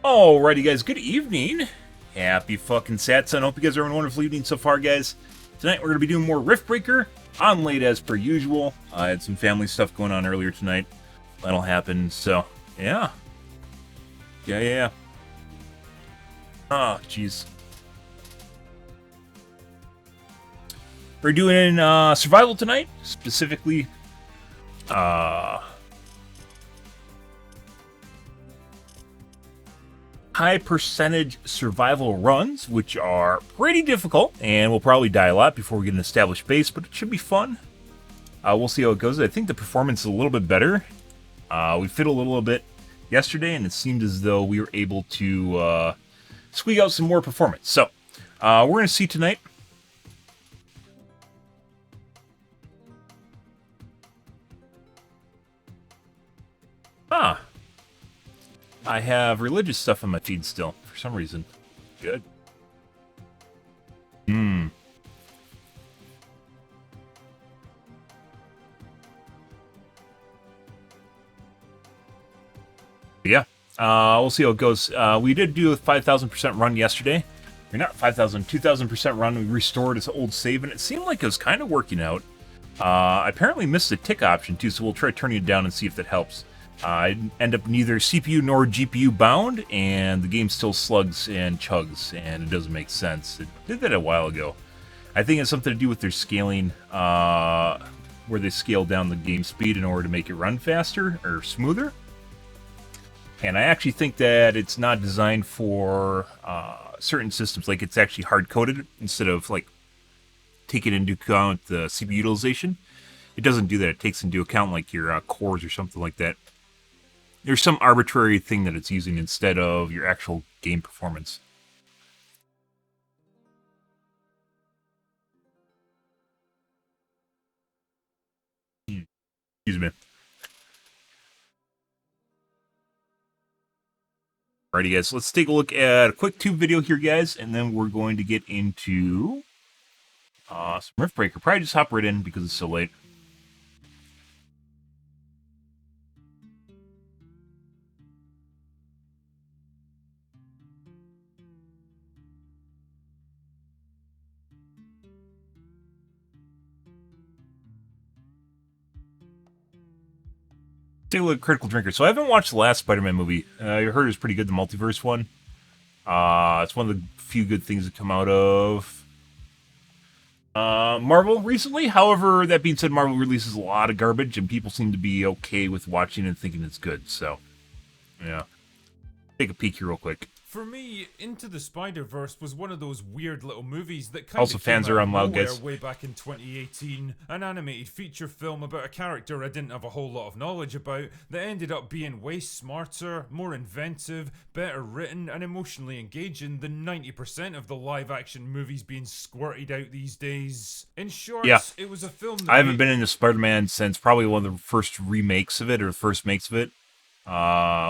Alrighty, guys, good evening. Happy fucking Saturday. I hope you guys are having a wonderful evening so far, guys. Tonight we're going to be doing more Riftbreaker. On late as per usual. I had some family stuff going on earlier tonight. That'll happen, so, yeah. Yeah. Oh, jeez. We're doing survival tonight, specifically high percentage survival runs, which are pretty difficult, and we'll probably die a lot before we get an established base, but it should be fun. We'll see how it goes. I think the performance is a little bit better. We fiddled a little bit yesterday, and it seemed as though we were able to squeak out some more performance. So, we're going to see tonight. I have religious stuff on my feed still, for some reason. Good. Yeah. We'll see how it goes. We did do a 5,000% run yesterday. Or not 5,000, 2,000% run. We restored its old save, and it seemed like it was kind of working out. I apparently missed the tick option, too, so we'll try turning it down and see if that helps. I end up neither CPU nor GPU bound, and the game still slugs and chugs, and it doesn't make sense. It did that a while ago. I think it's something to do with their scaling, where they scale down the game speed in order to make it run faster or smoother. And I actually think that it's not designed for certain systems, like it's actually hard-coded instead of like taking into account the CPU utilization. It doesn't do that. It takes into account like your cores or something like that. There's some arbitrary thing that it's using instead of your actual game performance. Excuse me. Alrighty, guys, let's take a look at a quick tube video here, guys, and then we're going to get into some Riftbreaker. Probably just hop right in because it's so late. Take a look at Critical Drinker. So I haven't watched the last Spider-Man movie. I heard it was pretty good, the multiverse one. It's one of the few good things that come out of Marvel recently. However, that being said, Marvel releases a lot of garbage, and people seem to be okay with watching and thinking it's good. So, yeah. Take a peek here real quick. For me, Into the Spider-Verse was one of those weird little movies that kind Also, of fans came are out of on loud, nowhere guys. way back in 2018. An animated feature film about a character I didn't have a whole lot of knowledge about that ended up being way smarter, more inventive, better written, and emotionally engaging than 90% of the live-action movies being squirted out these days. In short, Yeah. it was a film that I haven't been into Spider-Man since probably one of the first remakes of it, or the first makes of it.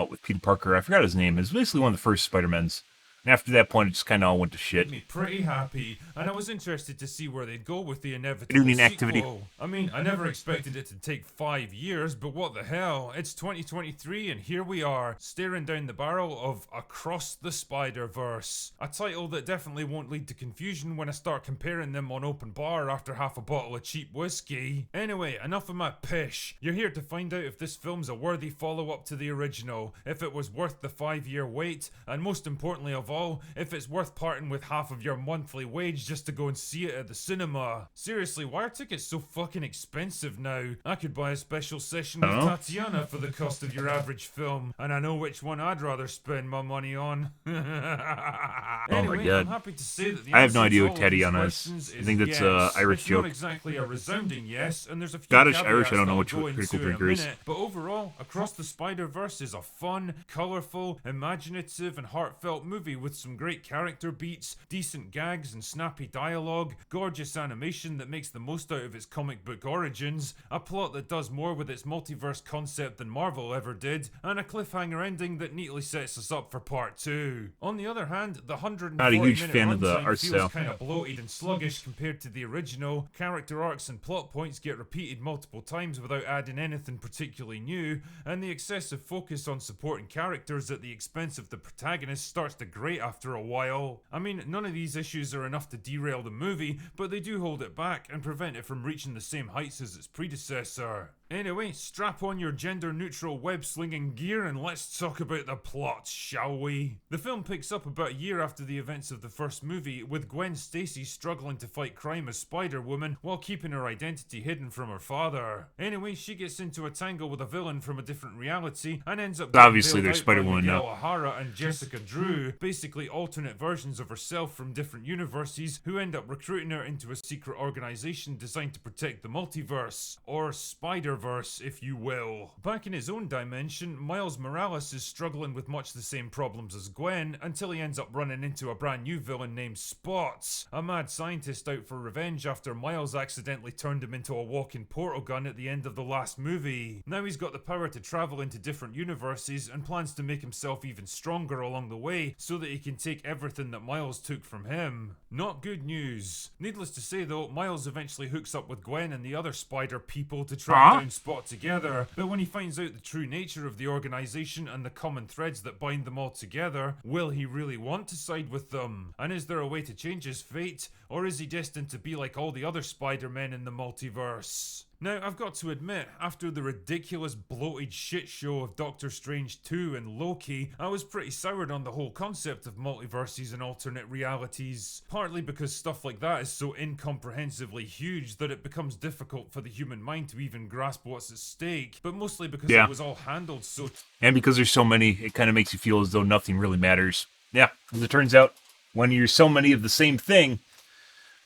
With Peter Parker. I forgot his name. It was basically one of the first Spider-Mans. And after that point, it just kind of all went to shit. Me pretty happy, and I was interested to see where they'd go with the inevitable Evening sequel. activity. I mean, I never expected it to take 5 years, but what the hell? It's 2023, and here we are, staring down the barrel of Across the Spider-Verse. A title that definitely won't lead to confusion when I start comparing them on open bar after half a bottle of cheap whiskey. Anyway, enough of my pish. You're here to find out if this film's a worthy follow-up to the original, if it was worth the 5-year wait, and most importantly of all, if it's worth parting with half of your monthly wage just to go and see it at the cinema. Seriously, why are tickets so fucking expensive now? I could buy a special session with Tatiana for the cost of your average film, and I know which one I'd rather spend my money on. Anyway, my God. I'm happy to say that the I have no answer idea to what all of Tatiana these is. questions I think that's yes. a Irish It's joke. not exactly a resounding yes, and there's a few Scottish, caveats Irish, I don't know that which I'll go one Critical into in a Drinker is. minute. But overall, Across the Spider-Verse is a fun, colourful, imaginative, and heartfelt movie with some great character beats, decent gags and snappy dialogue, gorgeous animation that makes the most out of its comic book origins, a plot that does more with its multiverse concept than Marvel ever did, and a cliffhanger ending that neatly sets us up for part 2. On the other hand, the 140 Not a huge minute fan of the runtime art feels style. kind of bloated and sluggish compared to the original. Character arcs and plot points get repeated multiple times without adding anything particularly new, and the excessive focus on supporting characters at the expense of the protagonist starts to grate after a while. I mean, none of these issues are enough to derail the movie, but they do hold it back and prevent it from reaching the same heights as its predecessor. Anyway, strap on your gender-neutral web-slinging gear and let's talk about the plot, shall we? The film picks up about a year after the events of the first movie, with Gwen Stacy struggling to fight crime as Spider-Woman while keeping her identity hidden from her father. Anyway, she gets into a tangle with a villain from a different reality and ends up getting Obviously, bailed there's out by Spider-Woman Miguel now. O'Hara and Jessica Drew, basically alternate versions of herself from different universes, who end up recruiting her into a secret organization designed to protect the multiverse, or Spider-Verse, if you will. Back in his own dimension, Miles Morales is struggling with much the same problems as Gwen, until he ends up running into a brand new villain named Spots, a mad scientist out for revenge after Miles accidentally turned him into a walking portal gun at the end of the last movie. Now he's got the power to travel into different universes and plans to make himself even stronger along the way so that he can take everything that Miles took from him. Not good news. Needless to say though, Miles eventually hooks up with Gwen and the other spider people to track down Spot together, but when he finds out the true nature of the organization and the common threads that bind them all together, will he really want to side with them? And is there a way to change his fate, or is he destined to be like all the other Spider-Men in the multiverse? Now, I've got to admit, after the ridiculous bloated shit show of Doctor Strange 2 and Loki, I was pretty soured on the whole concept of multiverses and alternate realities. Partly because stuff like that is so incomprehensibly huge that it becomes difficult for the human mind to even grasp what's at stake, but mostly because it was all handled so... And because there's so many, it kind of makes you feel as though nothing really matters. Yeah, as it turns out, when you're so many of the same thing,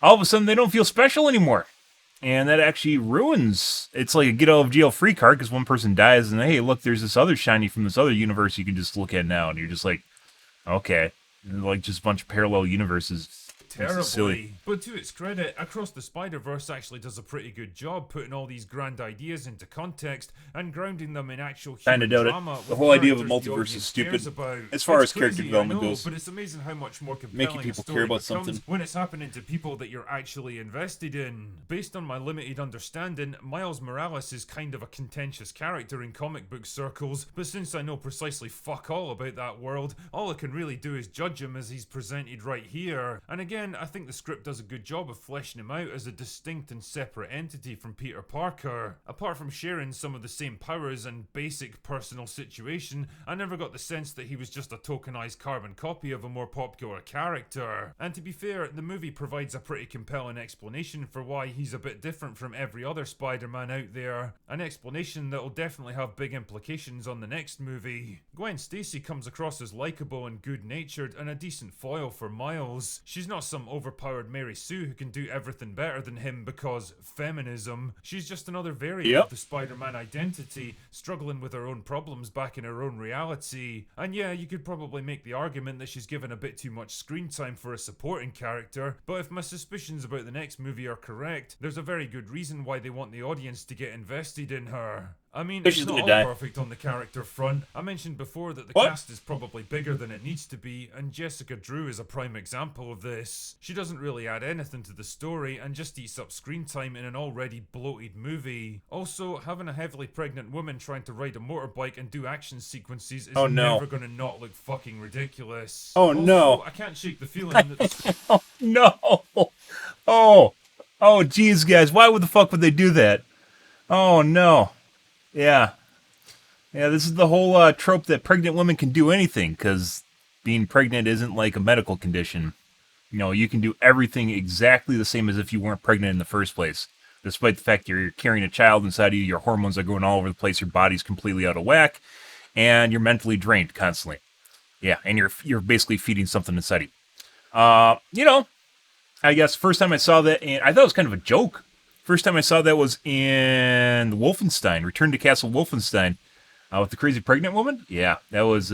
all of a sudden they don't feel special anymore. And that actually ruins, it's like a get out of jail free card, because one person dies and hey, look, there's this other shiny from this other universe you can just look at now, and you're just like, okay, like just a bunch of parallel universes. Terribly. Silly. But to its credit, Across the Spider-Verse actually does a pretty good job putting all these grand ideas into context and grounding them in actual human Kinda doubt drama. it. The whole idea of a multiverse is stupid. As far as character development goes. But it's amazing how much more compelling Making people a story care about becomes something. when it's happening to people that you're actually invested in. Based on my limited understanding, Miles Morales is kind of a contentious character in comic book circles, but since I know precisely fuck all about that world, all I can really do is judge him as he's presented right here. And again, I think the script does a good job of fleshing him out as a distinct and separate entity from Peter Parker. Apart from sharing some of the same powers and basic personal situation, I never got the sense that he was just a tokenized carbon copy of a more popular character. And to be fair, the movie provides a pretty compelling explanation for why he's a bit different from every other Spider-Man out there. An explanation that'll definitely have big implications on the next movie. Gwen Stacy comes across as likable and good-natured and a decent foil for Miles. She's not some overpowered Mary Sue who can do everything better than him because feminism. She's just another variant of the Spider-Man identity, struggling with her own problems back in her own reality. And yeah, you could probably make the argument that she's given a bit too much screen time for a supporting character, but if my suspicions about the next movie are correct, there's a very good reason why they want the audience to get invested in her. I mean, it's not all perfect on the character front. I mentioned before that the cast is probably bigger than it needs to be, and Jessica Drew is a prime example of this. She doesn't really add anything to the story and just eats up screen time in an already bloated movie. Also, having a heavily pregnant woman trying to ride a motorbike and do action sequences is never gonna not look fucking ridiculous. Also, I can't shake the feeling that... Oh, no! Oh, geez, guys, why would the fuck would they do that? Oh, no. Yeah, this is the whole trope that pregnant women can do anything, because being pregnant isn't like a medical condition. You know, you can do everything exactly the same as if you weren't pregnant in the first place. Despite the fact you're carrying a child inside of you, your hormones are going all over the place, your body's completely out of whack, and you're mentally drained constantly. Yeah, and you're basically feeding something inside of you. You know, I guess first time I saw that, and I thought it was kind of a joke. First time I saw that was in Wolfenstein, Return to Castle Wolfenstein, with the crazy pregnant woman. Yeah, that was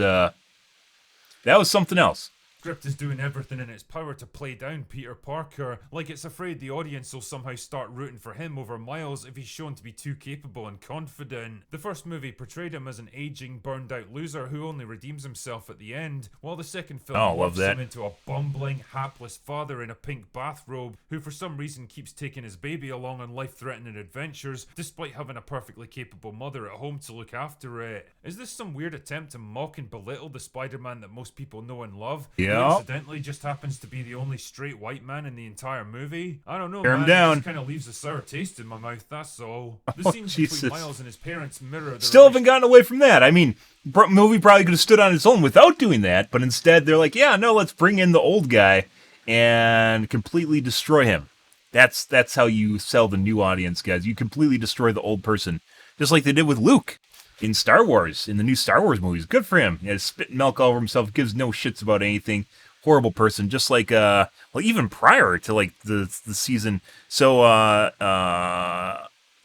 something else. script is doing everything in its power to play down Peter Parker, like it's afraid the audience will somehow start rooting for him over Miles if he's shown to be too capable and confident. The first movie portrayed him as an aging, burned out loser who only redeems himself at the end, while the second film morphs him into a bumbling, hapless father in a pink bathrobe who for some reason keeps taking his baby along on life-threatening adventures despite having a perfectly capable mother at home to look after it. Is this some weird attempt to mock and belittle the Spider-Man that most people know and love? Yeah. Who incidentally just happens to be the only straight white man in the entire movie? I don't know, Tear man. him down. It just kind of leaves a sour taste in my mouth, that's all. The Oh, scenes Jesus. between Miles and his parents mirror the Still haven't gotten away from that. I mean, movie probably could have stood on its own without doing that, but instead they're like, yeah, no, let's bring in the old guy and completely destroy him. That's how you sell the new audience, guys. You completely destroy the old person, just like they did with Luke in Star Wars, in the new Star Wars movies. Good for him. He has spit and milk all over himself, gives no shits about anything. Horrible person, just like well, even prior to like the season. So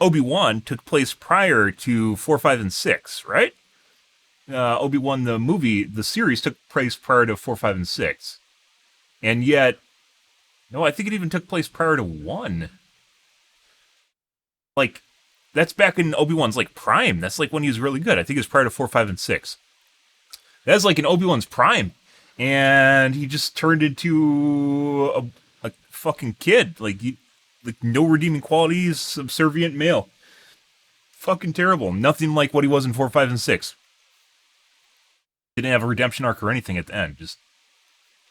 Obi-Wan took place prior to 4, 5, and 6, right? Obi-Wan, the movie, the series took place prior to 4, 5, and 6. And yet, no, I think it even took place prior to 1. Like, that's back in Obi-Wan's, like, prime. That's, like, when he was really good. I think it was prior to 4, 5, and 6. That's, like, in Obi-Wan's prime. And he just turned into a fucking kid. Like, no redeeming qualities, subservient male. Fucking terrible. Nothing like what he was in 4, 5, and 6. Didn't have a redemption arc or anything at the end. Just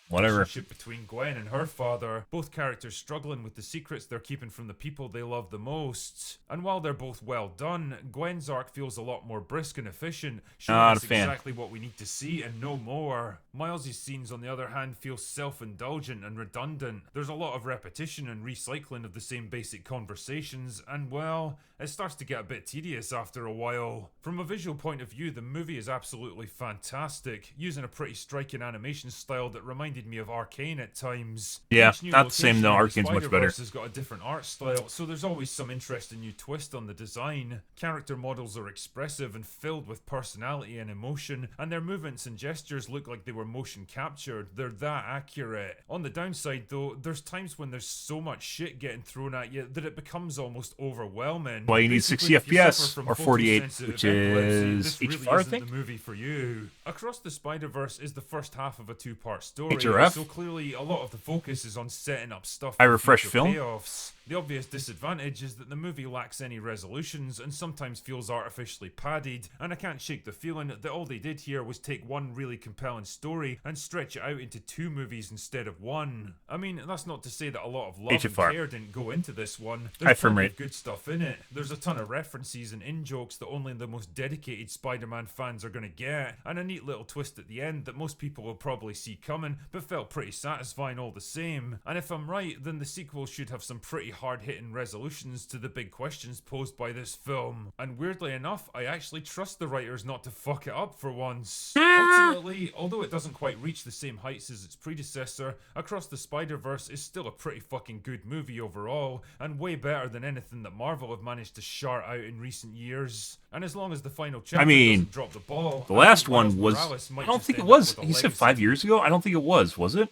whatever. Relationship between Gwen and her father, both characters struggling with the secrets they're keeping from the people they love the most. And while they're both well done, Gwen's arc feels a lot more brisk and efficient, showing us exactly what we need to see and no more. Miles' scenes, on the other hand, feel self-indulgent and redundant. There's a lot of repetition and recycling of the same basic conversations, and well, it starts to get a bit tedious after a while. From a visual point of view, the movie is absolutely fantastic, using a pretty striking animation style that reminded me of Arcane at times. Yeah, not the same though. Arcane's much better. Has got a different art style, so there's always some interesting new twist on the design. Character models are expressive and filled with personality and emotion, and their movements and gestures look like they were motion captured. They're that accurate. On the downside though, there's times when there's so much shit getting thrown at you that it becomes almost overwhelming. Well, you need 60 FPS or 48, which is HFR, I think. The movie for you. Across the Spider-Verse is the first half of a two-part story, HRF? so clearly a lot of the focus is on setting up stuff. I refresh film. Payoffs. The obvious disadvantage is that the movie lacks any resolutions and sometimes feels artificially padded, and I can't shake the feeling that all they did here was take one really compelling story and stretch it out into 2 movies instead of 1. I mean, that's not to say that a lot of love and care didn't go into this one. There's plenty of good stuff in it. There's a ton of references and in-jokes that only the most dedicated Spider-Man fans are gonna get, and a neat little twist at the end that most people will probably see coming, but felt pretty satisfying all the same. And if I'm right, then the sequel should have some pretty hard-hitting resolutions to the big questions posed by this film. And weirdly enough, I actually trust the writers not to fuck it up for once. Ultimately, although it doesn't quite reach the same heights as its predecessor, Across the Spider-Verse is still a pretty fucking good movie overall, and way better than anything that Marvel have managed to shart out in recent years. And as long as the final chapter doesn't drop the ball, the last one was, I don't think it was, he said 5 years ago? I don't think it was it?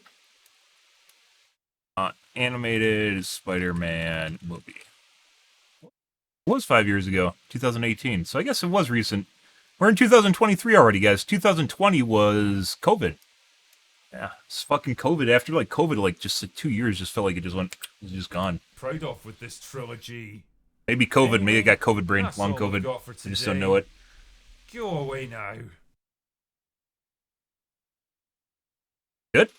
Animated Spider-Man movie. It was 5 years ago, 2018, so I guess it was recent. We're in 2023 already, guys. 2020 was COVID. Yeah, it's fucking COVID. After like COVID, like just like 2 years, just felt like it just just gone. Proud of with this trilogy. Maybe COVID. Maybe I got COVID brain. Long COVID. I just don't know it. Go away now. Good.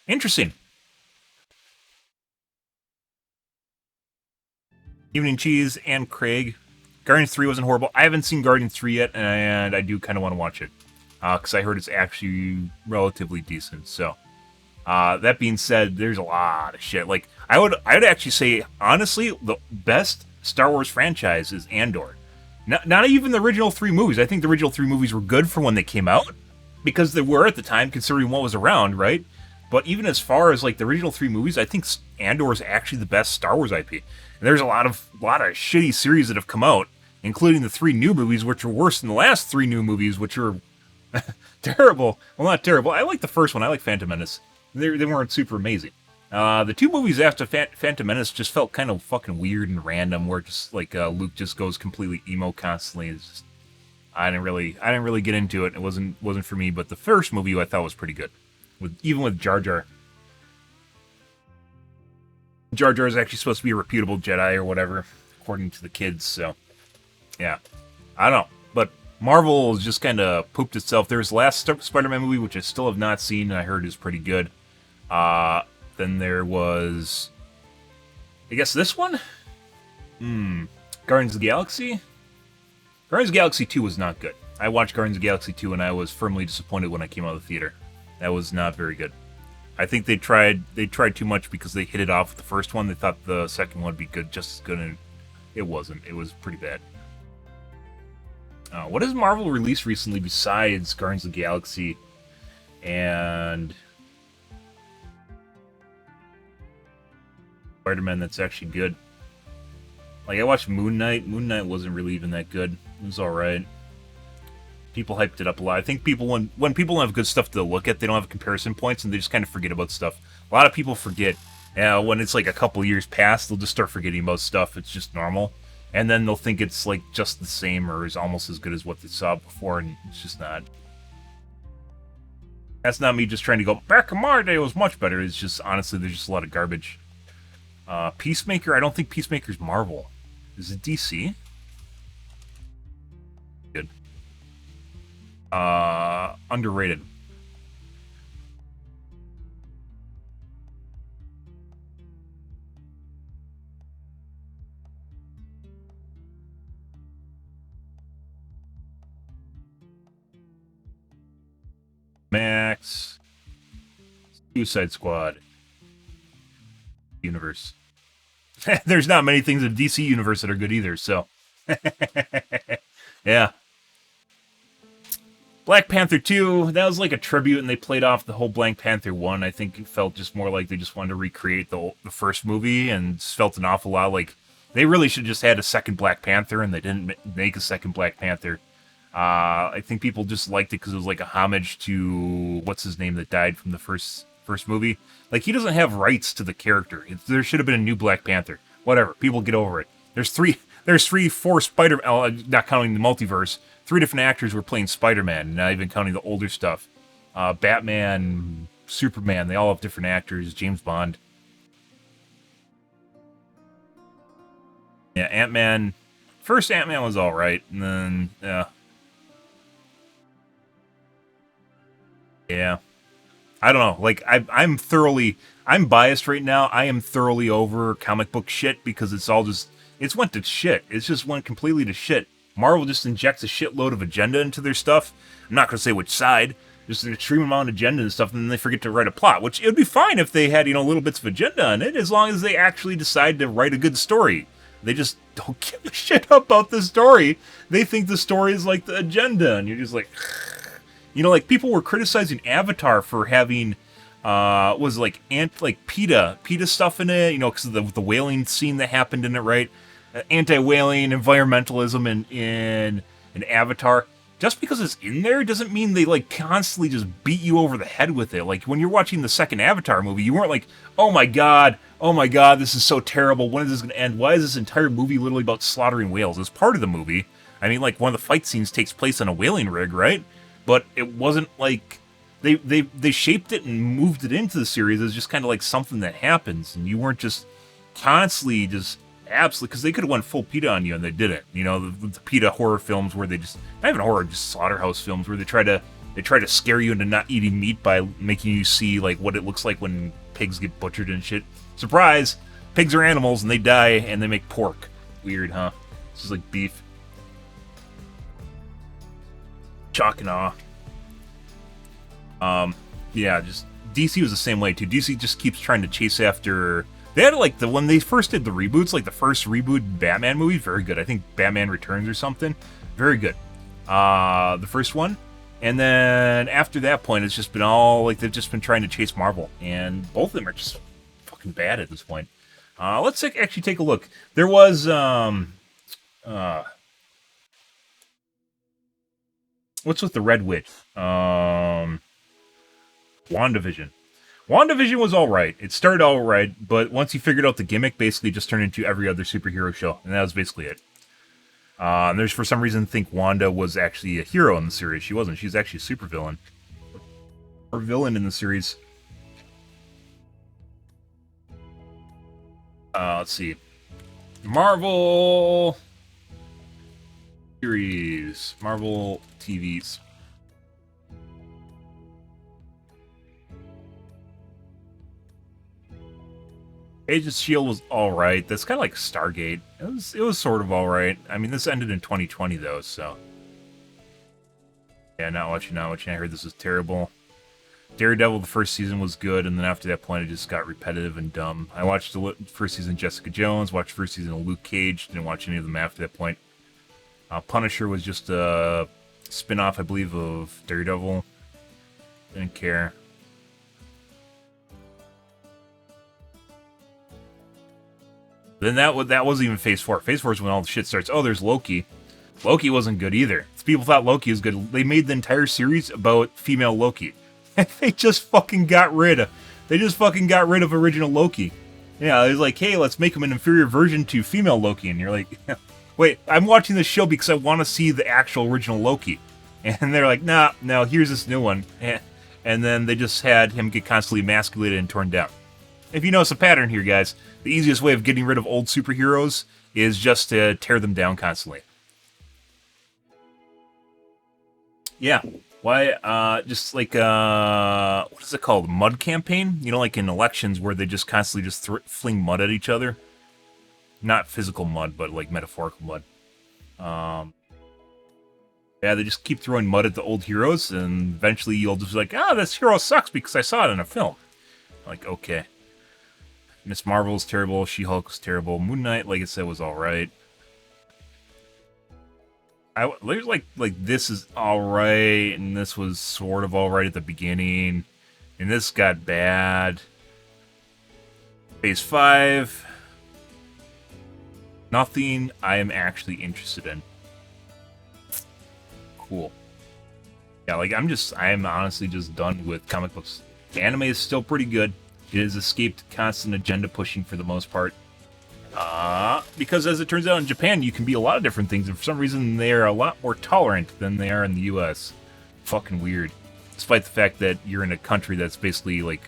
Interesting. Evening Cheese and Craig. Guardians 3 wasn't horrible. I haven't seen Guardians 3 yet, and I do kind of want to watch it. Because I heard it's actually relatively decent. So, that being said, there's a lot of shit. Like, I would actually say, honestly, the best Star Wars franchise is Andor. Not even the original 3 movies. I think the original 3 movies were good for when they came out. Because they were at the time, considering what was around, right? But even as far as, like, the original 3 movies, I think Andor is actually the best Star Wars IP. And there's a lot of shitty series that have come out, including the 3 new movies, which are worse than the last 3 new movies, which are terrible. Well, not terrible. I like the first one. I like Phantom Menace. They weren't super amazing. The two movies after Phantom Menace just felt kind of fucking weird and random, where just like Luke just goes completely emo constantly. It's just, I didn't really get into it. It wasn't for me. But the first movie I thought was pretty good, even with Jar Jar. Jar Jar is actually supposed to be a reputable Jedi or whatever, according to the kids. So, yeah, I don't know. But Marvel has just kind of pooped itself. There's the last Spider-Man movie, which I still have not seen, and I heard is pretty good. Then there was, I guess this one? Guardians of the Galaxy? Guardians of the Galaxy 2 was not good. I watched Guardians of the Galaxy 2 and I was firmly disappointed when I came out of the theater. That was not very good. I think they tried too much because they hit it off with the first one. They thought the second one would be good, just as good, and it wasn't. It was pretty bad. What has Marvel released recently besides Guardians of the Galaxy and Spider-Man that's actually good? Like, I watched Moon Knight. Moon Knight wasn't really even that good. It was alright. People hyped it up a lot. I think people, when people don't have good stuff to look at, they don't have comparison points, and they just kind of forget about stuff. A lot of people forget. When it's like a couple years past, they'll just start forgetting about stuff. It's just normal. And then they'll think it's like just the same or is almost as good as what they saw before, and it's just not. That's not me just trying to go, back in my day it was much better. It's just, honestly, there's just a lot of garbage. Peacemaker, I don't think Peacemaker's Marvel. Is it DC? Good. Underrated. Max. Suicide Squad. Universe. There's not many things in DC Universe that are good either, so. Yeah. Black Panther 2, that was like a tribute, and they played off the whole Black Panther 1. I think it felt just more like they just wanted to recreate the first movie, and just felt an awful lot like they really should have just had a second Black Panther, and they didn't make a second Black Panther. I think people just liked it because it was like a homage to, what's his name that died from the first movie. Like, he doesn't have rights to the character. There should have been a new Black Panther. Whatever, people get over it. There's four Spider, not counting the multiverse. 3 different actors were playing Spider-Man, not even counting the older stuff. Batman, Superman, they all have different actors. James Bond. Yeah, Ant-Man. First Ant-Man was alright, and then, yeah. I don't know. Like, I'm biased right now. I am thoroughly over comic book shit because it's went to shit. It's just went completely to shit. Marvel just injects a shitload of agenda into their stuff. I'm not going to say which side. Just an extreme amount of agenda and stuff, and then they forget to write a plot, which it would be fine if they had, little bits of agenda in it, as long as they actually decide to write a good story. They just don't give a shit about the story. They think the story is like the agenda, and you're just like... like people were criticizing Avatar for having, was like PETA stuff in it, because of the whaling scene that happened in it, right? Anti-whaling, environmentalism in Avatar. Just because it's in there doesn't mean they like constantly just beat you over the head with it. Like when you're watching the second Avatar movie, you weren't like, oh my god, this is so terrible. When is this going to end? Why is this entire movie literally about slaughtering whales? It's part of the movie. I mean, like one of the fight scenes takes place on a whaling rig, right? But it wasn't like they shaped it and moved it into the series as just kind of like something that happens, and you weren't just constantly just absolutely, because they could have went full PETA on you and they didn't. The PETA horror films where they just, not even horror, just slaughterhouse films where they try to scare you into not eating meat by making you see like what it looks like when pigs get butchered and shit. Surprise, pigs are animals and they die and they make pork. Weird, huh? This is like beef. Shock and awe. Yeah, just DC was the same way too. DC just keeps trying to chase after. They had like when they first did the reboots, like the first reboot Batman movie, very good. I think Batman Returns or something, very good. The first one, and then after that point, it's just been all like they've just been trying to chase Marvel, and both of them are just fucking bad at this point. Let's actually take a look. There was what's with the Red Witch? WandaVision. WandaVision was alright. It started alright, but once you figured out the gimmick, basically just turned into every other superhero show, and that was basically it. And there's for some reason think Wanda was actually a hero in the series. She wasn't. She's actually a supervillain. Or villain in the series. Let's see. Marvel series. Marvel TVs. Agents of S.H.I.E.L.D. was alright. That's kind of like Stargate. It was sort of alright. I mean, this ended in 2020, though, so... Yeah, not watching. I heard this was terrible. Daredevil, the first season was good, and then after that point, it just got repetitive and dumb. I watched the first season of Jessica Jones, watched the first season of Luke Cage, didn't watch any of them after that point. Punisher was just a spin-off, I believe, of Daredevil. Didn't care. Then that wasn't even Phase 4. Phase 4 is when all the shit starts. Oh, there's Loki. Loki wasn't good either. People thought Loki was good. They made the entire series about female Loki. They just fucking got rid of original Loki. Yeah, it was like, hey, let's make him an inferior version to female Loki. And you're like, wait, I'm watching this show because I want to see the actual original Loki. And they're like, nah, no, here's this new one. And then they just had him get constantly emasculated and torn down. If you notice a pattern here, guys, the easiest way of getting rid of old superheroes is just to tear them down constantly. Yeah. Why, just like, what is it called? Mud campaign? You know, like in elections where they just constantly just fling mud at each other? Not physical mud, but like metaphorical mud. Yeah, they just keep throwing mud at the old heroes, and eventually you'll just be like, ah, this hero sucks because I saw it in a film. Like, okay. Miss Marvel's terrible, She-Hulk was terrible, Moon Knight, like I said, was alright. There's like this is alright, and this was sort of alright at the beginning, and this got bad. Phase 5. Nothing I am actually interested in. Cool. Yeah, like I'm honestly just done with comic books. The anime is still pretty good. It has escaped constant agenda pushing for the most part. Because as it turns out in Japan, you can be a lot of different things, and for some reason they're a lot more tolerant than they are in the US. Fucking weird. Despite the fact that you're in a country that's basically like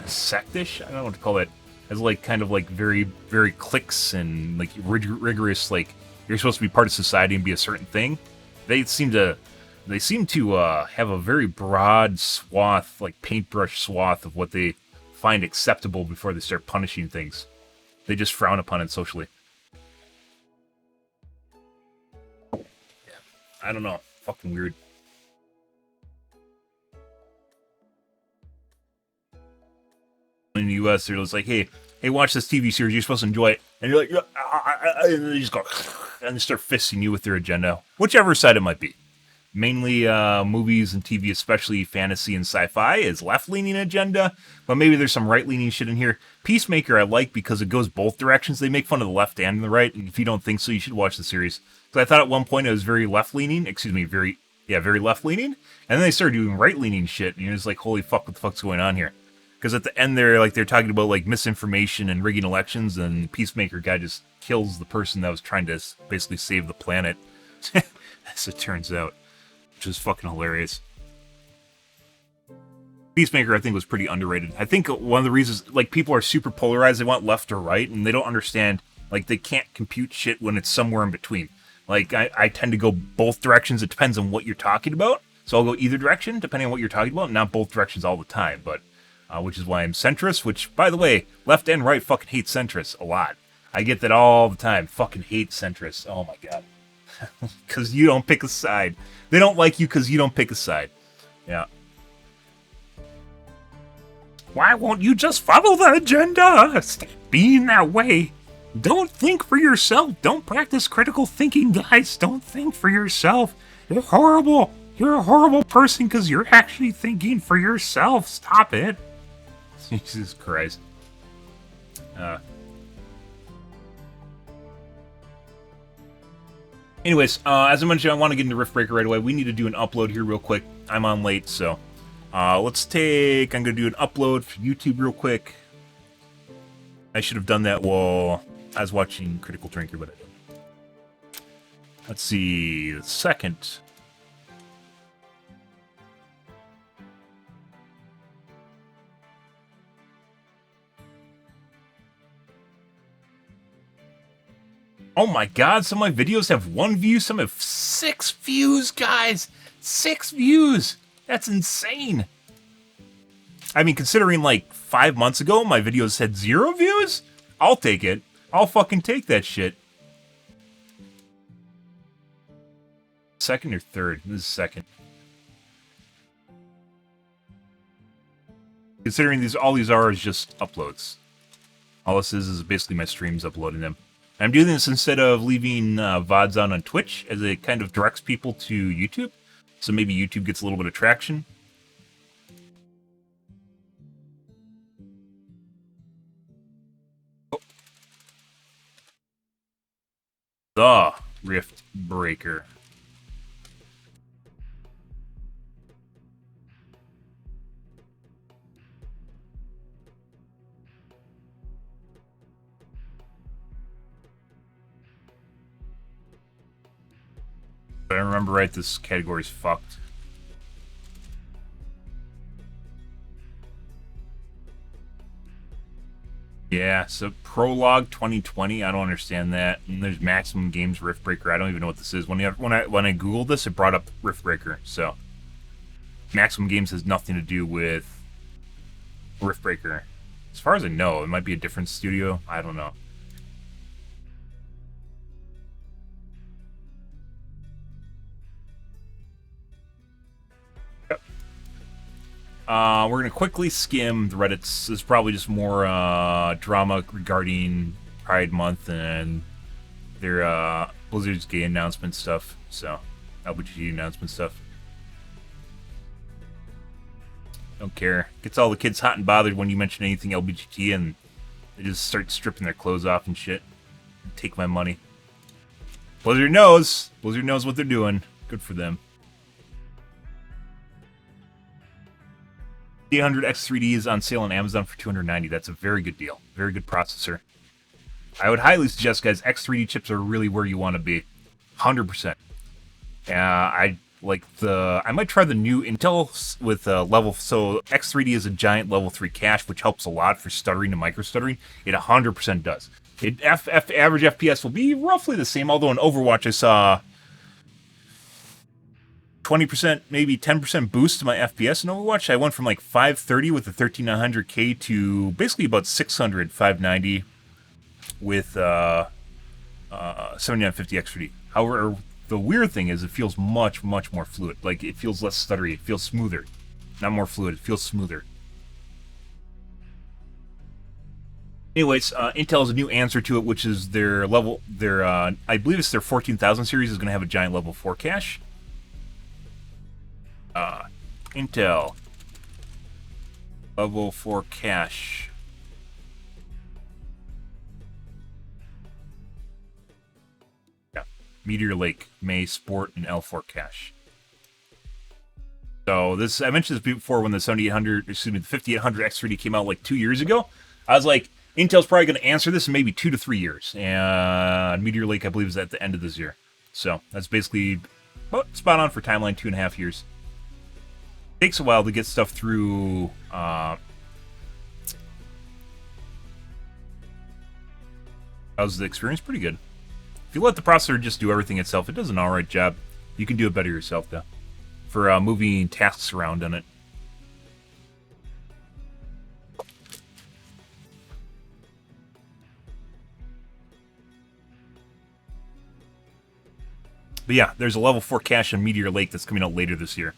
sectish? I don't know what to call it. Has like kind of like very, very cliques and like rigorous, like you're supposed to be part of society and be a certain thing. They seem to have a very broad swath, like paintbrush swath of what they find acceptable before they start punishing things. They just frown upon it socially. Yeah, I don't know. Fucking weird. In the US, they're just like, hey, watch this TV series. You're supposed to enjoy it. And you're like, and they just go, and they start fisting you with their agenda, whichever side it might be. Mainly movies and TV, especially fantasy and sci-fi, is left-leaning agenda, but maybe there's some right-leaning shit in here. Peacemaker I like because it goes both directions. They make fun of the left and the right, and if you don't think so, you should watch the series. Because I thought at one point it was very left-leaning, very left-leaning, and then they started doing right-leaning shit, and you're just like, holy fuck, what the fuck's going on here? Because at the end they're talking about like misinformation and rigging elections, and Peacemaker guy just kills the person that was trying to basically save the planet, as it turns out. Which is fucking hilarious. Peacemaker, I think, was pretty underrated. I think one of the reasons, like, people are super polarized, they want left or right, and they don't understand, like, they can't compute shit when it's somewhere in between. Like, I tend to go both directions, it depends on what you're talking about, so I'll go either direction, depending on what you're talking about, not both directions all the time, but, which is why I'm centrist, which, by the way, left and right fucking hate centrists a lot. I get that all the time, fucking hate centrists, oh my god. Because you don't pick a side. They don't like you because you don't pick a side. Yeah. Why won't you just follow the agenda? Stop being that way. Don't think for yourself. Don't practice critical thinking, guys. Don't think for yourself. You're horrible. You're a horrible person because you're actually thinking for yourself. Stop it. Jesus Christ. Anyways, as I mentioned, I want to get into Riftbreaker right away. We need to do an upload here real quick. I'm on late, so Let's take... I'm going to do an upload for YouTube real quick. I should have done that while I was watching Critical Drinker, but I didn't. Let's see... The second... Oh my god, some of my videos have 1 view, some have 6 views, guys! 6 views! That's insane! I mean, considering like 5 months ago, my videos had 0 views? I'll take it. I'll fucking take that shit. Second or third? This is second. Considering all these are is just uploads. All this is basically my streams uploading them. I'm doing this instead of leaving VODs on Twitch, as it kind of directs people to YouTube. So maybe YouTube gets a little bit of traction. Oh. The Riftbreaker. If I remember right, this category's fucked. Yeah, so Prologue 2020, I don't understand that. And there's Maximum Games Riftbreaker, I don't even know what this is. When I Googled this, it brought up Riftbreaker, so... Maximum Games has nothing to do with Riftbreaker. As far as I know, it might be a different studio, I don't know. We're going to quickly skim the Reddits. There's probably just more drama regarding Pride Month and their Blizzard's gay announcement stuff. So, LGBT announcement stuff. Don't care. Gets all the kids hot and bothered when you mention anything LGBT, and they just start stripping their clothes off and shit. Take my money. Blizzard knows. Blizzard knows what they're doing. Good for them. 800X3D is on sale on Amazon for $290. That's a very good deal. Very good processor. I would highly suggest, guys, X3D chips are really where you want to be. 100%. I might try the new Intel with level... So X3D is a giant level 3 cache, which helps a lot for stuttering and micro-stuttering. It 100% does. Average FPS will be roughly the same, although in Overwatch I saw 20%, maybe 10% boost to my FPS in Overwatch. I went from like 530 with the 13900K to basically about 600, 590 with 7950 X3D. However, the weird thing is it feels much, much more fluid. Like, it feels less stuttery. It feels smoother. Not more fluid. It feels smoother. Anyways, Intel has a new answer to it, which is their level... I believe it's their 14000 series is going to have a giant level 4 cache. Intel level 4 cache. Yeah, Meteor Lake, May, Sport, and L4 cache. So this, I mentioned this before when the 7800, excuse me, the 5800 X3D came out like 2 years ago. I was like, Intel's probably going to answer this in maybe 2 to 3 years, and Meteor Lake, I believe, is at the end of this year. So that's basically spot on for timeline, 2.5 years. Takes a while to get stuff through how's the experience? Pretty good. If you let the processor just do everything itself, it does an alright job. You can do it better yourself, though, for moving tasks around on it. But yeah, there's a level 4 cache on Meteor Lake that's coming out later this year.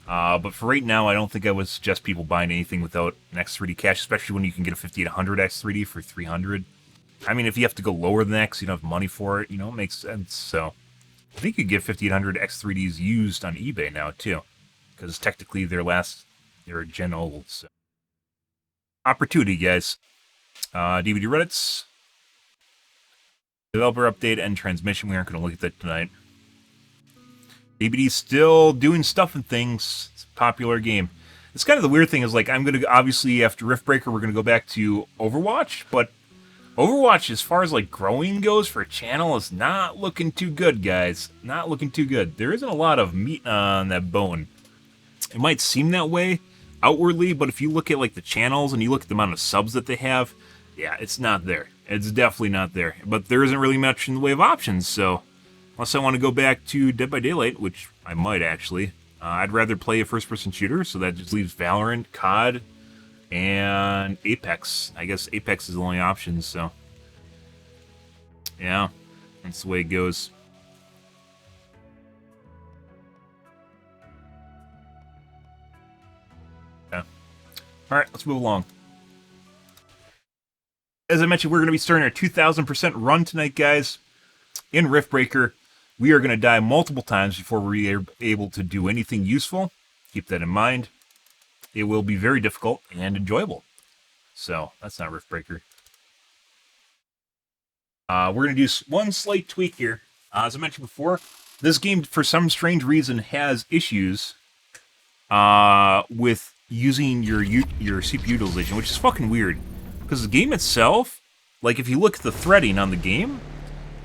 But for right now, I don't think I would suggest people buying anything without an X3D cache, especially when you can get a 5800 X3D for $300. I mean, if you have to go lower than X, you don't have money for it, you know, it makes sense. So I think you could get 5800 X3Ds used on eBay now, too, because technically they're gen old. So. Opportunity, guys. DVD Reddits. Developer update and transmission. We aren't going to look at that tonight. DBD's still doing stuff and things. It's a popular game. it's kind of the weird thing is like I'm gonna obviously after Riftbreaker we're gonna go back to Overwatch, but Overwatch as far as like growing goes for a channel is not looking too good, guys. Not looking too good. There isn't a lot of meat on that bone. It might seem that way outwardly, but if you look at like the channels and you look at the amount of subs that they have, yeah, it's not there. It's definitely not there. But there isn't really much in the way of options, so unless I want to go back to Dead by Daylight, which I might actually, I'd rather play a first-person shooter, so that just leaves Valorant, COD, and Apex. I guess Apex is the only option, so yeah, that's the way it goes. Yeah. All right, let's move along. As I mentioned, we're going to be starting our 2,000% run tonight, guys. In Riftbreaker, we are going to die multiple times before we are able to do anything useful. Keep that in mind. It will be very difficult and enjoyable. So, that's not Riftbreaker. We're going to do one slight tweak here. As I mentioned before, this game, for some strange reason, has issues with using your CPU utilization, which is fucking weird. Because the game itself, like if you look at the threading on the game,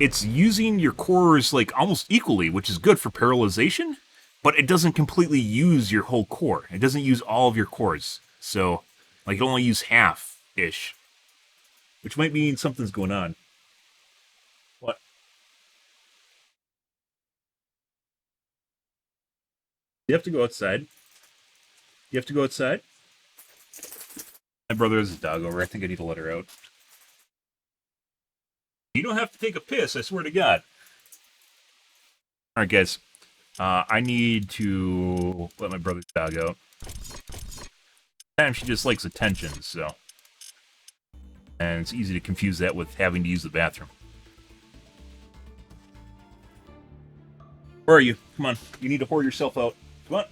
it's using your cores like almost equally, which is good for parallelization, but it doesn't completely use your whole core. It doesn't use all of your cores. So, like, it only use half-ish. Which might mean something's going on. What? You have to go outside. You have to go outside? My brother has a dog over. I think I need to let her out. You don't have to take a piss, I swear to God. Alright, guys. I need to let my brother's dog out. Sometimes she just likes attention, so. And it's easy to confuse that with having to use the bathroom. Where are you? Come on. You need to whore yourself out. Come on.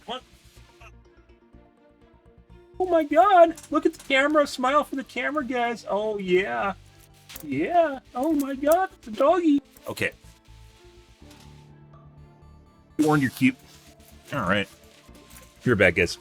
Come on. Oh my God. Look at the camera. Smile for the camera, guys. Oh, yeah. Yeah. Oh my God. It's a doggy. Okay. You earned your keep. All right. You're back, guys.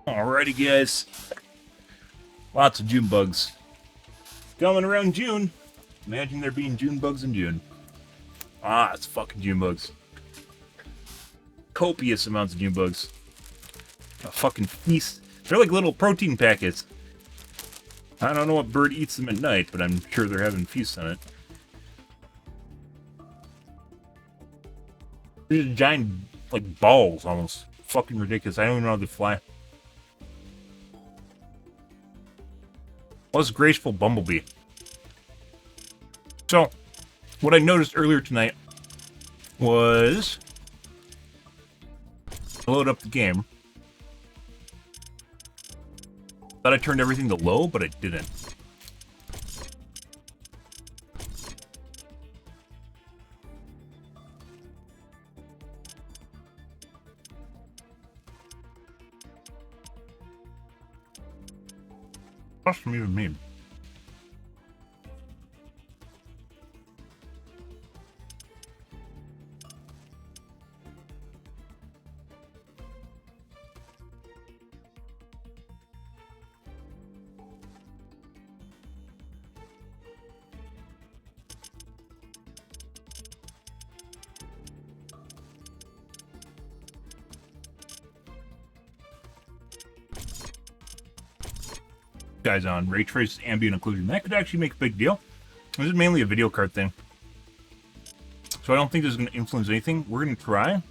Alrighty, guys. Lots of June bugs. Coming around June. Imagine there being June bugs in June. Ah, it's fucking June bugs. Copious amounts of June bugs. A fucking feast. They're like little protein packets. I don't know what bird eats them at night, but I'm sure they're having feasts on it. They're just giant, like, balls, almost. Fucking ridiculous. I don't even know how they fly. What's graceful bumblebee? So, what I noticed earlier tonight was I load up the game. Thought I turned everything to low, but I didn't. What's that even mean? Guys on ray trace ambient occlusion. That could actually make a big deal. This is mainly a video card thing. So I don't think this is going to influence anything. We're going to try.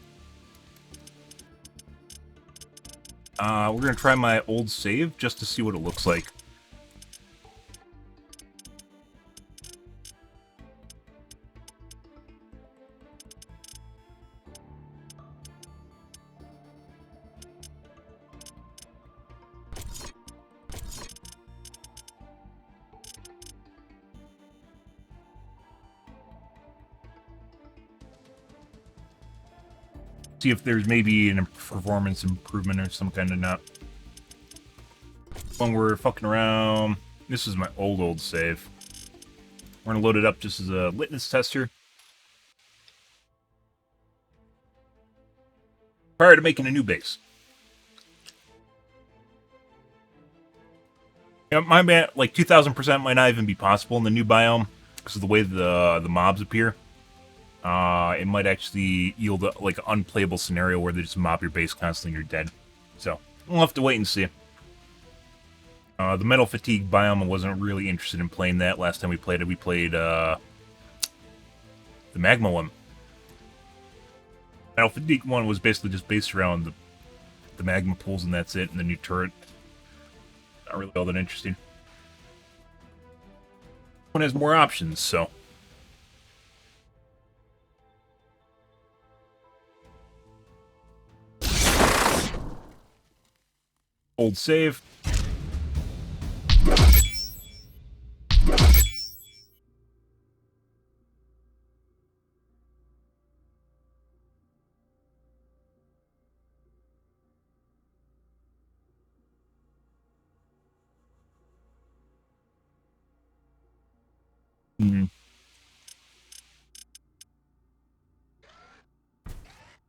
We're going to try my old save just to see what it looks like. See if there's maybe a performance improvement or some kind of nut. When we're fucking around, this is my old save. We're gonna load it up just as a litmus tester. Prior to making a new base. Yeah, my man, like 2,000% might not even be possible in the new biome because of the way the mobs appear. It might actually yield a, like, an unplayable scenario where they just mob your base constantly and you're dead. So, we'll have to wait and see. The Metal Fatigue biome, I wasn't really interested in playing that last time we played it. We played, the Magma one. Metal Fatigue one was basically just based around the magma pools and that's it, and the new turret. Not really all that interesting. One has more options, so... Old save.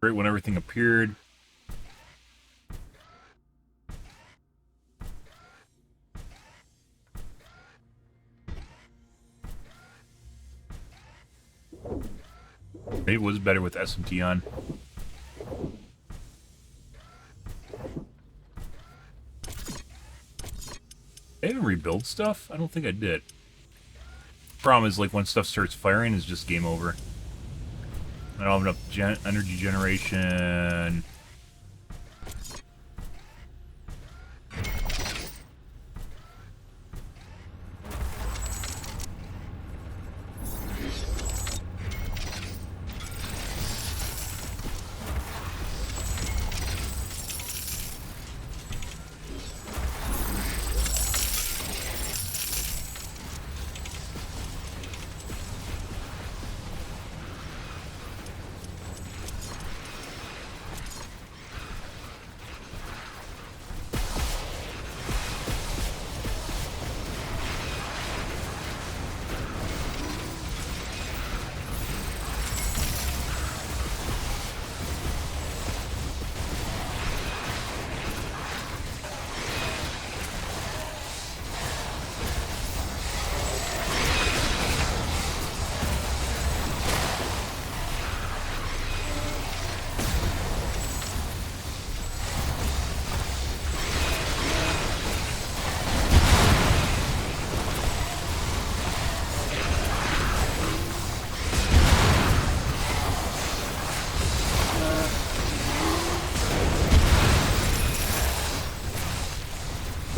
Great when everything appeared. Maybe it was better with SMT on. Did I even rebuild stuff? I don't think I did. Problem is, like, when stuff starts firing, it's just game over. I don't have enough energy generation.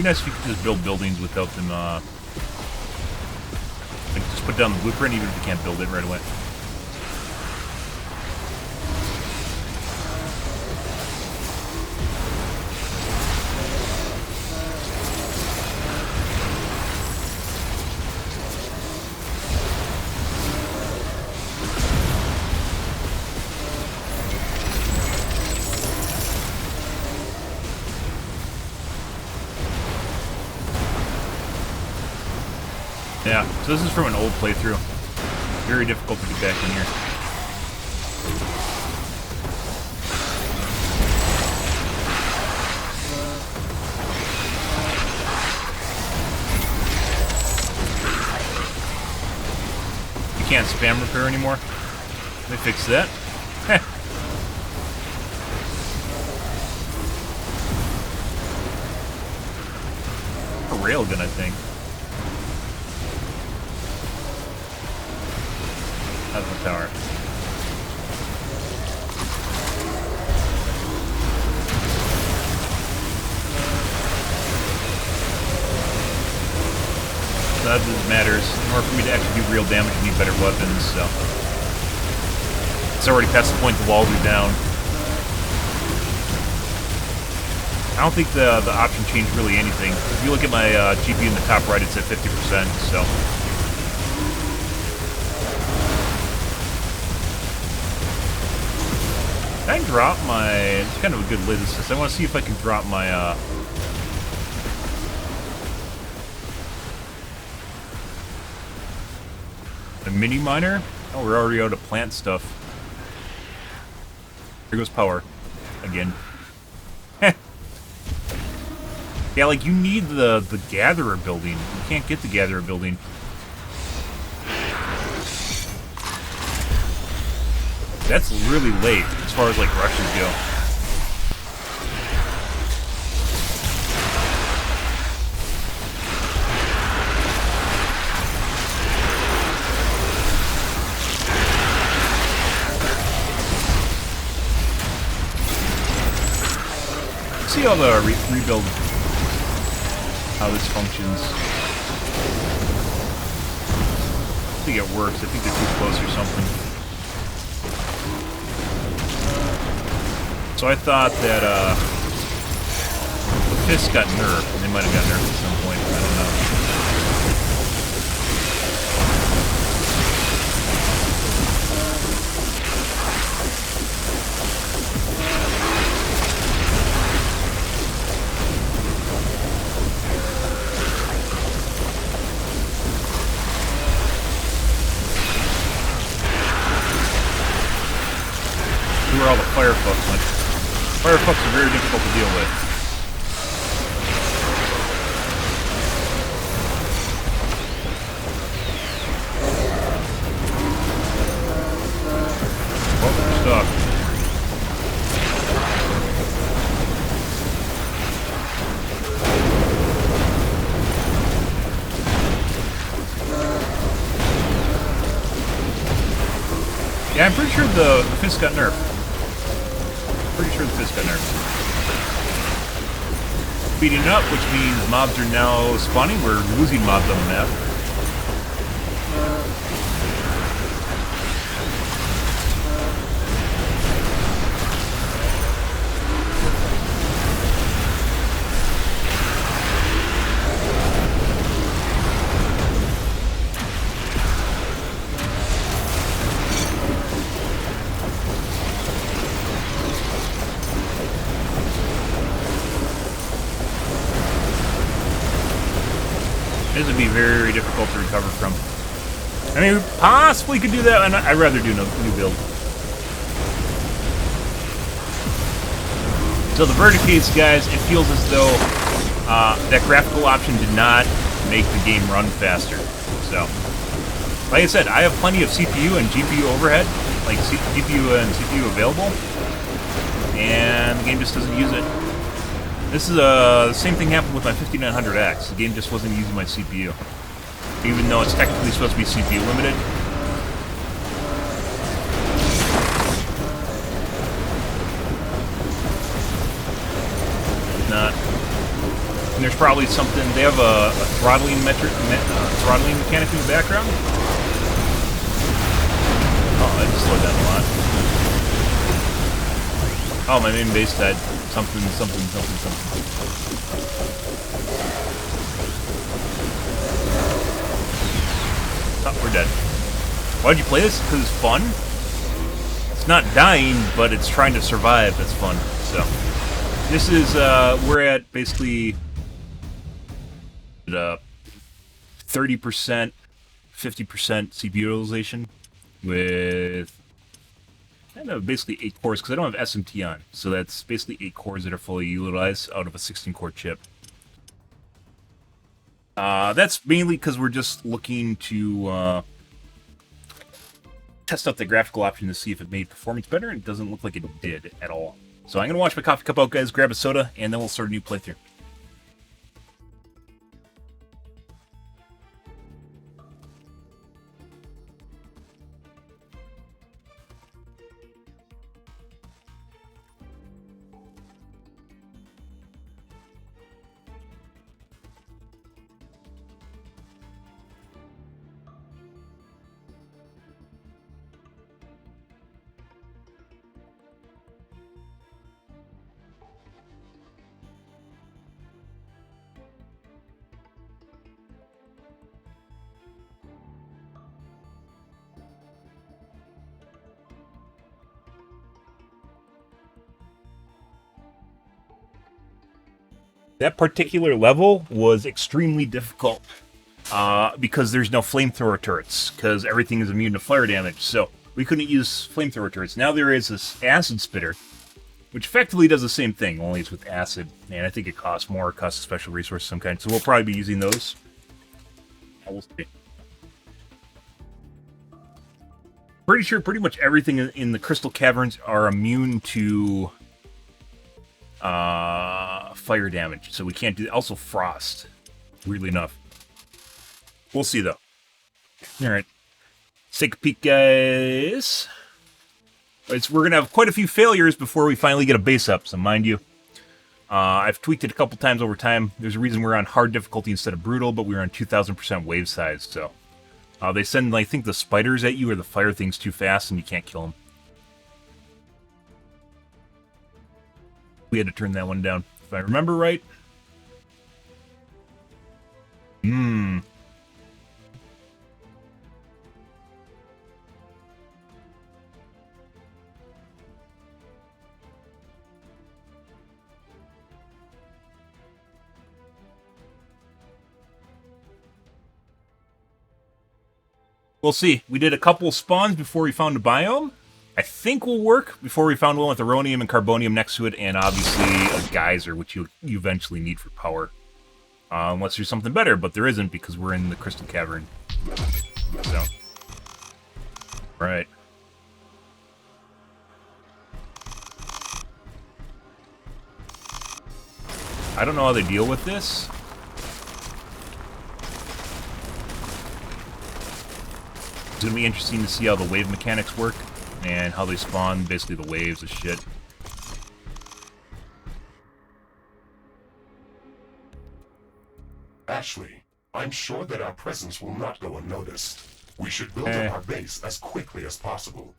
nice if you could just build buildings without them, like just put down the blueprint even if you can't build it right away. Yeah, so this is from an old playthrough. Very difficult to get back in here. You can't spam repair anymore. They fixed that. Heh. A railgun, I think. That's the tower. So that matters. In order for me to actually do real damage, I need better weapons, so. It's already past the point the walls are down. I don't think the option changed really anything. If you look at my GPU in the top right, it's at 50%, so. Can I drop my... It's kind of a good lid assist. I want to see if I can drop my, the mini miner? Oh, we're already out of plant stuff. Here goes power. Again. Heh. Yeah, like, you need the gatherer building. You can't get the gatherer building. That's really late, as far as, like, rushes go. See how the rebuild, how this functions. I think it works. I think they're too close or something. So I thought that, the fists got nerfed. They might have got nerfed at some point. I don't know. See where all the firefucks went. Firefucks are very difficult to deal with. Oh, we're stuck. Yeah, I'm pretty sure the fist got nerfed. Pretty sure the fist got nerfed. Speeding up, which means mobs are now spawning. We're losing mobs on the map. This would be very difficult to recover from. I mean, we possibly could do that, and I'd rather do no new build. So the verticates, guys, it feels as though that graphical option did not make the game run faster. So, like I said, I have plenty of CPU and GPU overhead, like GPU and CPU available, and the game just doesn't use it. This is the same thing happened with my 5900X. The game just wasn't using my CPU. Even though it's technically supposed to be CPU limited. Not. there's probably something. They have a throttling throttling mechanic in the background. Oh, that just slowed down a lot. Oh, my main base died. Something. Oh, we're dead. Why'd you play this? Because it's fun? It's not dying, but it's trying to survive. That's fun. So, this is, we're at basically 30%, 50% CPU utilization with kind of basically 8 cores, because I don't have SMT on. So that's basically 8 cores that are fully utilized out of a 16-core chip. That's mainly because we're just looking to test out the graphical option to see if it made performance better, and it doesn't look like it did at all. So I'm going to wash my coffee cup out, guys, grab a soda, and then we'll start a new playthrough. That particular level was extremely difficult because there's no flamethrower turrets, because everything is immune to fire damage, so we couldn't use flamethrower turrets. Now there is this acid spitter, which effectively does the same thing, only it's with acid, and I think it costs more, it costs a special resource of some kind, so we'll probably be using those. We'll see. Pretty sure pretty much everything in the crystal caverns are immune to fire damage, so we can't do. Also frost, weirdly enough. We'll see though. All right, let's take a peek, guys. We're gonna have quite a few failures before we finally get a base up. So mind you, I've tweaked it a couple times over time. There's a reason we're on hard difficulty instead of brutal, but we're on 2000% wave size. So they send, I think, the spiders at you or the fire things too fast, and you can't kill them. We had to turn that one down, if I remember right. We'll see. We did a couple spawns before we found a biome. I think will work before we found one with uranium and carbonium next to it, and obviously a geyser, which you eventually need for power. Unless there's something better, but there isn't because we're in the crystal cavern. So, right. I don't know how they deal with this. It's gonna be interesting to see how the wave mechanics work and how they spawn, basically the waves of shit. Ashley, I'm sure that our presence will not go unnoticed. We should build up our base as quickly as possible.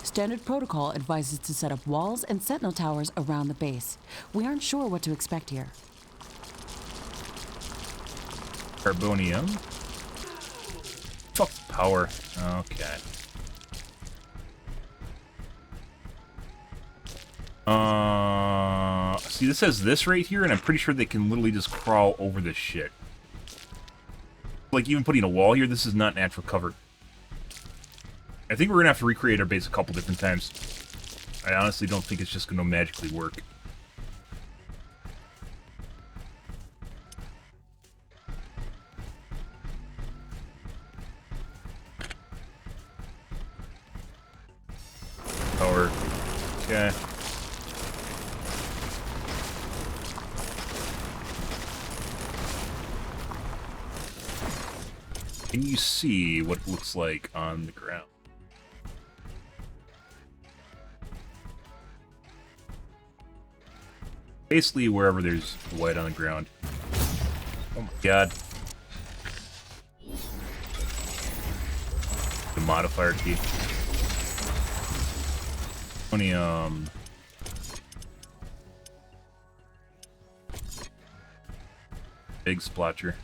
Standard protocol advises to set up walls and sentinel towers around the base. We aren't sure what to expect here. Carbonium. Fuck power. Okay. See, this says this right here, and I'm pretty sure they can literally just crawl over this shit. Like, even putting a wall here, this is not natural cover. I think we're gonna have to recreate our base a couple different times. I honestly don't think it's just gonna magically work. Power. Okay. Can you see what it looks like on the ground? Basically wherever there's white on the ground. Oh my god. The modifier key. Ammonium. Big splotcher.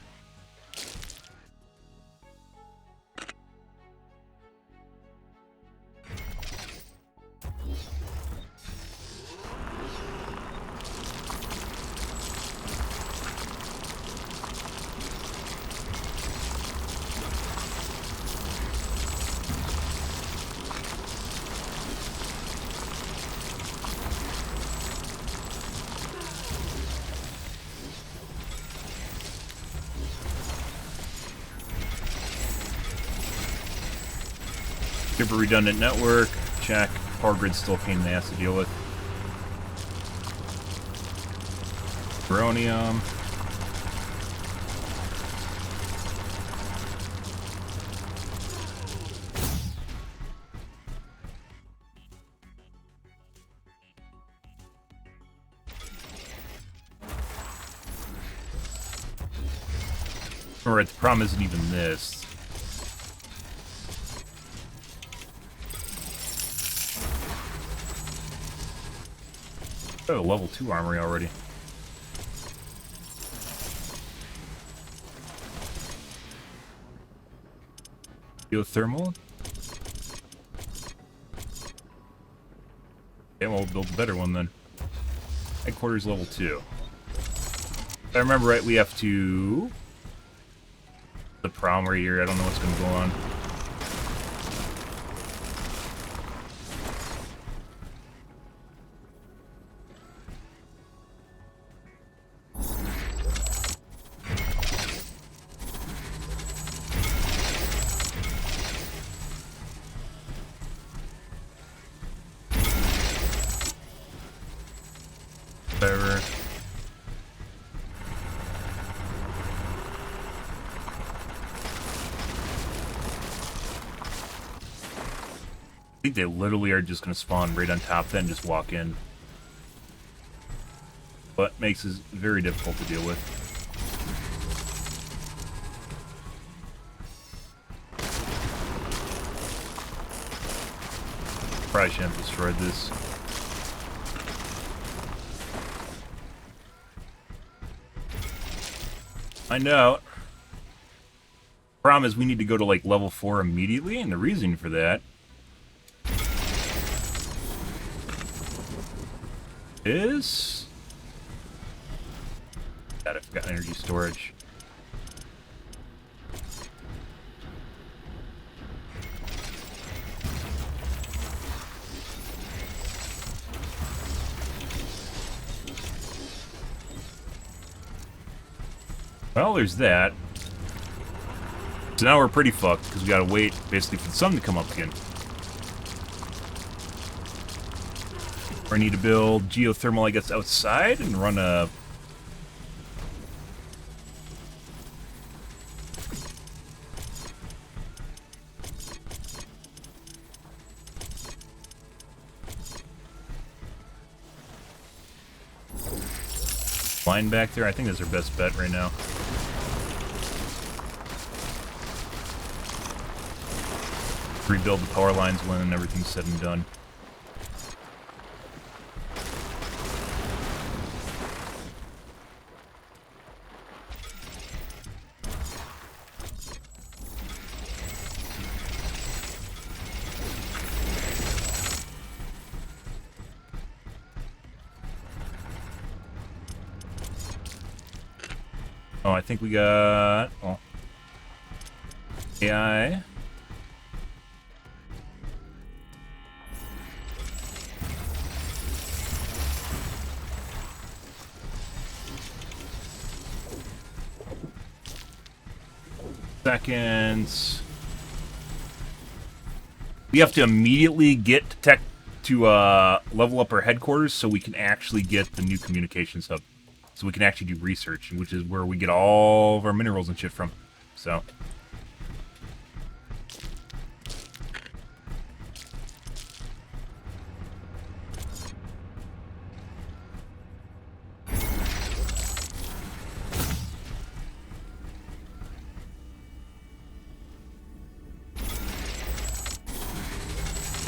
Super redundant network. Check. Power grid's still a pain in the ass to deal with. Uranium. Alright, the problem isn't even this. Oh, level 2 armory already. Geothermal? Okay, well, we'll build a better one then. Headquarters level 2. If I remember right, we have to... The problem right here, I don't know what's going to go on. Whatever. I think they literally are just going to spawn right on top, then just walk in. But makes it very difficult to deal with. Probably shouldn't have destroyed this. Find out. Problem is we need to go to like level 4 immediately, and the reason for that is... God, I forgot energy storage. Well, there's that. So now we're pretty fucked, because we gotta wait, basically, for the sun to come up again. Or I need to build geothermal, I guess, outside, and run a... line back there. I think that's our best bet right now. Rebuild the power lines when everything's said and done. Oh, I think we got... Oh. AI. Seconds. We have to immediately get to tech to level up our headquarters so we can actually get the new communications hub. So we can actually do research, which is where we get all of our minerals and shit from. So.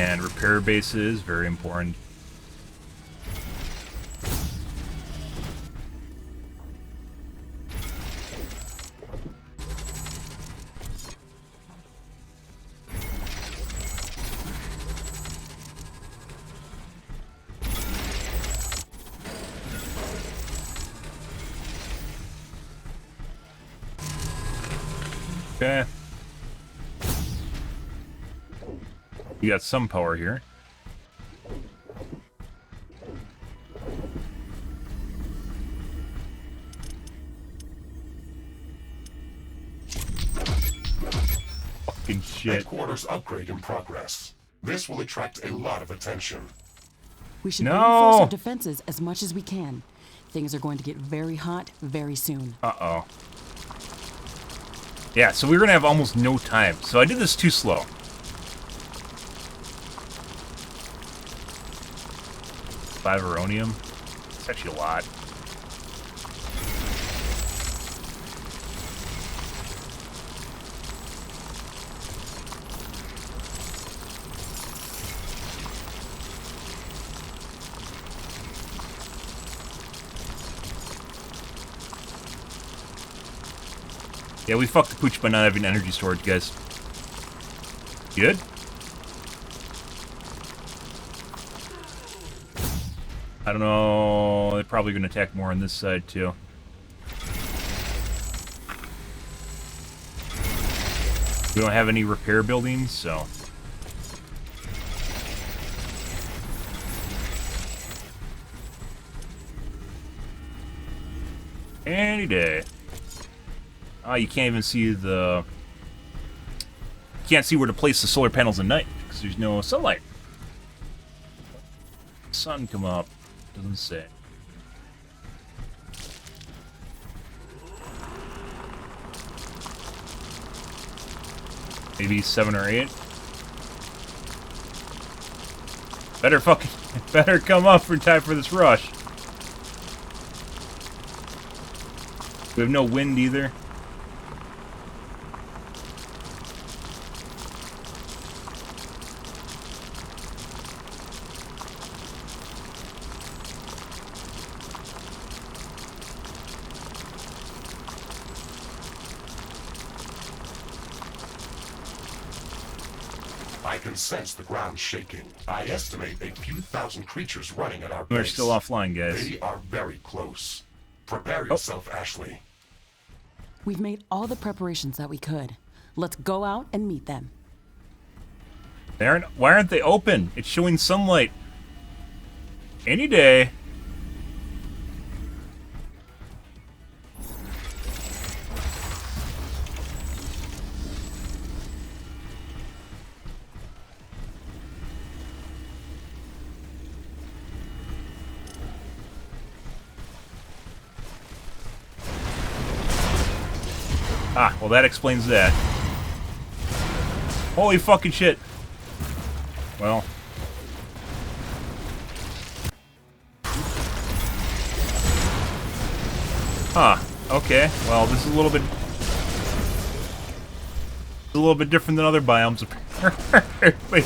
And repair bases, very important. Okay. We got some power here. Fucking shit. Headquarters upgrade in progress. This will attract a lot of attention. We should No. reinforce our defenses as much as we can. Things are going to get very hot very soon. Uh-oh. Yeah, so we're gonna have almost no time. So I did this too slow. Five uranium. It's actually a lot. Yeah, we fucked the pooch by not having energy storage, guys. Good? I don't know. They're probably going to attack more on this side, too. We don't have any repair buildings, so... Any day. Oh, you can't even see the... You can't see where to place the solar panels at night, because there's no sunlight. Sun come up. Doesn't say. Maybe 7 or 8. Better come up in time for this rush. We have no wind either. I can sense the ground shaking. I estimate a few thousand creatures running at our We're base. still offline, guys. They are very close. Prepare yourself, Ashley. We've made all the preparations that we could. Let's go out and meet them. Why aren't they open? It's showing sunlight. Any day. Ah, well that explains that. Holy fucking shit. Well. Huh. Okay. Well, this is a little bit different than other biomes. Wait.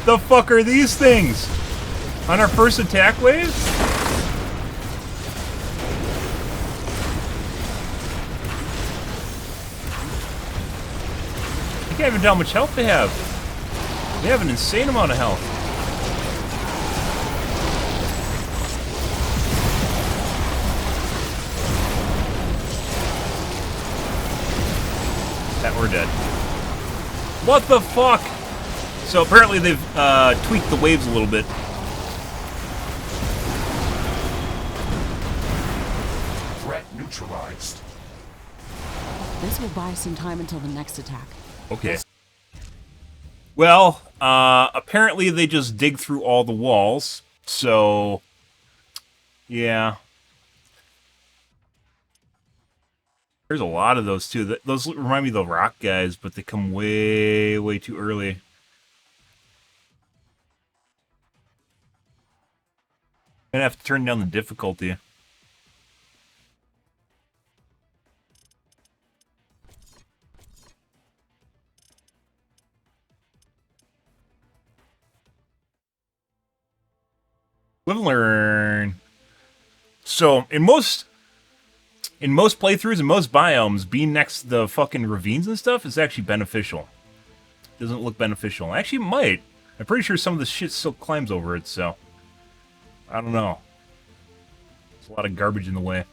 The fuck are these things? On our first attack wave? I can't even tell how much health they have. They have an insane amount of health. That we're dead. What the fuck? So apparently they've tweaked the waves a little bit. Threat neutralized. This will buy some time until the next attack. Okay. Well, apparently they just dig through all the walls, so... Yeah. There's a lot of those, too. Those remind me of the rock guys, but they come way, way too early. I'm gonna have to turn down the difficulty. Live and learn. So in most playthroughs and most biomes, being next to the fucking ravines and stuff is actually beneficial. Doesn't look beneficial. Actually, it might. I'm pretty sure some of the shit still climbs over it, so I don't know. There's a lot of garbage in the way.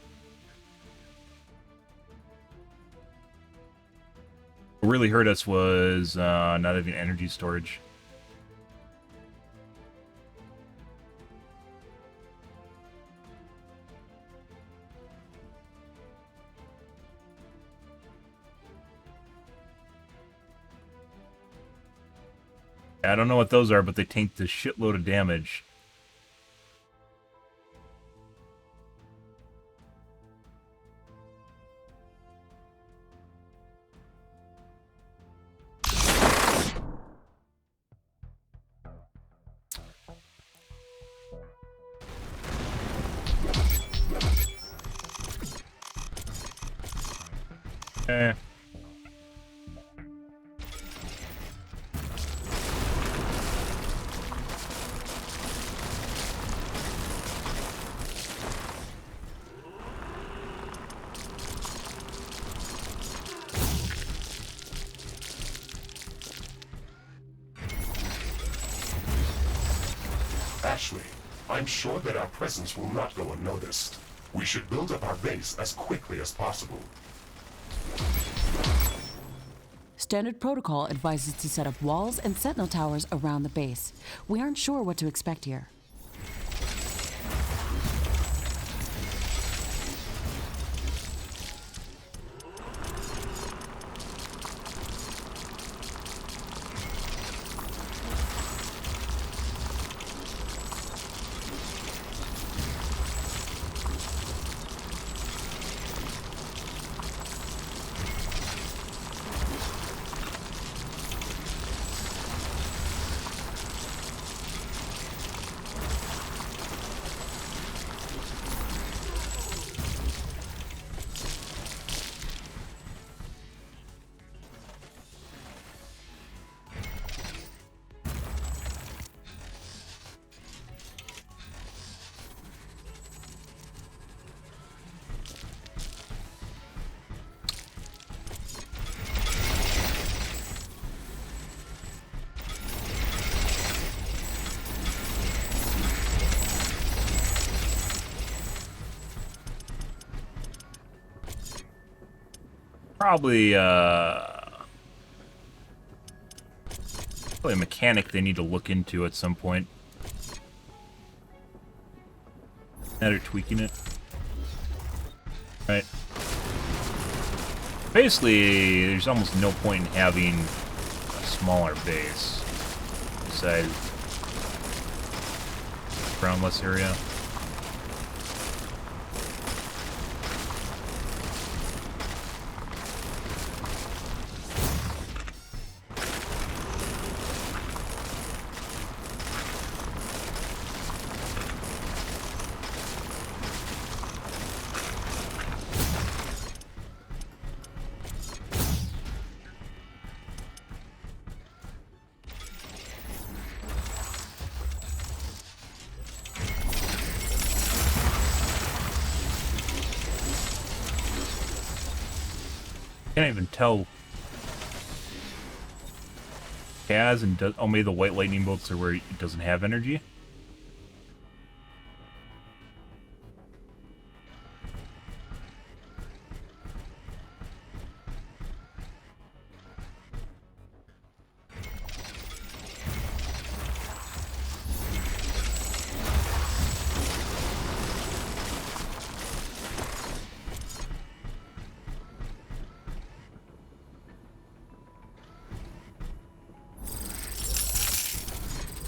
What really hurt us was not having energy storage. I don't know what those are, but they tank the shitload of damage. Eh. Ashley, I'm sure that our presence will not go unnoticed. We should build up our base as quickly as possible. Standard protocol advises to set up walls and sentinel towers around the base. We aren't sure what to expect here. Probably a mechanic they need to look into at some point. Now they're tweaking it. Right. Basically, there's almost no point in having a smaller base besides groundless area. Can't even tell. Has and does. Oh, maybe the white lightning bolts are where it doesn't have energy.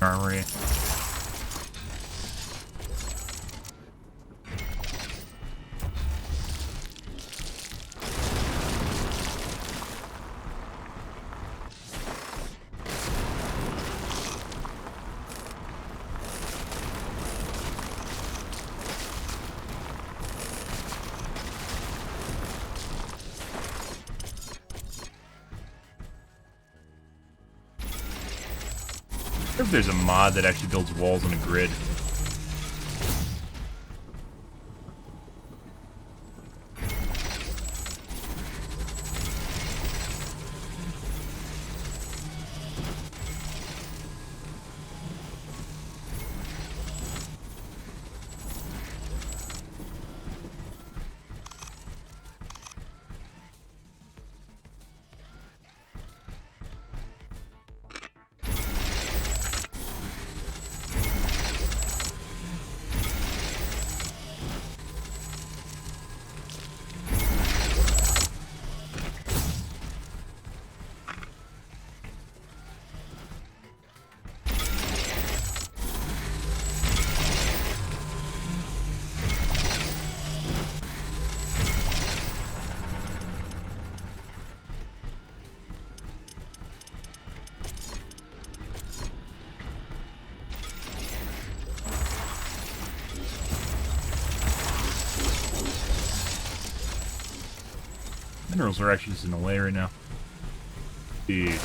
Armory. I wonder if there's a mod that actually builds walls on a grid. Minerals are actually just in the way right now. Dude.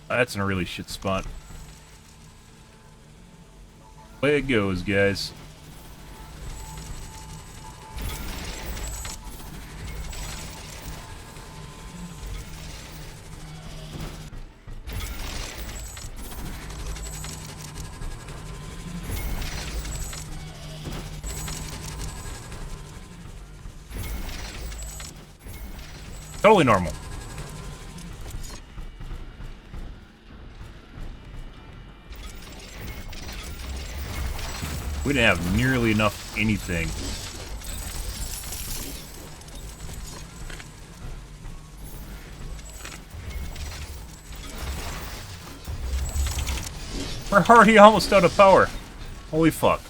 That's in a really shit spot. Way it goes, guys. Totally normal. We didn't have nearly enough anything. We're already almost out of power. Holy fuck.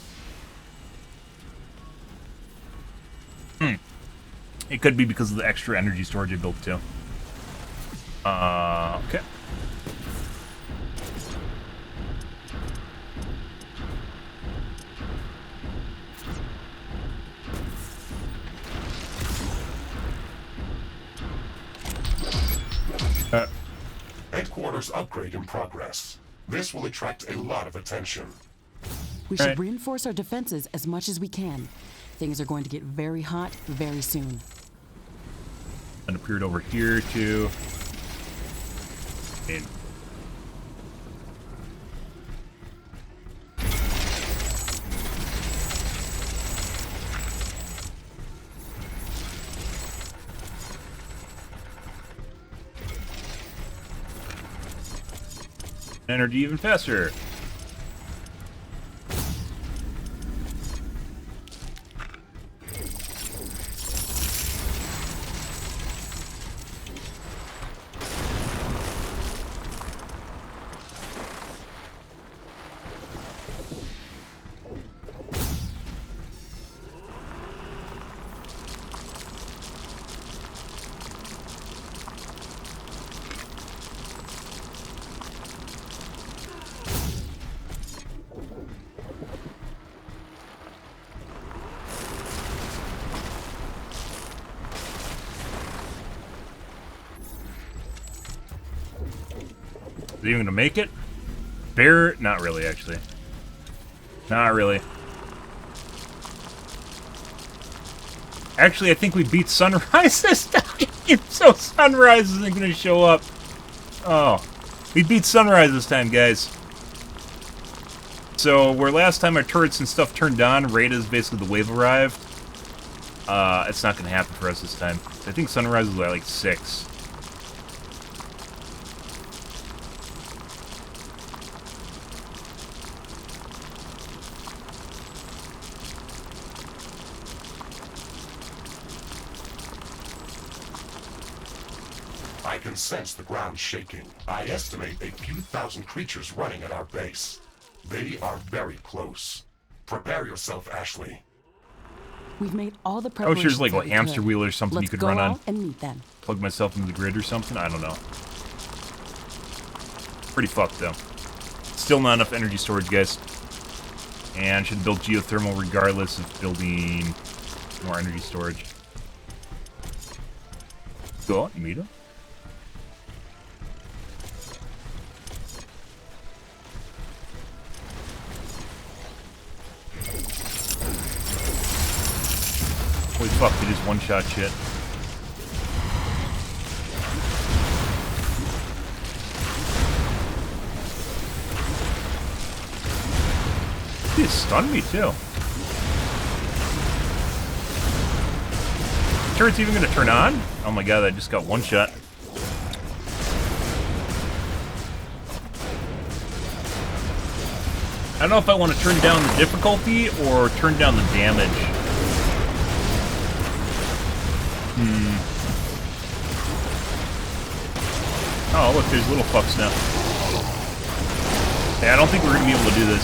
It could be because of the extra energy storage I built too. Okay. Headquarters upgrade in progress. This will attract a lot of attention. We should reinforce our defenses as much as we can. Things are going to get very hot very soon. And appeared over here too. And energy even faster. Is it even gonna make it? Bear? Not really, actually. Not really. Actually, I think we beat Sunrise this time. So Sunrise isn't gonna show up. Oh. We beat Sunrise this time, guys. So, where last time our turrets and stuff turned on, right as basically the wave arrived, it's not gonna happen for us this time. I think Sunrise was at like 6. I can sense the ground shaking. I estimate a few thousand creatures running at our base. They are very close. Prepare yourself, Ashley. We've made all the I wish preparations. there's like a that we hamster could. wheel or something Let's you could go run on. out and meet them. Plug myself into the grid or something? I don't know. Pretty fucked, though. Still not enough energy storage, guys. And should build geothermal regardless of building more energy storage. Go on, you meet him. Holy fuck, they just one-shot shit. He stunned me too. Turret's even gonna turn on? Oh my god, I just got one shot. I don't know if I want to turn down the difficulty or turn down the damage. Oh, look, there's little fucks now. Yeah, I don't think we're gonna be able to do this.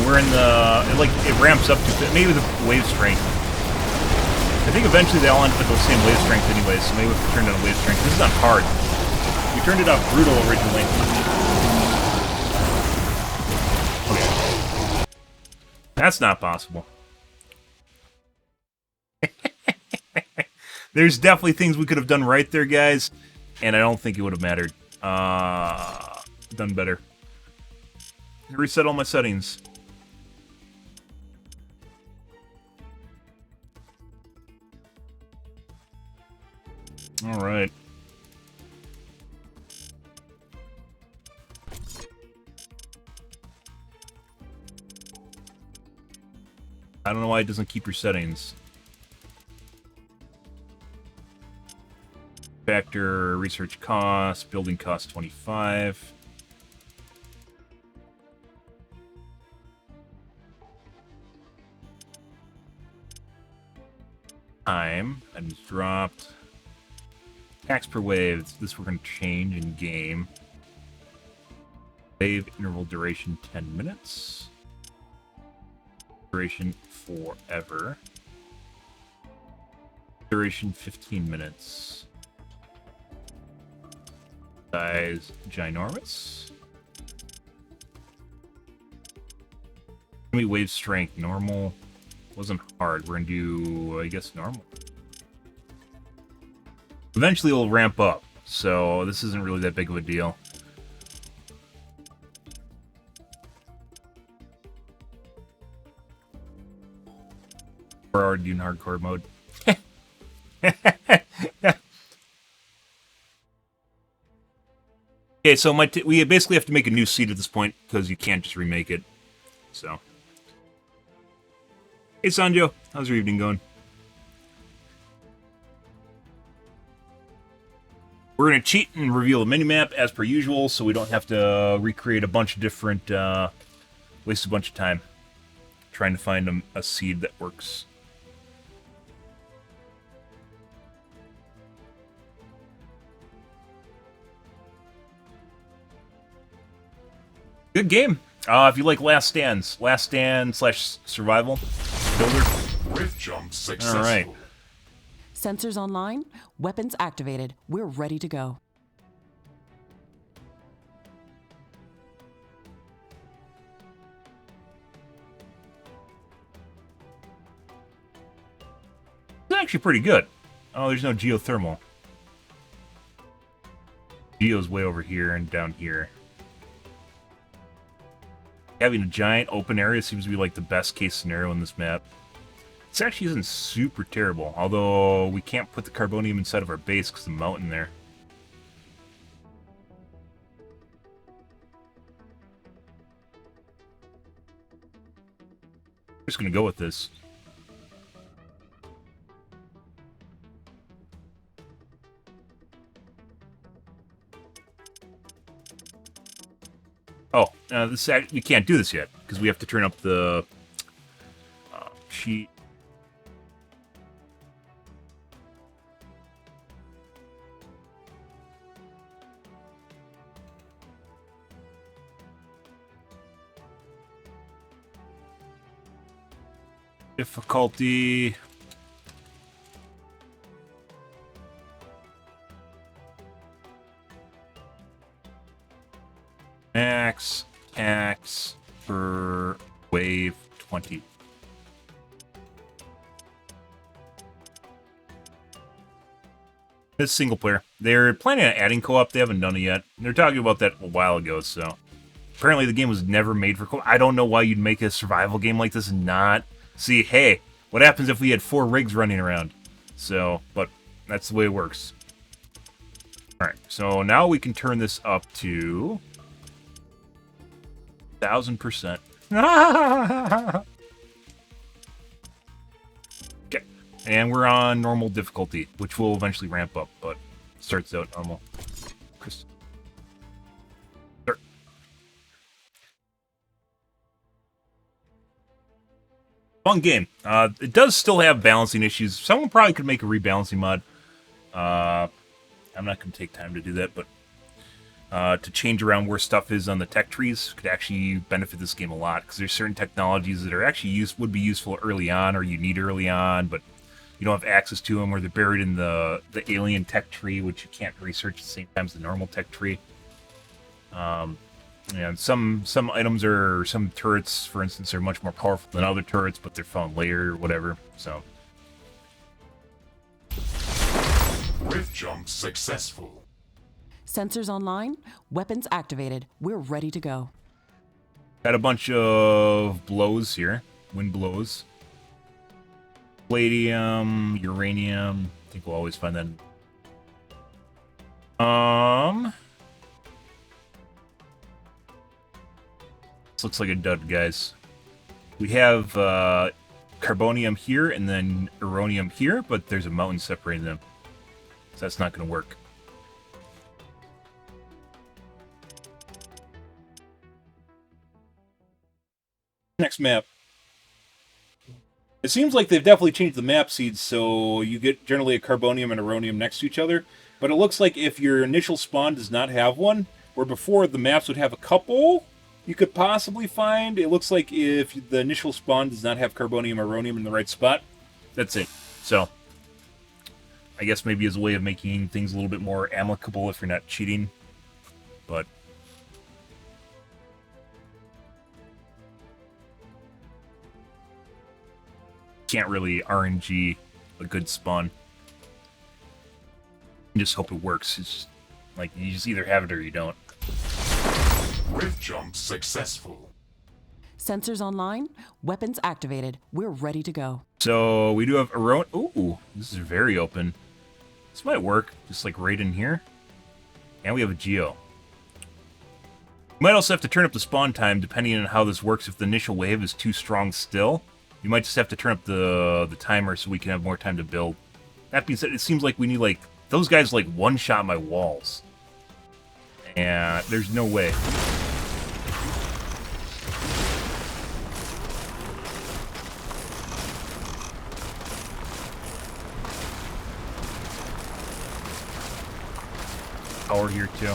We're in the... it ramps up to... maybe the wave strength. I think eventually they all end up at the same wave strength anyway, so maybe we have to turn down wave strength. This is on hard. We turned it off brutal originally. Okay. That's not possible. There's definitely things we could have done right there, guys, and I don't think it would have mattered. Done better. Reset all my settings. All right. I don't know why it doesn't keep your settings. Factor, research cost, building cost 25. Time, items dropped. Tax per wave, this we're going to change in game. Wave interval duration 10 minutes. Duration forever. Duration 15 minutes. Size ginormous. Wave strength normal. Wasn't hard. We're gonna do, I guess, normal. Eventually it'll ramp up, so this isn't really that big of a deal. We're already doing hardcore mode. Okay, so we basically have to make a new seed at this point, because you can't just remake it. So. Hey Sanjo, how's your evening going? We're going to cheat and reveal a minimap as per usual, so we don't have to recreate a bunch of different, waste a bunch of time trying to find a seed that works. Good game. If you like Last Stand / survival builder. Rift jump successful. All right. Sensors online, weapons activated. We're ready to go. It's actually pretty good. Oh, there's no geothermal. Geo's way over here and down here. Having a giant open area seems to be like the best case scenario in this map. This actually isn't super terrible, although we can't put the carbonium inside of our base because of the mountain there. I'm just gonna go with this. Oh, we can't do this yet because we have to turn up the sheet. Difficulty. Max tax per wave 20. This single player. They're planning on adding co-op. They haven't done it yet. They're talking about that a while ago, so. Apparently the game was never made for co-op. I don't know why you'd make a survival game like this and not see, hey, what happens if we had 4 rigs running around? So, but that's the way it works. Alright, so now we can turn this up to 1000%. Okay, and we're on normal difficulty, which will eventually ramp up, but starts out normal. Chris. Start. Fun game. It does still have balancing issues. Someone probably could make a rebalancing mod. I'm not going to take time to do that, but to change around where stuff is on the tech trees could actually benefit this game a lot, because there's certain technologies that are actually would be useful early on, or you need early on, but you don't have access to them, or they're buried in the alien tech tree, which you can't research at the same time as the normal tech tree. And some items are, some turrets, for instance, are much more powerful than other turrets, but they're found later or whatever. So Rift jump successful. Sensors online, weapons activated. We're ready to go. got a bunch of blows here, wind blows, palladium, uranium. I think we'll always find that. This looks like a dud, guys. We have carbonium here and then uranium here, but there's a mountain separating them. So that's not going to work. Next map. It seems like they've definitely changed the map seeds, so you get generally a carbonium and uranium next to each other. But it looks like if your initial spawn does not have one, where before the maps would have a couple, you could possibly find. It looks like if the initial spawn does not have carbonium or uranium in the right spot, that's it. So, I guess maybe as a way of making things a little bit more amicable if you're not cheating. But can't really RNG a good spawn. You just hope it works. It's just, like, you just either have it or you don't. Rift jump successful. Sensors online, weapons activated. We're ready to go. So we do have ooh, this is very open. This might work, just like right in here. And we have a geo. You might also have to turn up the spawn time depending on how this works. If the initial wave is too strong still, you might just have to turn up the timer so we can have more time to build. That being said, it seems like we need, like, those guys like one-shot my walls. And there's no way. Power here too.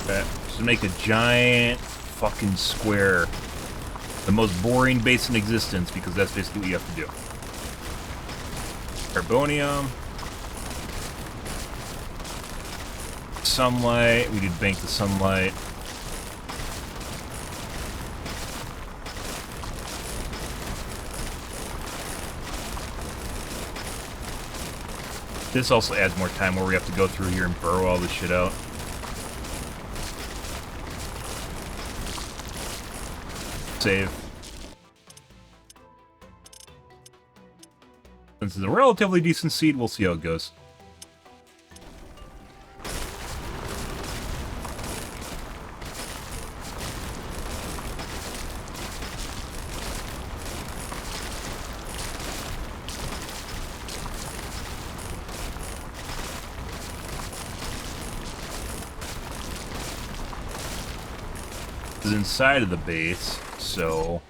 Okay, just make a giant fucking square. The most boring base in existence, because that's basically what you have to do. Carbonium. Sunlight. We did bank the sunlight. This also adds more time where we have to go through here and burrow all this shit out. Save. Since it's a relatively decent seed, we'll see how it goes. Is inside of the base, so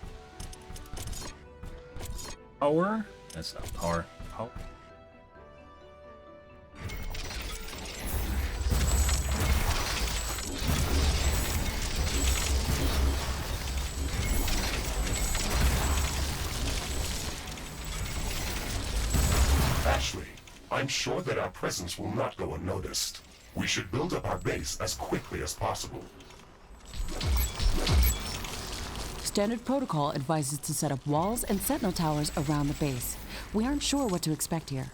power? That's not power. Power. Ashley, I'm sure that our presence will not go unnoticed. We should build up our base as quickly as possible. Standard protocol advises to set up walls and sentinel towers around the base. We aren't sure what to expect here.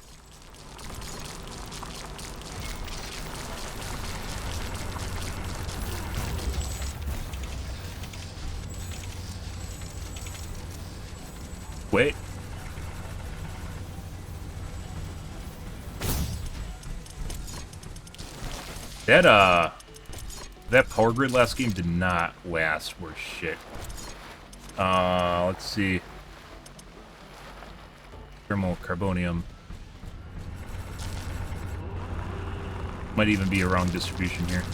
Wait. That power grid last game did not last worth shit. Let's see. Thermal carbonium. Might even be a wrong distribution here.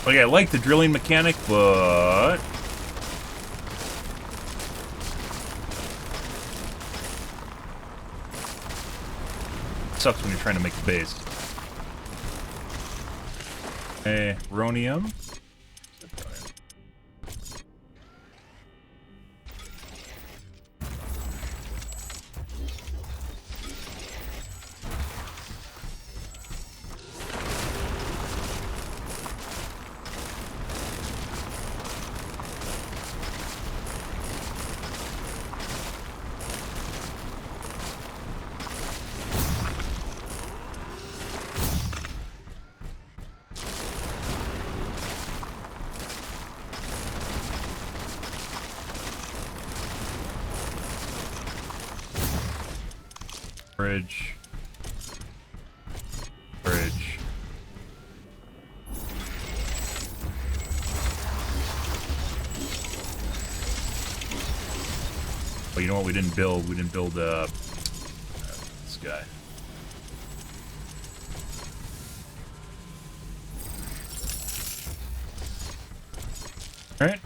Okay, I like the drilling mechanic, but... It sucks when you're trying to make the base. Okay, Rhonium. Bridge. Bridge. Oh, you know what we didn't build? We didn't build, this guy. Alright.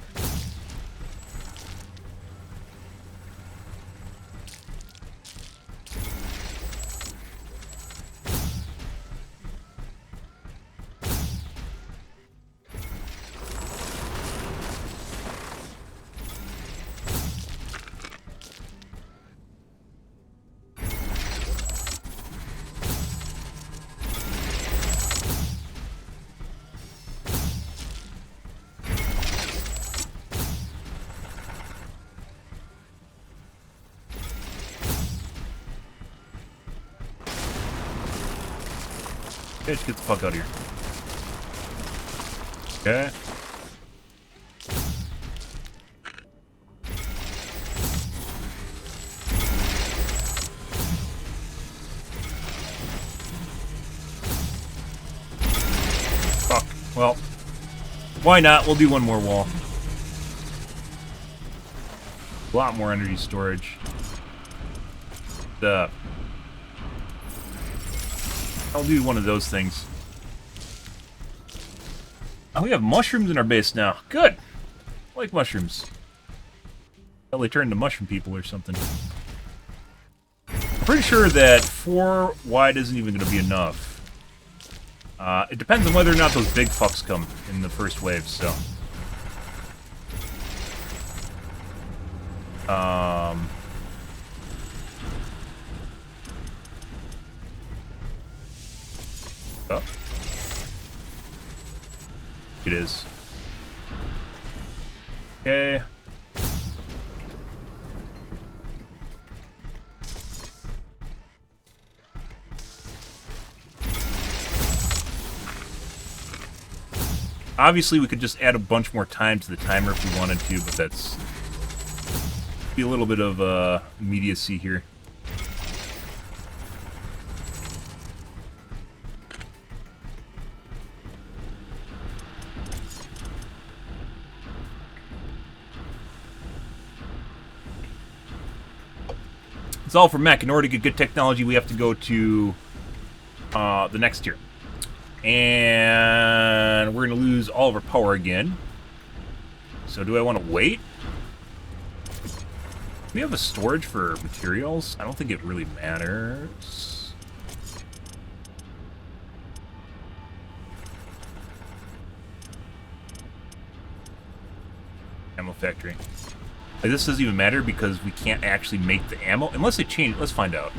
Bitch, get the fuck out of here. Okay. Fuck. Well, why not? We'll do one more wall. A lot more energy storage. I'll do one of those things. Oh, we have mushrooms in our base now. Good. I like mushrooms. Well, they turn into mushroom people or something. I'm pretty sure that 4 wide isn't even going to be enough. It depends on whether or not those big fucks come in the first wave, so... Oh. It is. Okay. Obviously, we could just add a bunch more time to the timer if we wanted to, but that's... be a little bit of immediacy here. It's all for mech. In order to get good technology, we have to go to the next tier. And we're going to lose all of our power again. So do I want to wait? Do we have a storage for materials? I don't think it really matters. Ammo factory. Like, this doesn't even matter because we can't actually make the ammo. Unless they change it. Let's find out.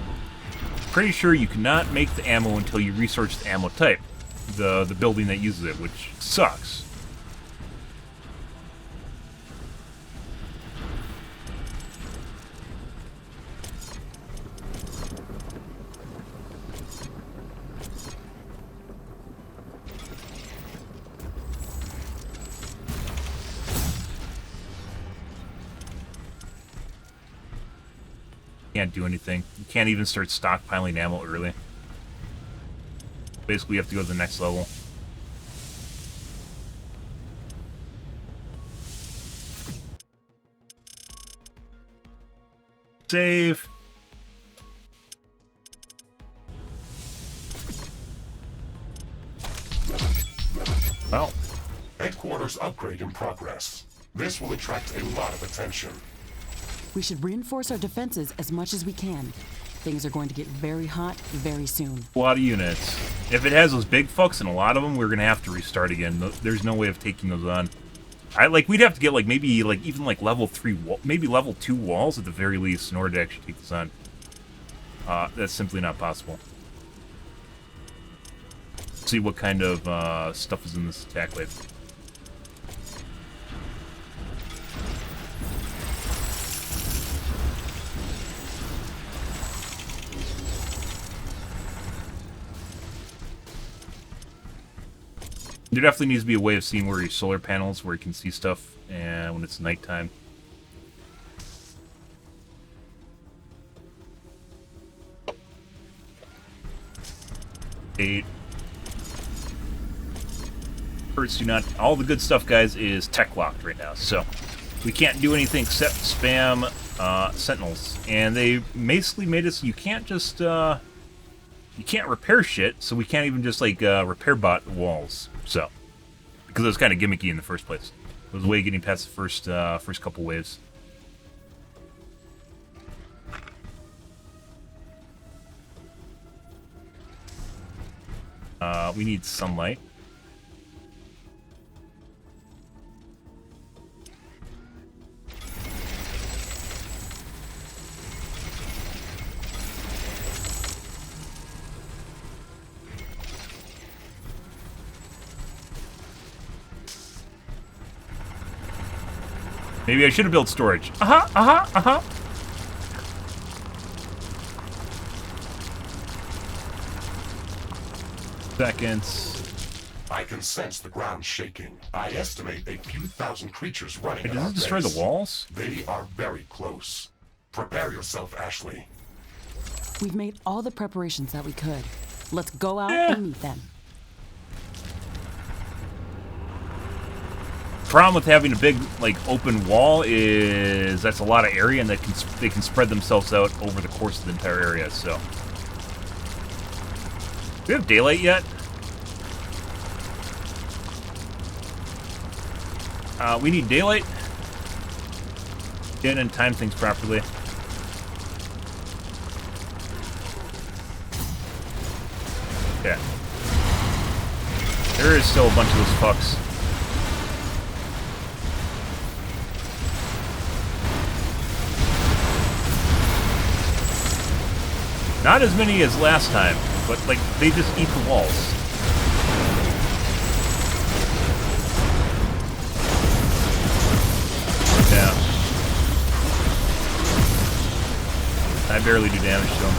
Pretty sure you cannot make the ammo until you research the ammo type. The building that uses it, which sucks. Can't do anything. You can't even start stockpiling ammo early. Basically, you have to go to the next level. Save. Well, Headquarters upgrade in progress. This will attract a lot of attention. We should reinforce our defenses as much as we can. Things are going to get very hot very soon. A lot of units. If it has those big fucks and a lot of them, we're gonna have to restart again. There's no way of taking those on. We'd have to get maybe even level 3, maybe level 2 walls at the very least in order to actually take this on. That's simply not possible. Let's see what kind of stuff is in this attack wave. There definitely needs to be a way of seeing where your solar panels, where you can see stuff, and when it's nighttime. Eight. First, do not. All the good stuff, guys, is tech locked right now, so we can't do anything except spam sentinels. And they basically made us. You can't just. You can't repair shit, so we can't even just repair bot walls. So, because it was kind of gimmicky in the first place. It was a way of getting past the first couple waves. We need sunlight. Maybe I should have built storage. Seconds. I can sense the ground shaking. I estimate a few thousand creatures running Hey, at does our it destroy base. the walls? They are very close. Prepare yourself, Ashley. We've made all the preparations that we could. Let's go out Yeah. and meet them. Problem with having a big open wall is that's a lot of area, and they can spread themselves out over the course of the entire area. So, do we have daylight yet? We need daylight. Get in and time things properly. Yeah. There is still a bunch of those fucks. Not as many as last time, but they just eat the walls. Yeah. I barely do damage to them.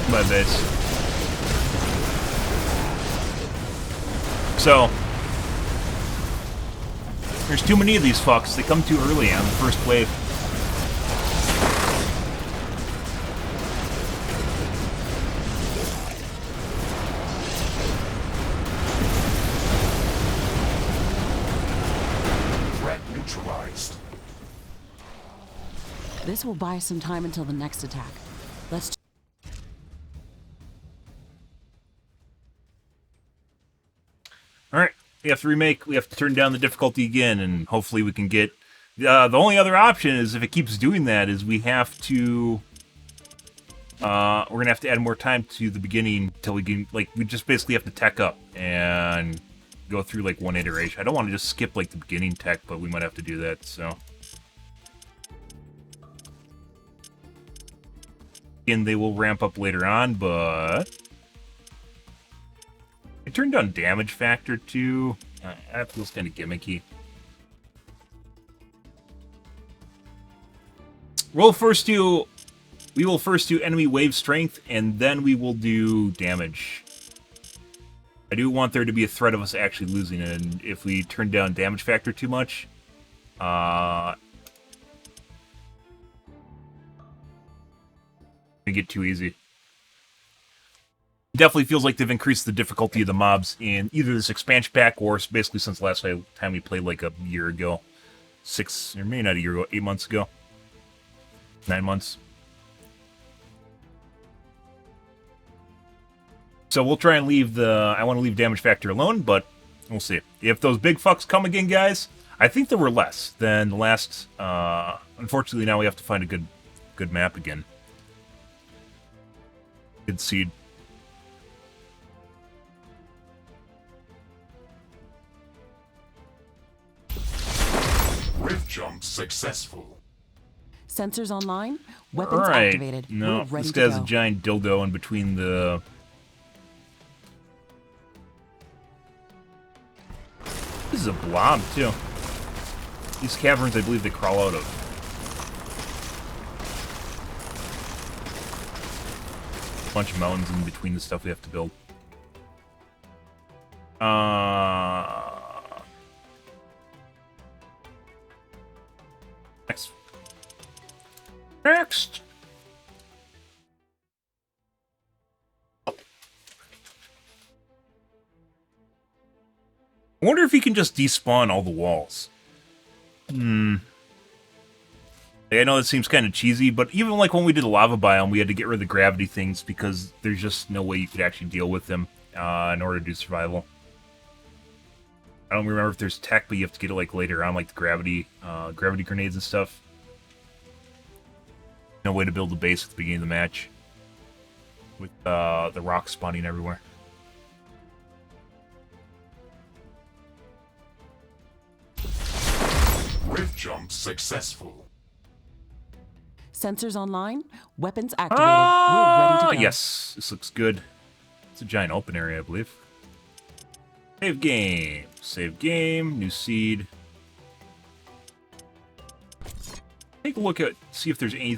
My base. So, there's too many of these fucks. They come too early on the first wave. This will buy us some time until the next attack. Let's... Alright, we have to remake, we have to turn down the difficulty again, and hopefully we can get... the only other option is, if it keeps doing that, is we have to... we're gonna have to add more time to the beginning till we can... we just basically have to tech up and go through, one iteration. I don't want to just skip, the beginning tech, but we might have to do that, so... And they will ramp up later on, but... I turned down damage factor too. That feels kind of gimmicky. We will first do enemy wave strength, and then we will do damage. I do want there to be a threat of us actually losing it, and if we turn down damage factor too much, it get too easy. Definitely feels like they've increased the difficulty of the mobs in either this expansion pack or basically since the last time we played a year ago. 6, or maybe not a year ago, 8 months ago. 9 months. So we'll try and leave the... I want to leave damage factor alone, but we'll see. If those big fucks come again, guys, I think there were less than the last... unfortunately, now we have to find a good map again. Good seed. Rift jump successful. Sensors online. Weapons Alright. activated. No, We're ready this to guy's go. a giant dildo in between the... This is a blob, too. These caverns, I believe they crawl out of. Bunch of mountains in between the stuff we have to build. Next. Next! I wonder if he can just despawn all the walls. I know that seems kind of cheesy, but even like when we did the lava biome, we had to get rid of the gravity things because there's just no way you could actually deal with them in order to do survival. I don't remember if there's tech, but you have to get it like later on, like the gravity grenades and stuff. No way to build a base at the beginning of the match with the rocks spawning everywhere. Rift jump successful. Sensors online. Weapons activated. We're ready to go. Yes, this looks good. It's a giant open area, I believe. Save game. Save game. New seed. Take a look at, see if there's any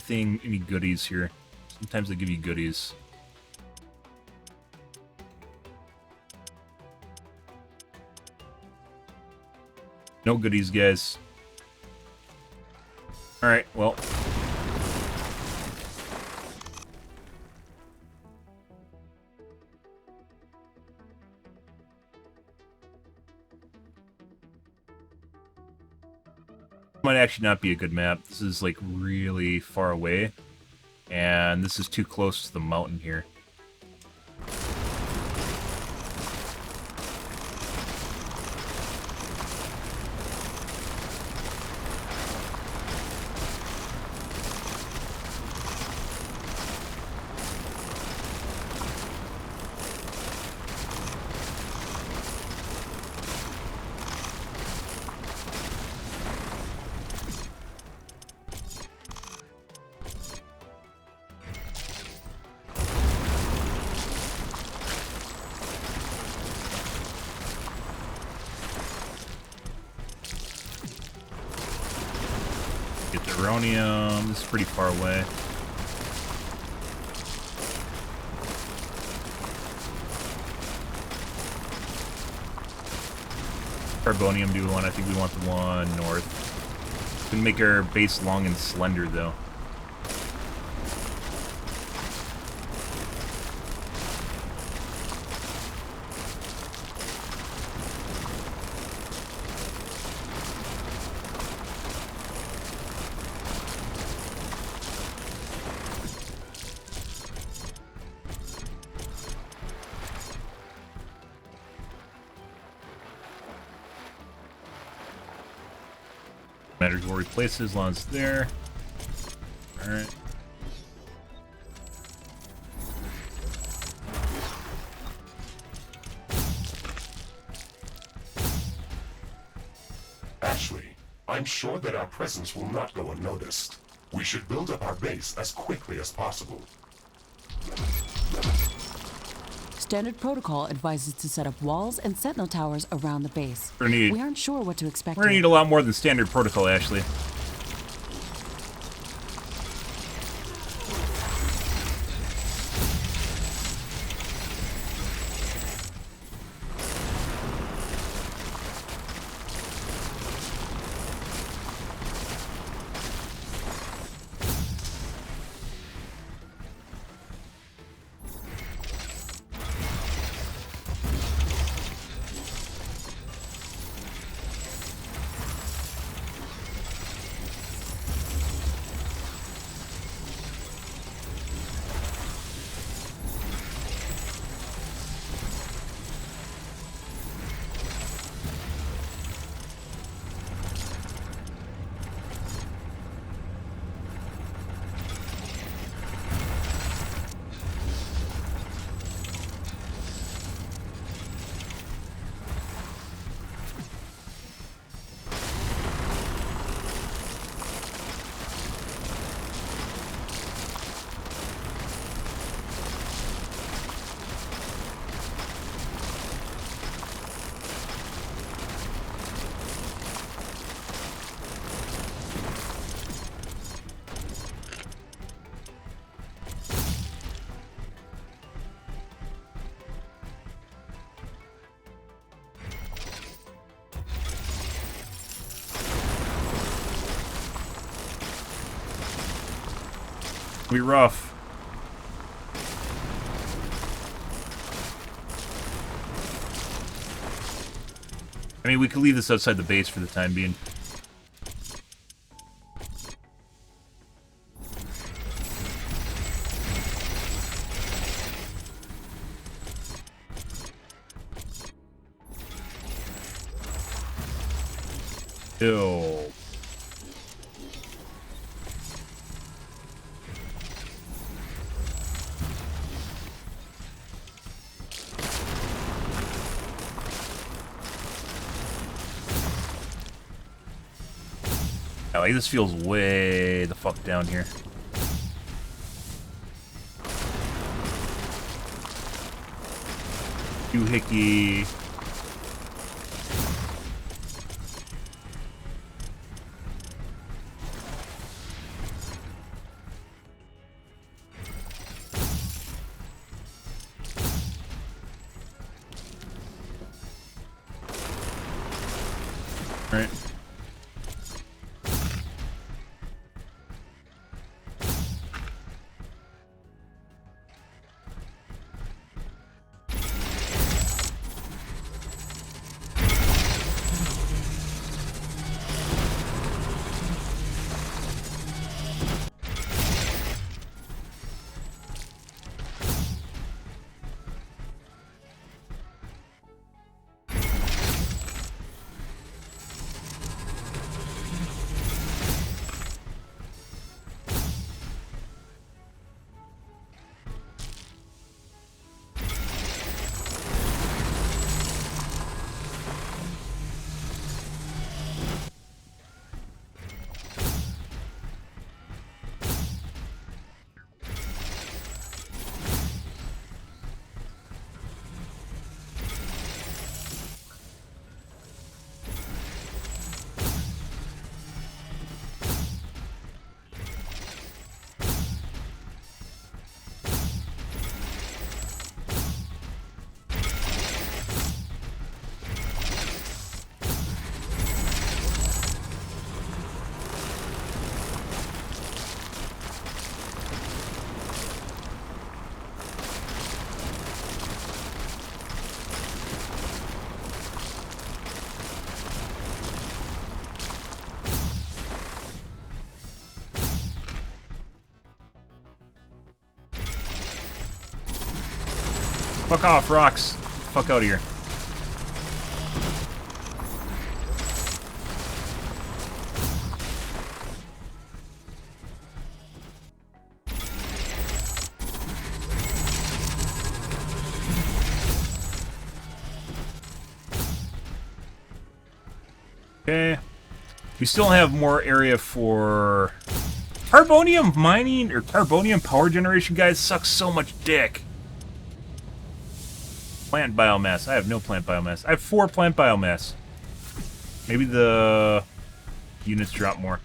goodies here. Sometimes they give you goodies. No goodies, guys. Alright, well. Might actually not be a good map. This is like really far away. And this is too close to the mountain here. Get the uranium. This is pretty far away. Carbonium do we want? I think we want the one north. Can make our base long and slender though. Matters where we place it as long as it's there. Alright. Ashley, I'm sure that our presence will not go unnoticed. We should build up our base as quickly as possible. Standard protocol advises to set up walls and sentinel towers around the base. We're gonna need- We aren't sure what to expect. We're gonna need a lot more than standard protocol, Ashley. Be rough. I mean, we could leave this outside the base for the time being. Ew. Yeah, like this feels way the fuck down here. Doohickey. Right. Fuck off, rocks. Fuck out of here. Okay. We still have more area for carbonium mining or carbonium power generation, guys. Sucks so much dick. Plant biomass. I have no plant biomass. I have 4 plant biomass. Maybe the units drop more.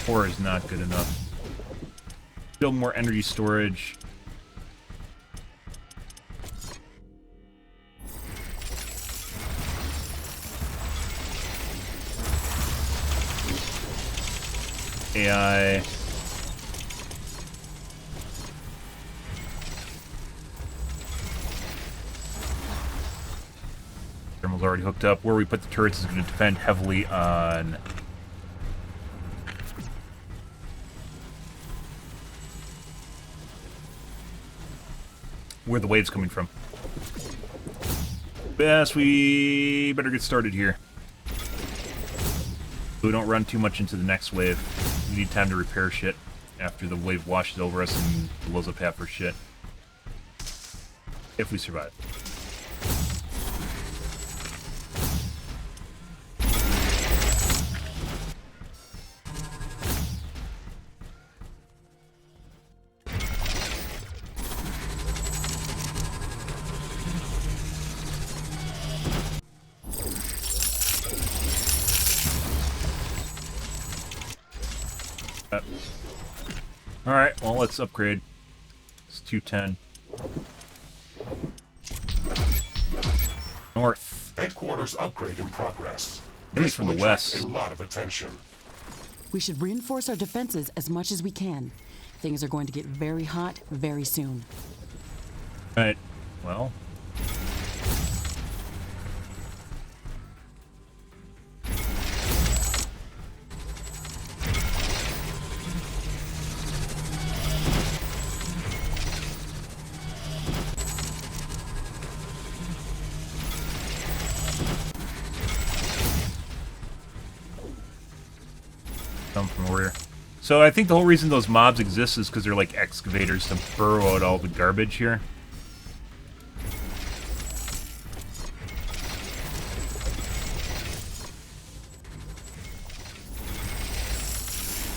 Four is not good enough. Build more energy storage. AI. Thermal's already hooked up. Where we put the turrets is going to depend heavily on where the wave's coming from. Yes, we better get started here. So we don't run too much into the next wave. We need time to repair shit after the wave washes over us and blows up half our shit. If we survive. Alright, well, let's upgrade. It's 210. North. Headquarters upgrade in progress. Maybe This from the will attract west. a lot of attention. We should reinforce our defenses as much as we can. Things are going to get very hot very soon. Alright, well. Come from rear. So I think the whole reason those mobs exist is because they're like excavators to burrow out all the garbage here.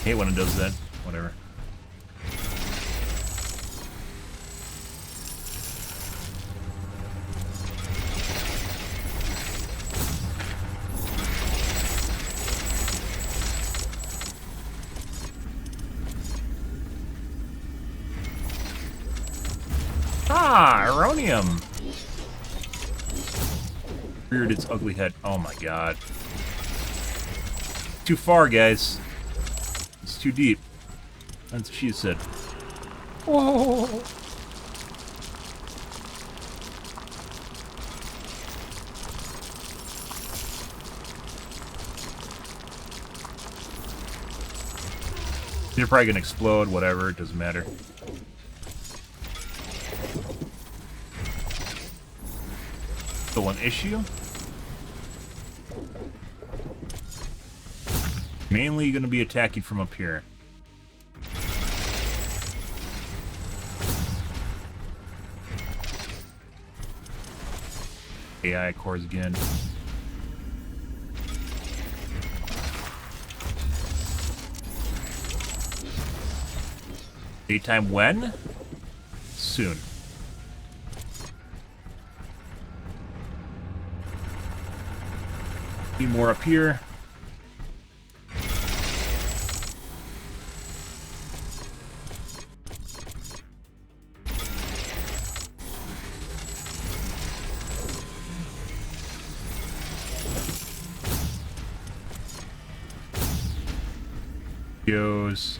Hate when it does that. Whatever. Ah, Aronium! Reared its ugly head. Oh my god. Too far, guys. It's too deep. That's what she said. Whoa! They're probably gonna explode, whatever, it doesn't matter. Still an issue? Mainly gonna be attacking from up here. AI cores again. Daytime when? Soon. Need more up here. Goes.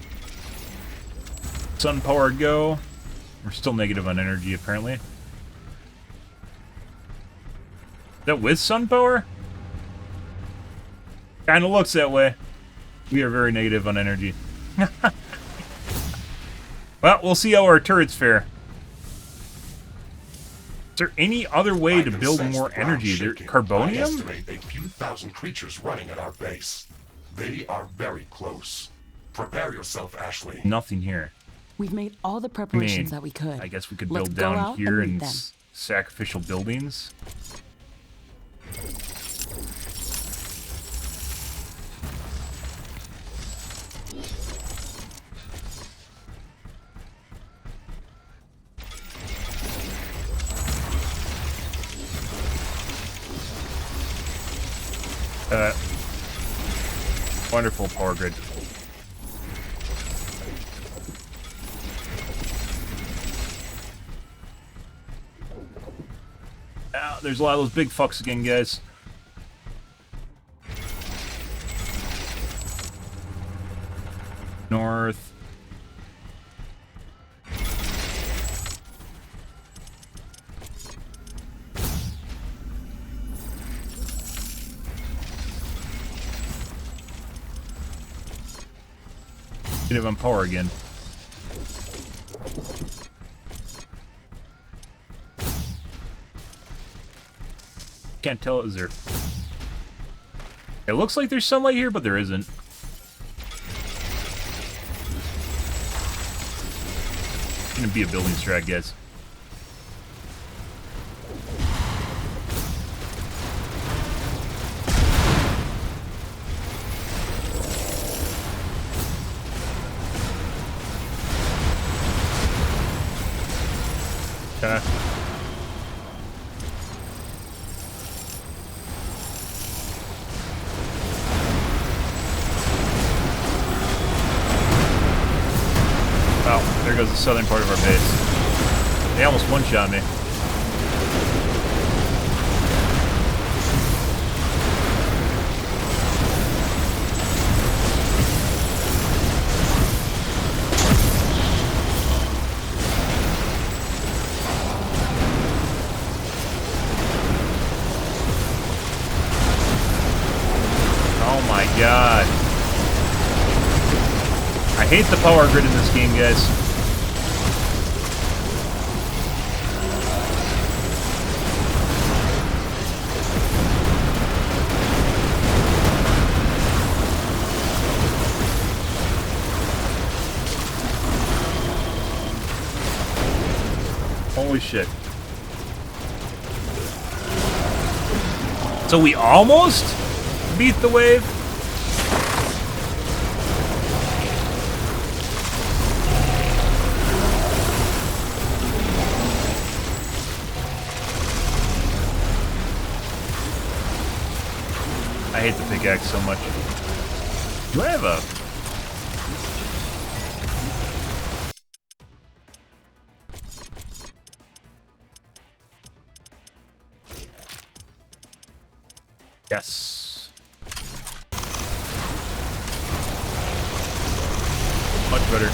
Sun power go. We're still negative on energy apparently. Is that with sun power? Kinda looks that way. We are very negative on energy. Well, we'll see how our turrets fare. Is there any other way to build more energy? There, I carbonium? estimate a few thousand creatures running at our base. They are very close. Prepare yourself, Ashley. Nothing here. We've made all the preparations that we could. I guess we could Let's build go down out here and in meet them. sacrificial buildings. Wonderful power grid. Ah, there's a lot of those big fucks again, guys. North. Negative on power again. Can't tell, is there? It looks like there's sunlight here, but there isn't. It's gonna be a building strat, guys. There goes the southern part of our base. They almost one-shot me. Oh my god. I hate the power grid in this game, guys. Holy shit. So we almost beat the wave? I hate the pickaxe so much. Do I have a... Yes. Much better.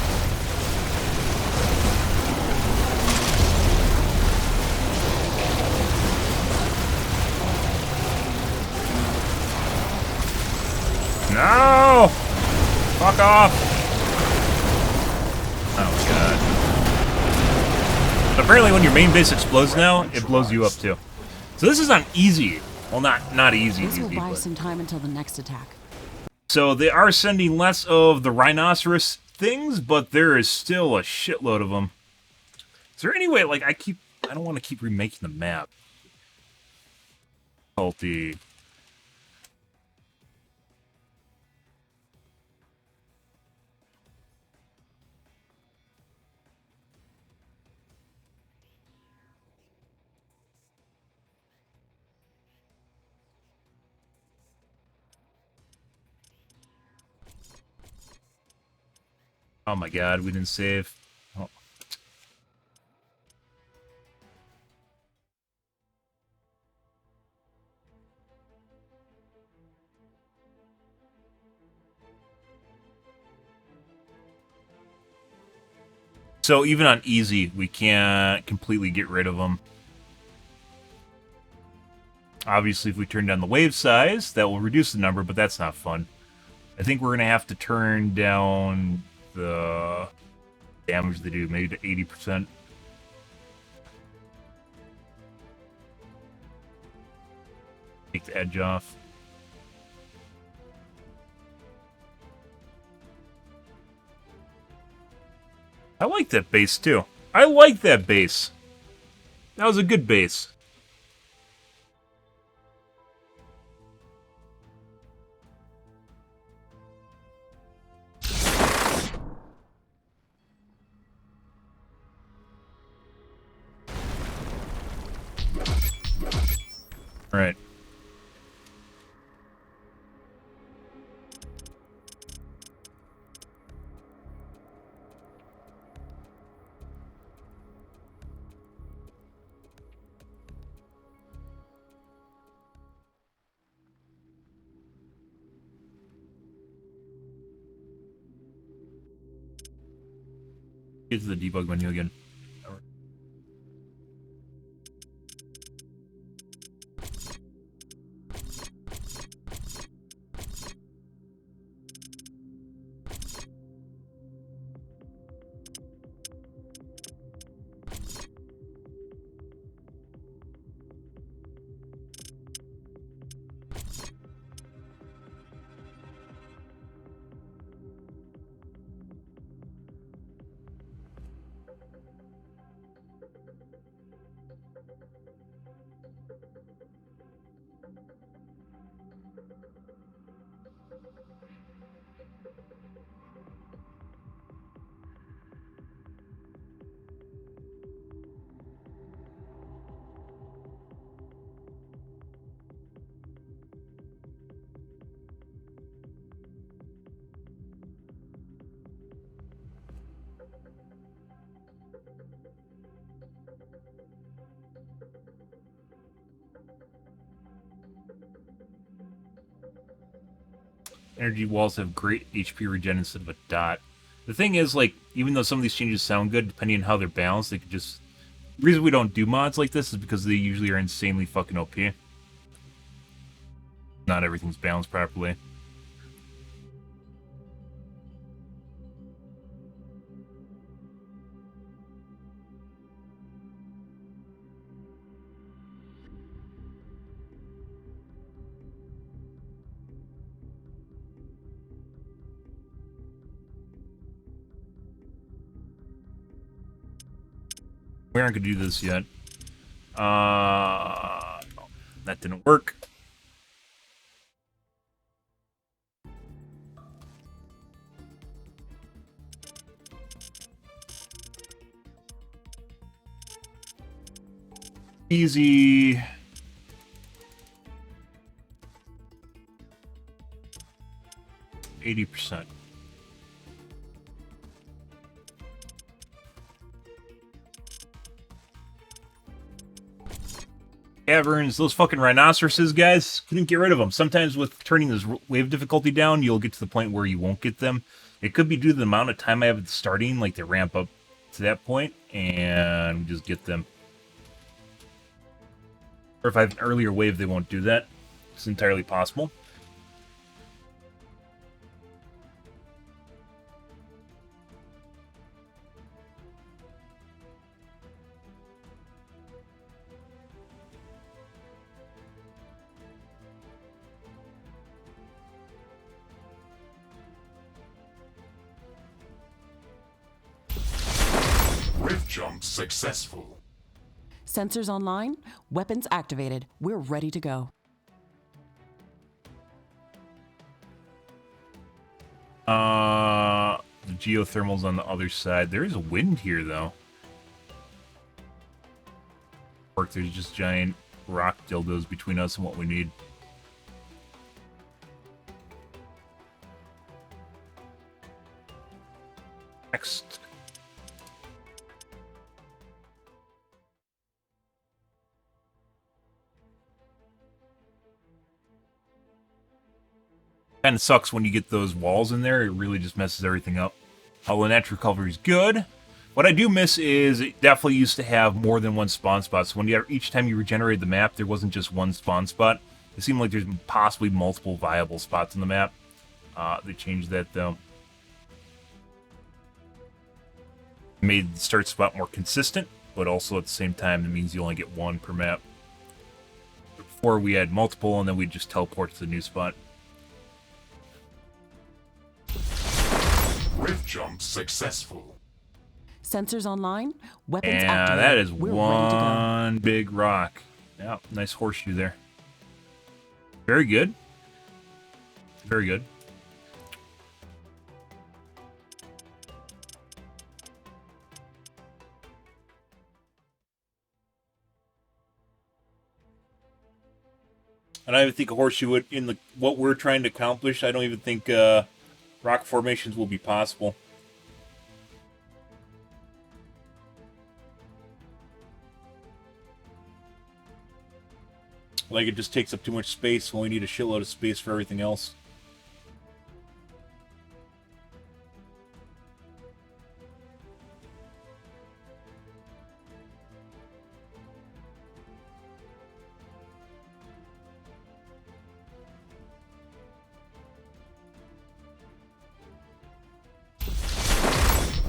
No! Fuck off! Oh god. But apparently when your main base explodes now, it blows you up too. So this is on easy. Well, not easy. This will easy, buy but... some time until the next attack. So they are sending less of the rhinoceros things, but there is still a shitload of them. Is there any way, like, I don't want to keep remaking the map. Difficulty. Oh my god, we didn't save. Oh. So even on easy, we can't completely get rid of them. Obviously, if we turn down the wave size, that will reduce the number, but that's not fun. I think we're going to have to turn down the damage they do, maybe to 80%. Take the edge off. I like that base, too. I like that base. That was a good base. All right. Get to the debug menu again. Energy walls have great HP regen instead of a dot. The thing is, like, even though some of these changes sound good, depending on how they're balanced, they could just... The reason we don't do mods like this is because they usually are insanely fucking OP. Not everything's balanced properly. We aren't going to do this yet. That didn't work. Easy. %. Caverns, those fucking rhinoceroses, guys, couldn't get rid of them. Sometimes with turning this wave difficulty down, you'll get to the point where you won't get them. It could be due to the amount of time I have at the starting, like they ramp up to that point, and just get them. Or if I have an earlier wave, they won't do that. It's entirely possible. Rift jump successful. Sensors online, weapons activated. We're ready to go. The geothermal's on the other side. There is a wind here, though. Or there's just giant rock dildos between us and what we need. Next. Kind of sucks when you get those walls in there. It really just messes everything up. Although natural recovery is good. What I do miss is it definitely used to have more than one spawn spot. So when each time you regenerated the map, there wasn't just one spawn spot. It seemed like there's possibly multiple viable spots in the map. They changed that, though. Made the start spot more consistent, but also at the same time, it means you only get one per map. Before we had multiple, and then we'd just teleport to the new spot. Rift jump successful. Sensors online, weapons And activated. that is We're ready to go. one big rock. Yeah, nice horseshoe there. Very good. Very good. And I even think a horseshoe would, in what we're trying to accomplish, I don't even think rock formations will be possible. Like, it just takes up too much space when we need a shitload of space for everything else.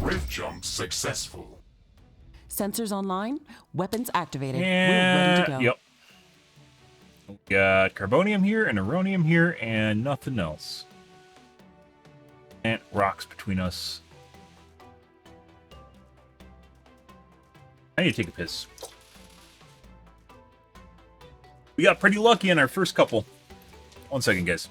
Rift jump successful. Sensors online, weapons activated. We're ready And, to go. yep. We got carbonium here and aronium here and nothing else. And rocks between us. I need to take a piss. We got pretty lucky in our first couple. 1 second, guys.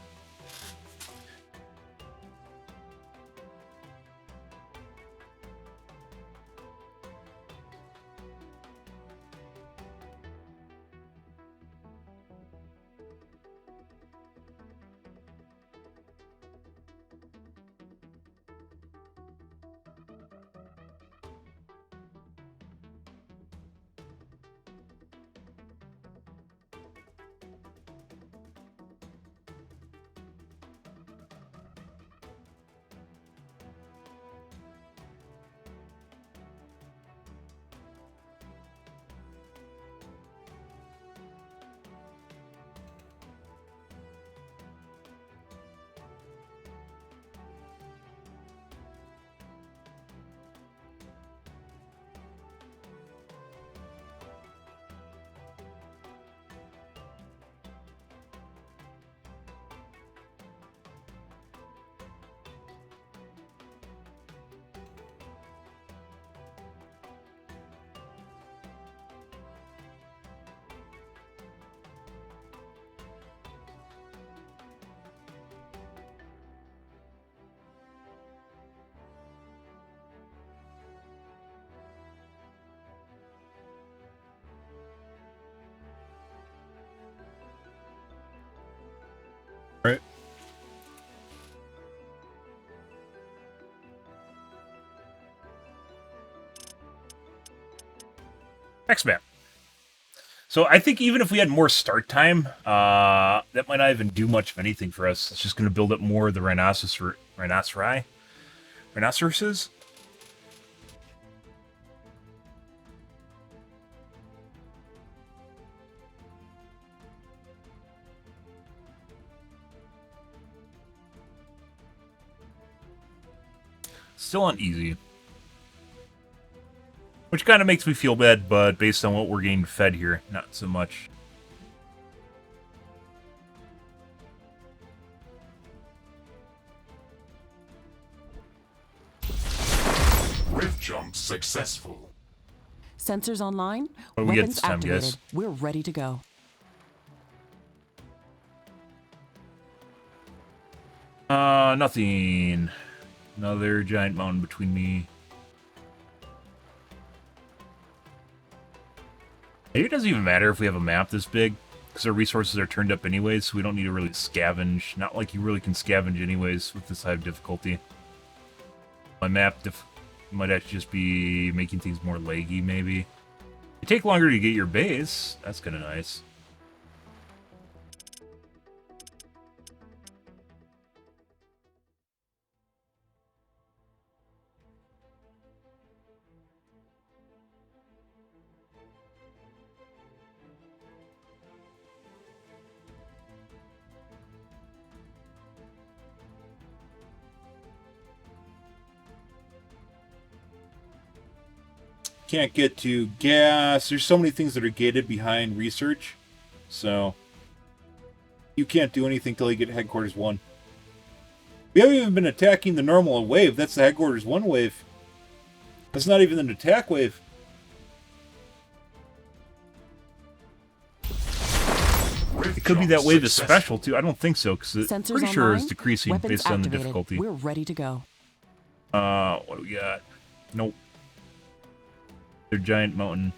Next map. So I think even if we had more start time, that might not even do much of anything for us. It's just going to build up more of the rhinoceroses. Still uneasy. Which kind of makes me feel bad, but based on what we're getting fed here, not so much. Rift jump successful. Sensors online. What do we get Weapons this time, activated. guys? We're ready to go. Nothing. Another giant mountain between me. Maybe it doesn't even matter if we have a map this big, because our resources are turned up anyways, so we don't need to really scavenge. Not like you really can scavenge anyways with this high of difficulty. My map might actually just be making things more laggy, maybe. It take longer to get your base. That's kind of nice. Can't get to gas. There's so many things that are gated behind research. So you can't do anything till you get headquarters 1. We haven't even been attacking the normal wave. That's the headquarters 1 wave. That's not even an attack wave. It could be that wave is special too. I don't think so, because it's pretty sure it's decreasing based on the difficulty. We're ready to go. What do we got? Nope. They're giant mountain.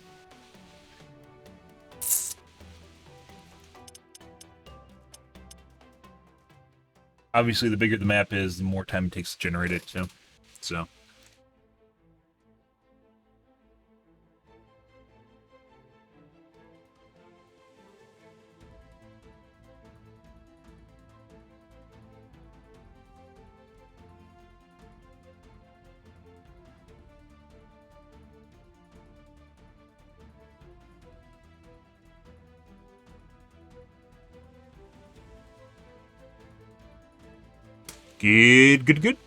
Obviously, the bigger the map is, the more time it takes to generate it, too. So. Good.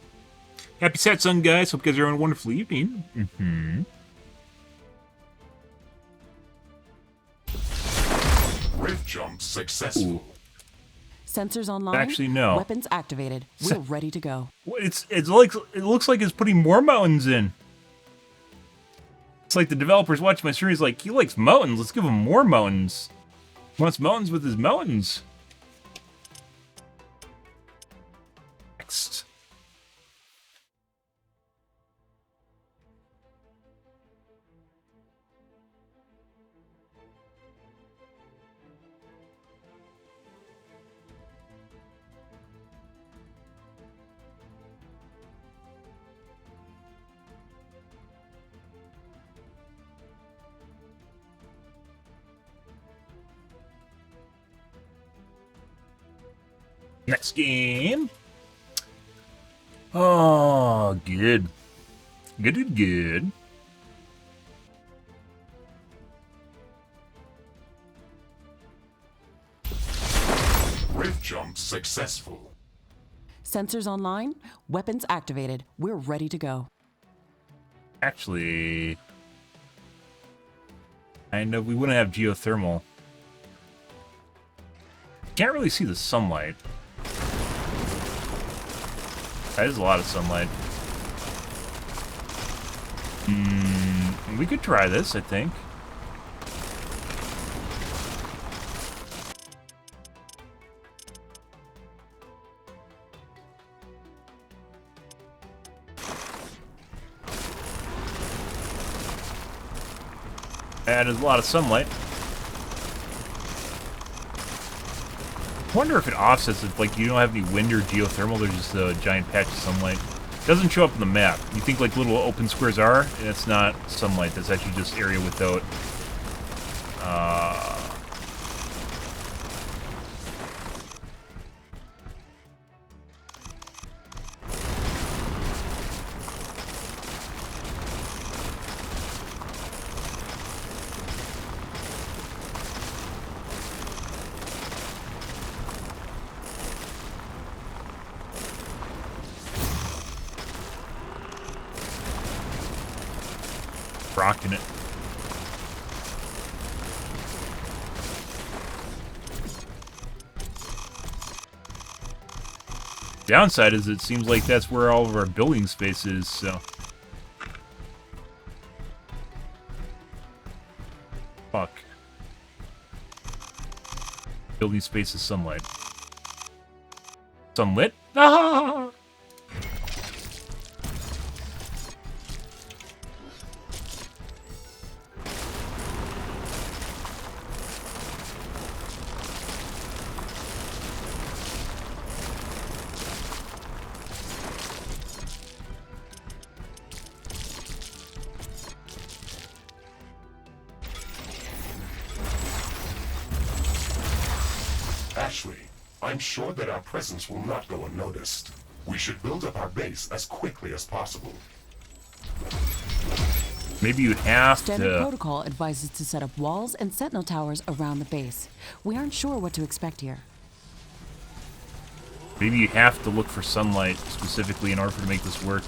Happy Satsang, guys. Hope you guys are having a wonderful evening. Rift jump successful. Ooh. Sensors online. Actually, no. Weapons activated. We're ready to go. It looks like it's putting more mountains in. It's like the developers watching my series like, he likes mountains. Let's give him more mountains. He wants mountains with his mountains. Next. Next game. Oh, good. Good. Rift jump successful. Sensors online. Weapons activated. We're ready to go. Actually, kind of. We wouldn't have geothermal. Can't really see the sunlight. That is a lot of sunlight. We could try this, I think. That is a lot of sunlight. I wonder if it offsets it, like you don't have any wind or geothermal, there's just a giant patch of sunlight. It doesn't show up on the map. You think like little open squares are, and it's not sunlight, that's actually just area without Rocking it. Downside is it seems like that's where all of our building space is, so. Fuck. Building space is sunlight. Sunlit? Ah! Ashley, I'm sure that our presence will not go unnoticed. We should build up our base as quickly as possible. Maybe you have Standard to... protocol advises to set up walls and sentinel towers around the base. We aren't sure what to expect here. Maybe you have to look for sunlight specifically in order to make this work.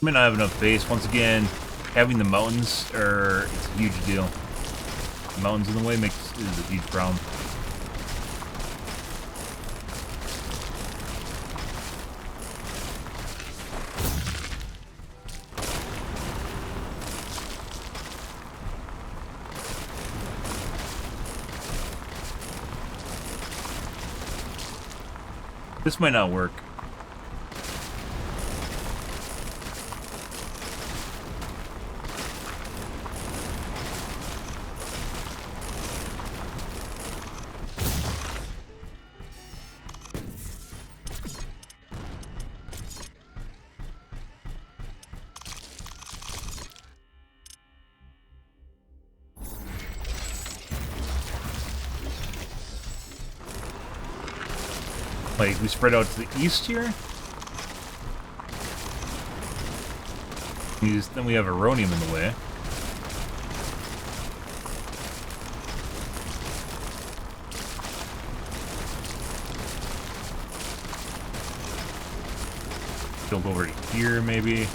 May not have enough base. Once again, having the mountains it's a huge deal. The mountains in the way is a huge problem. This might not work. Like, we spread out to the east here. Then we have Aronium in the way. Build over to here, maybe.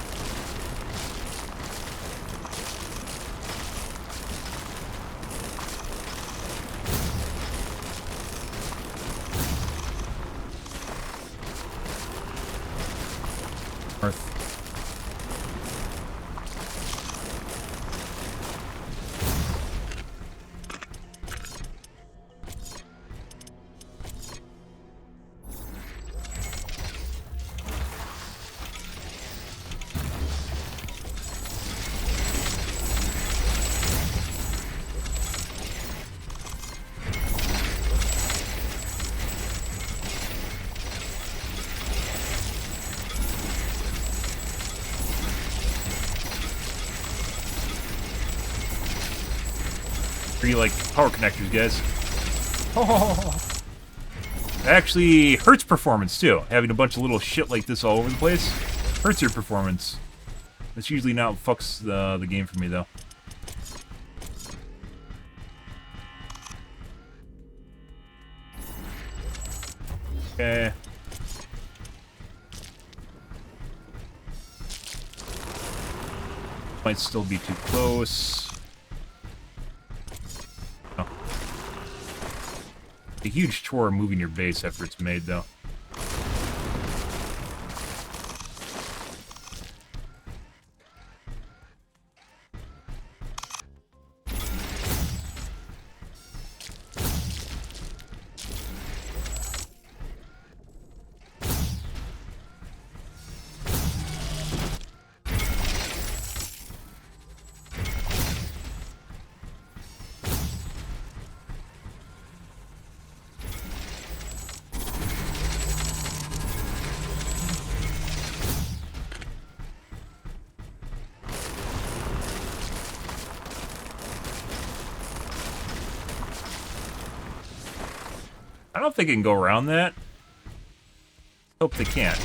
Pretty like power connectors, guys. Oh. Actually hurts performance too. Having a bunch of little shit like this all over the place hurts your performance. That's usually not what fucks the game for me, though. Okay. Might still be too close. Oh. A huge chore moving your base after it's made, though. I don't think it can go around that. Hope they can't.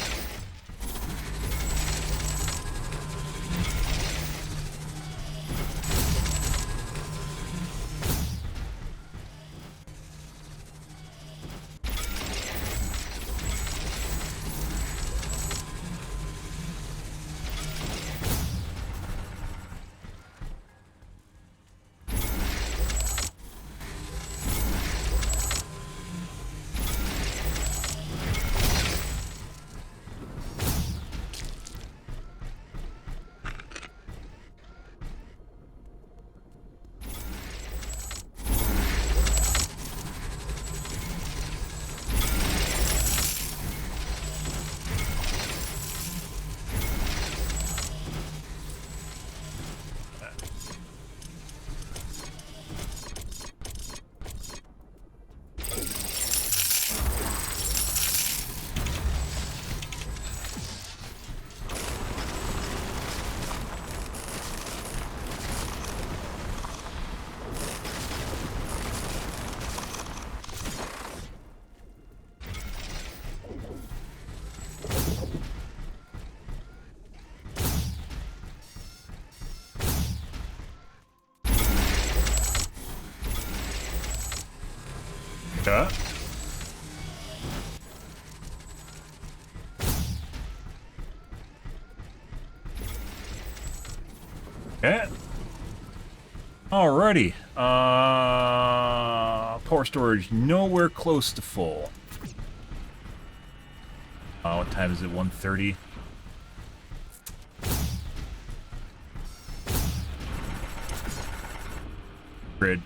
Yeah. Okay. Alrighty. Power storage nowhere close to full. What time is it? 1:30. Grid.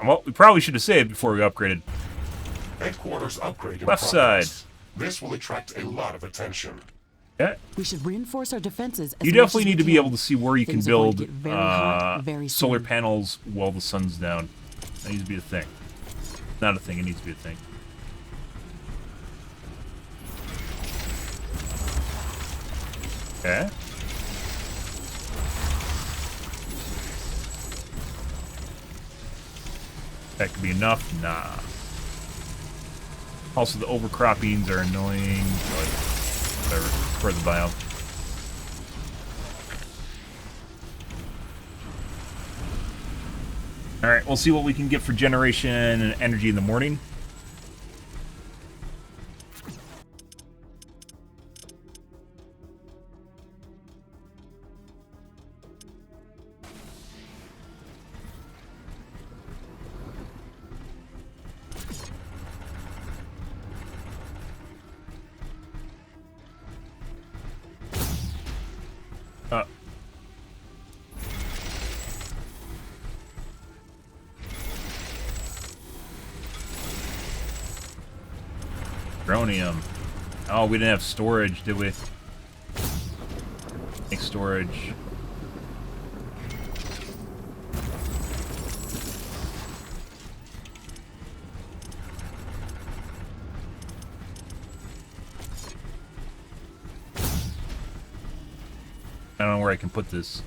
Well, we probably should have saved before we upgraded. Headquarters upgrade in Left progress. side. This will attract a lot of attention. Yeah. We should reinforce our defenses. As You much definitely as need we to be can. able to see where you Things can are going to build get very hot very solar soon. panels while the sun's down. That needs to be a thing. Not a thing, it needs to be a thing. Okay. That could be enough? Nah. Also, the overcroppings are annoying. But whatever. For the biome. Alright, we'll see what we can get for generation and energy in the morning. Dronium. Oh, we didn't have storage, did we? Make storage. I don't know where I can put this.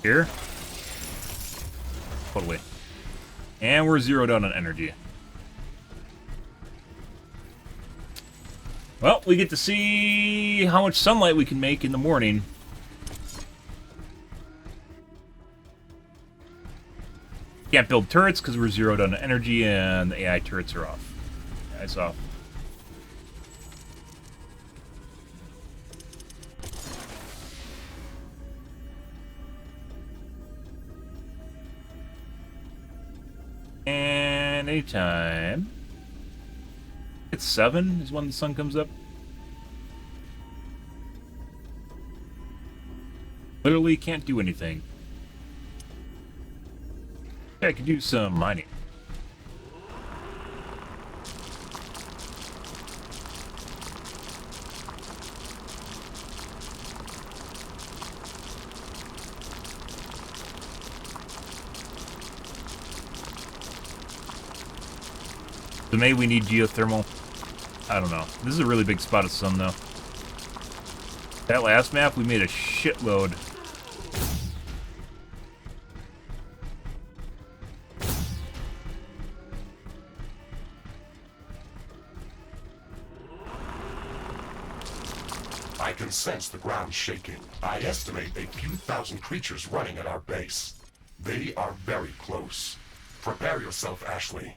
Here? Put away. And we're zeroed out on energy. Well, we get to see how much sunlight we can make in the morning. Can't build turrets because we're zeroed on energy and the AI turrets are off. AI's off. And anytime. It's 7 is when the sun comes up. Literally can't do anything. Yeah, I could do some mining. So maybe we need geothermal. I don't know. This is a really big spot of sun, though. That last map, we made a shitload. I can sense the ground shaking. I estimate a few thousand creatures running at our base. They are very close. Prepare yourself, Ashley.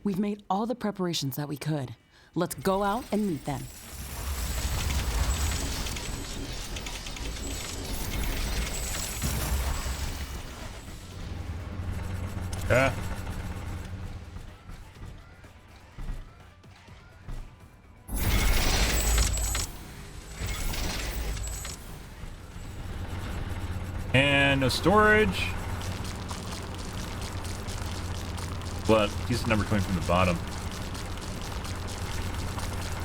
We've made all the preparations that we could. Let's go out and meet them. Yeah. And no storage. But decent number coming from the bottom.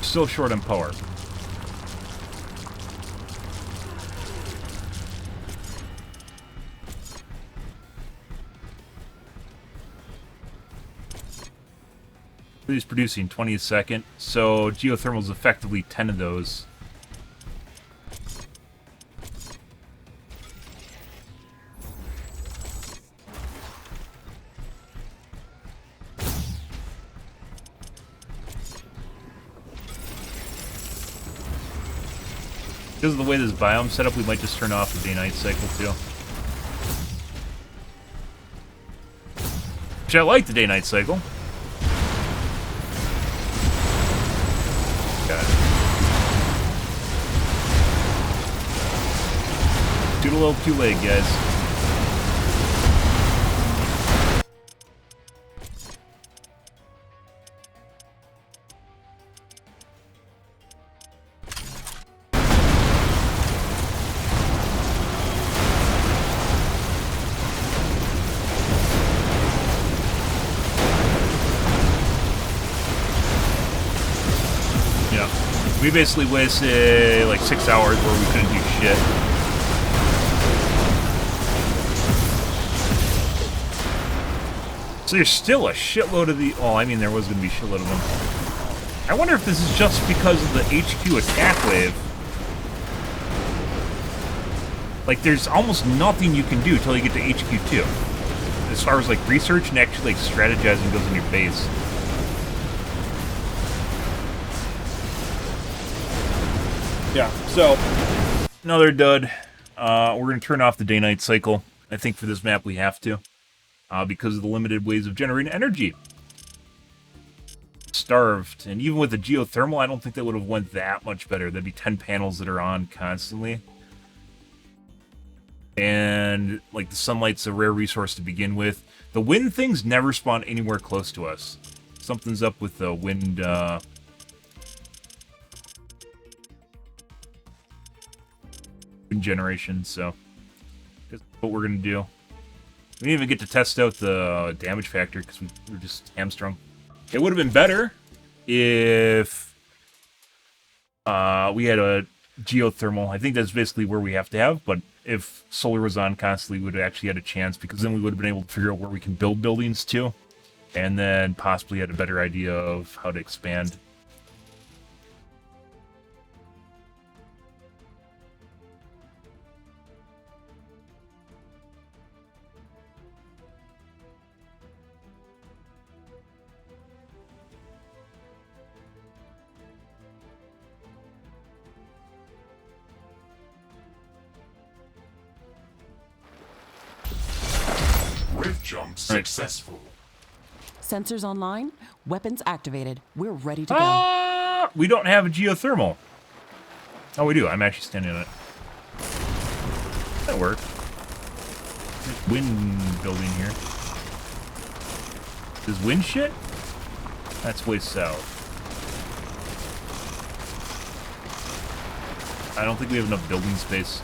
Still short on power. He's producing 20 a second, so geothermal is effectively 10 of those. Because of the way this biome's set up, we might just turn off the day-night cycle too. Which I like the day-night cycle. Got it. Shoot a little too late, guys. We basically wasted like 6 hours where we couldn't do shit. So there's still a shitload of the... Oh, I mean, there was going to be a shitload of them. I wonder if this is just because of the HQ attack wave. Like, there's almost nothing you can do until you get to HQ2. As far as, like, research and actually, like, strategizing goes in your base. Yeah, so another dud. We're going to turn off the day-night cycle. I think for this map we have to. Because of the limited ways of generating energy. Starved. And even with the geothermal, I don't think that would have went that much better. That'd be 10 panels that are on constantly. And, like, the sunlight's a rare resource to begin with. The wind things never spawn anywhere close to us. Something's up with the wind, generation, so that's what we're gonna do. We didn't even get to test out the damage factor because we were just hamstrung. It would have been better if we had a geothermal. I think that's basically where we have to have, but if solar was on constantly, we would have actually had a chance because then we would have been able to figure out where we can build buildings too, and then possibly had a better idea of how to expand. jump successful. Sensors online. Weapons activated. We're ready to go. We don't have a geothermal. Oh, we do. I'm actually standing on it. That works. There's wind building here. Is wind shit? That's way south. I don't think we have enough building space.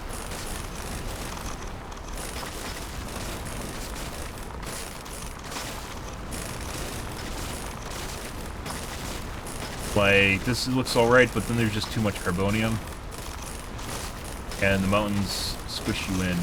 Like, this looks alright, but then there's just too much carbonium. And the mountains squish you in.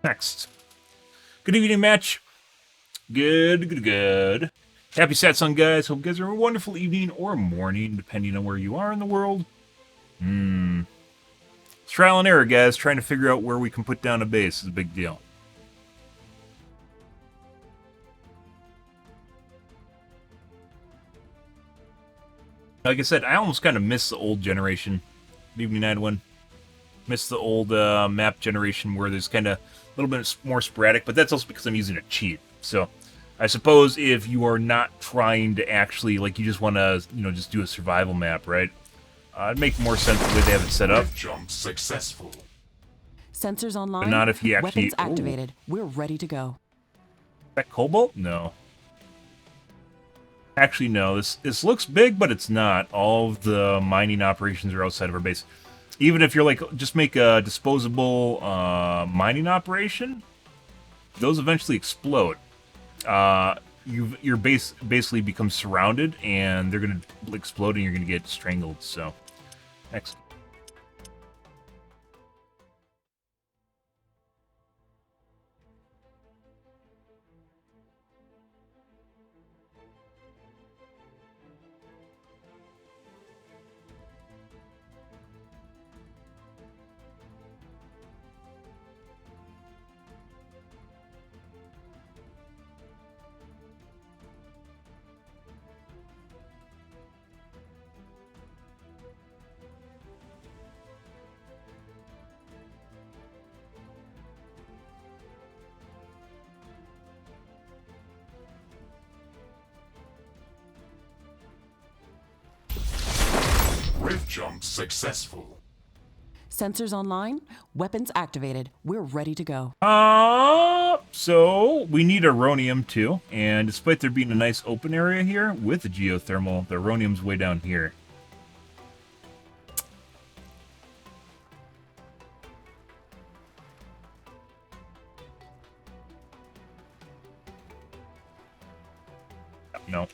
Next. Good evening, match. Good. Happy Satsang, guys. Hope you guys are a wonderful evening or morning, depending on where you are in the world. It's trial and error, guys. Trying to figure out where we can put down a base is a big deal. Like I said, I almost kind of miss the old generation. Good evening, Edwin. Miss the old map generation where there's kind of a little bit more sporadic, but that's also because I'm using a cheat. So I suppose if you are not trying to actually, like, you just want to, just do a survival map, right? It'd make more sense the way they have it set up. Jump successful. Sensors online. But not if you actually... Weapons activated. We're ready to go. Is that cobalt? No. Actually, no. This looks big, but it's not. All of the mining operations are outside of our base. Even if you're like, just make a disposable mining operation, those eventually explode. Your base basically becomes surrounded, and they're going to explode, and you're going to get strangled. So, next. Rift jump successful. Sensors online. Weapons activated. We're ready to go. So we need Aronium too, and despite there being a nice open area here with the geothermal, the Aronium's way down here. No.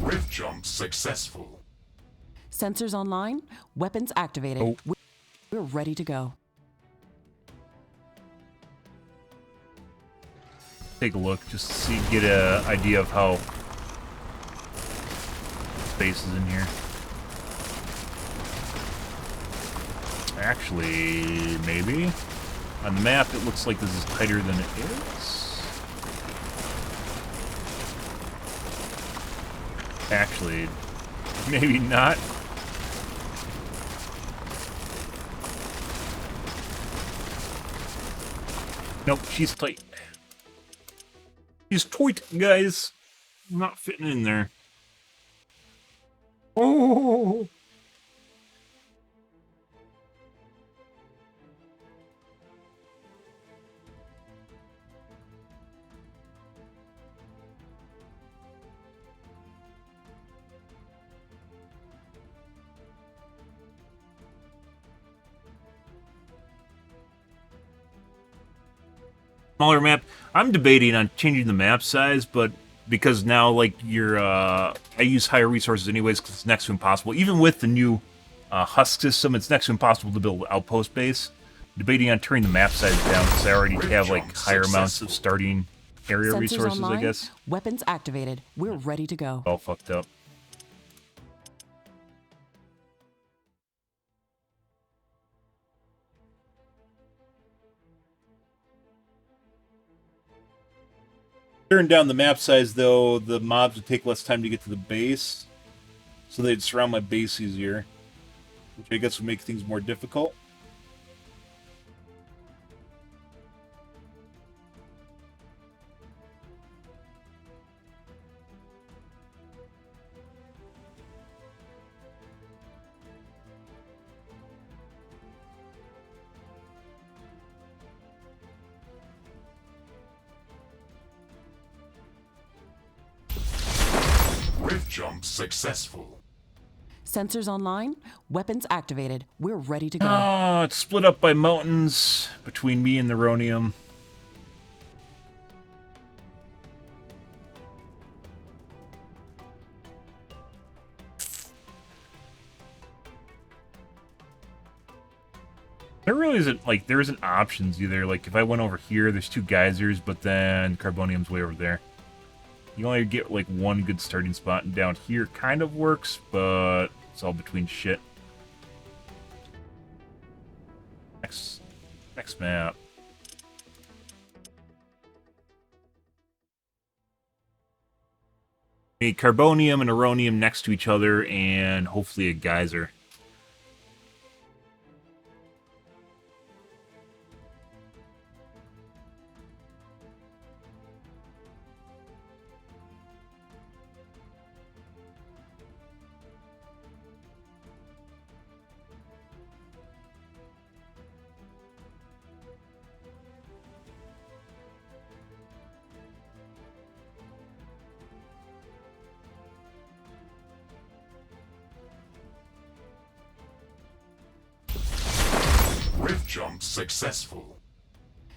Rift jump successful. Sensors online. Weapons activated. Oh. We're ready to go. take a look just to see, get an idea of how space is in here. Actually, maybe. On the map, it looks like this is tighter than it is. Actually, maybe not. Nope, she's tight. She's tight, guys. I'm not fitting in there. Oh! Smaller map. I'm debating on changing the map size, but because now, like, I use higher resources anyways because it's next to impossible. Even with the new husk system, it's next to impossible to build an outpost base. Debating on turning the map size down because I already have, like, higher amounts of starting area Sensors resources, online. I guess. Weapons activated. We're ready to go. All fucked up. Turn down the map size, though, the mobs would take less time to get to the base, so they'd surround my base easier, which I guess would make things more difficult. Rift jump successful. Sensors online. Weapons activated. We're ready to go. Oh, it's split up by mountains between me and the Rhonium. There really isn't, like, there isn't options either. Like, if I went over here, there's 2 geysers, but then Carbonium's way over there. You only get, like, one good starting spot, and down here kind of works, but it's all between shit. Next map. A Carbonium and a Rhonium next to each other, and hopefully a geyser. Rift jump successful.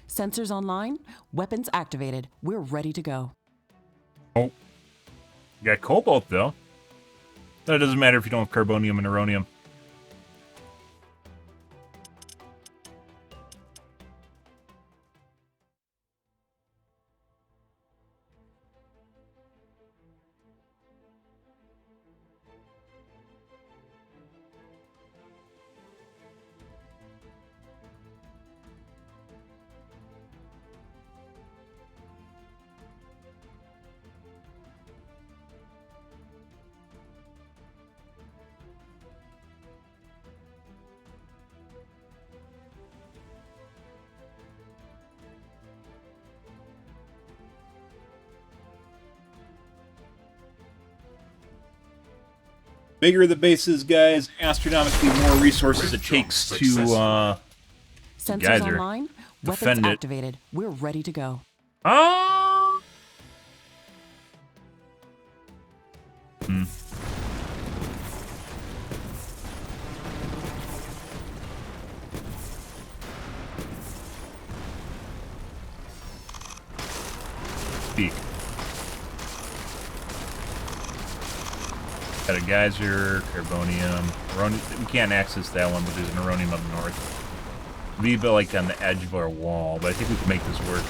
Sensors online. Weapons activated. We're ready to go. Oh. You got Cobalt, though. That doesn't matter if you don't have Carbonium and Rhonium. Bigger the base is, guys, astronomically more resources it takes to, Sensors geyser. online. Weapons Defend it. activated. We're ready to go. Speak. Got a geyser, Carbonium, we can't access that one, but there's an Rhonium up north. Leave it like on the edge of our wall, but I think we can make this work.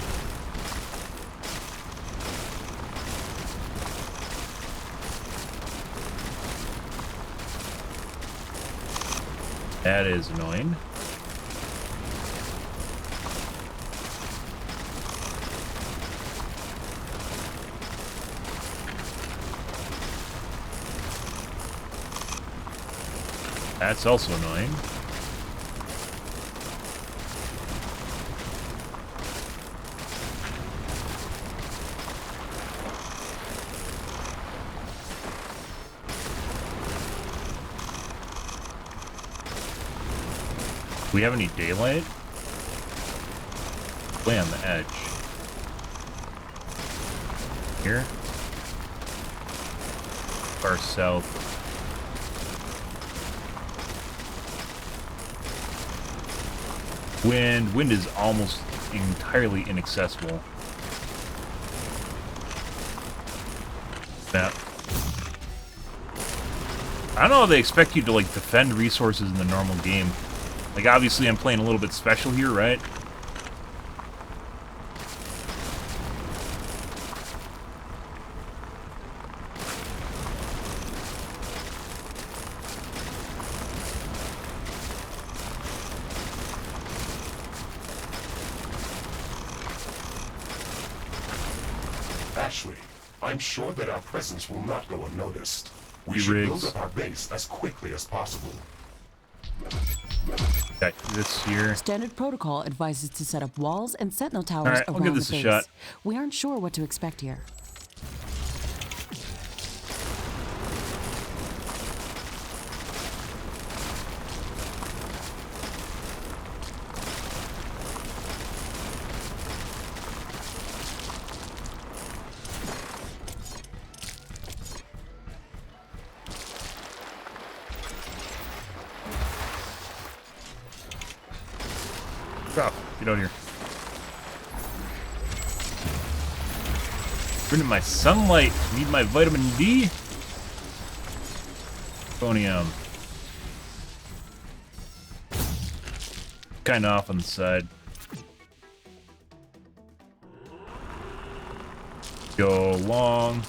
That is annoying. That's also annoying. Do we have any daylight? Way on the edge. Here? Far south. Wind is almost entirely inaccessible. Map. I don't know how they expect you to, like, defend resources in the normal game. Like, obviously I'm playing a little bit special here, right? Ashley, I'm sure that our presence will not go unnoticed. We should rigs. build up our base as quickly as possible. Okay, this here. Standard protocol advises to set up walls and sentinel towers Alright, I'll around give the this a base. shot. We aren't sure what to expect here. Drop. Get out here. Bringing my sunlight. Need my vitamin D. Phonium. Kind of off on the side. Go long.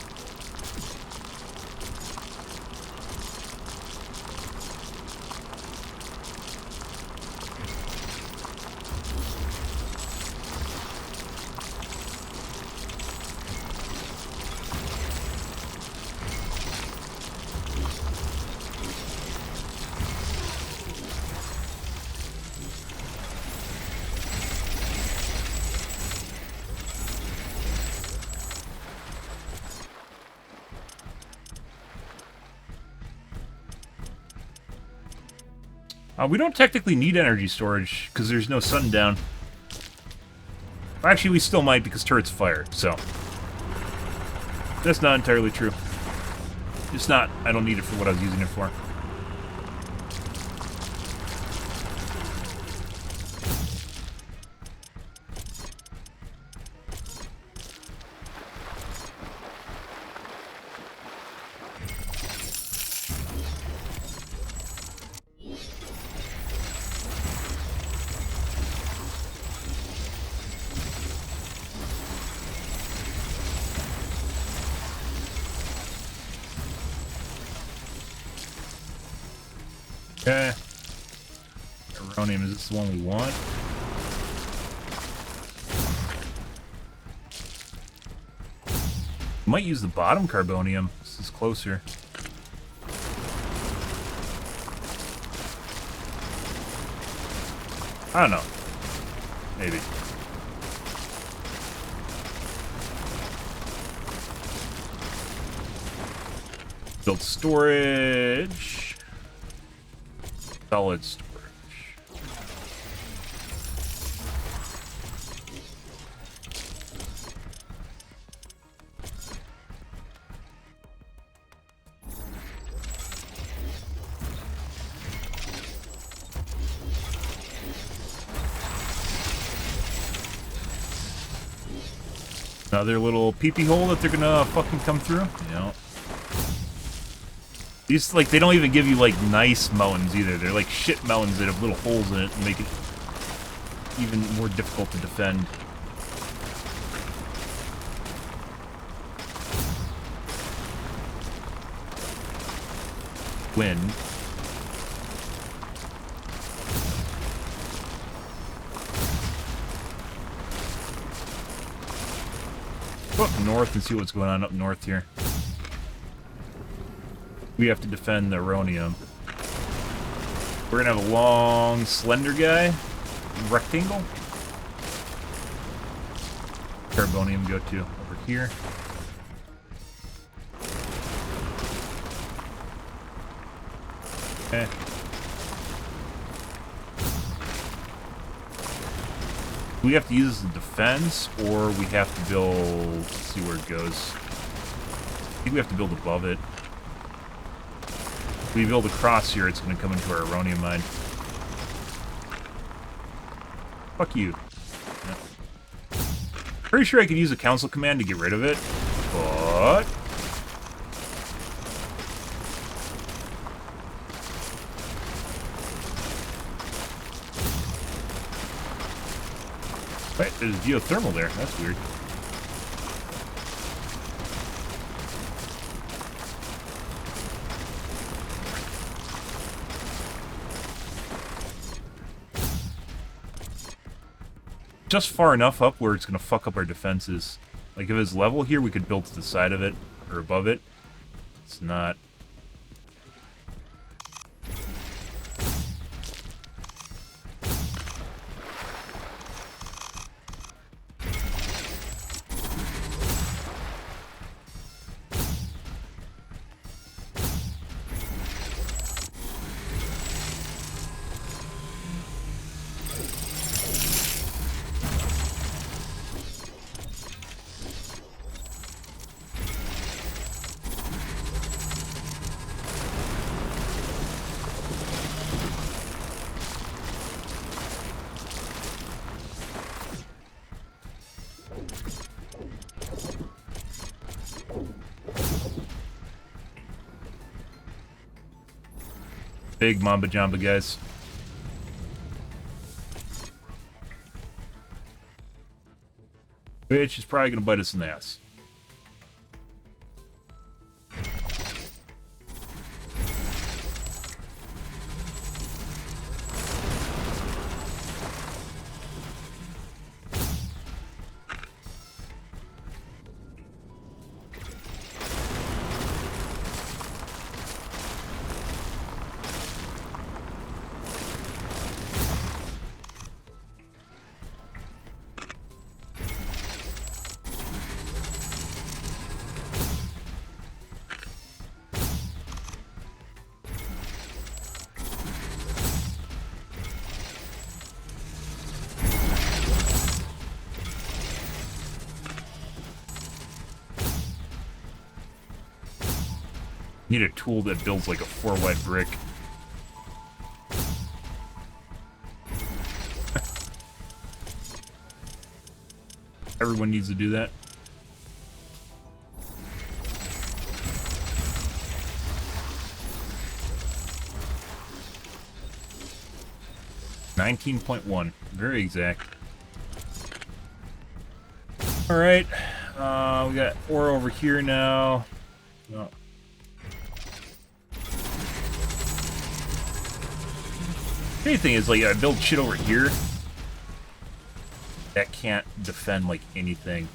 We don't technically need energy storage because there's no sundown. Actually, we still might because turrets fire, so that's not entirely true. It's not. I don't need it for what I was using it for. Okay. Uranium, is this the one we want? Might use the bottom carbonium. This is closer. I don't know. Maybe. Build storage. Solid storage. Another little peepee hole that they're gonna fucking come through? Yeah. These, like, they don't even give you, like, nice mountains either. They're like shit mountains that have little holes in it and make it even more difficult to defend. Wind. north and see what's going on up north here. We have to defend the Aronium. We're gonna have a long, slender guy. Rectangle. Carbonium go to over here. Okay. We have to use the defense, or we have to build... Let's see where it goes. I think we have to build above it. If we build across here, it's going to come into our Aronium mine. Fuck you. Yeah. Pretty sure I could use a council command to get rid of it, but... Right, there's geothermal there. That's weird. Just far enough up where it's going to fuck up our defenses. Like, if it's level here, we could build to the side of it, or above it. It's not. Big Mamba Jamba, guys. Which is probably going to bite us in the ass. Need a tool that builds like a 4-wide brick. Everyone needs to do that. $19.1, very exact. All right, we got ore over here now. Oh. The thing is, like, I build shit over here that can't defend, like, anything.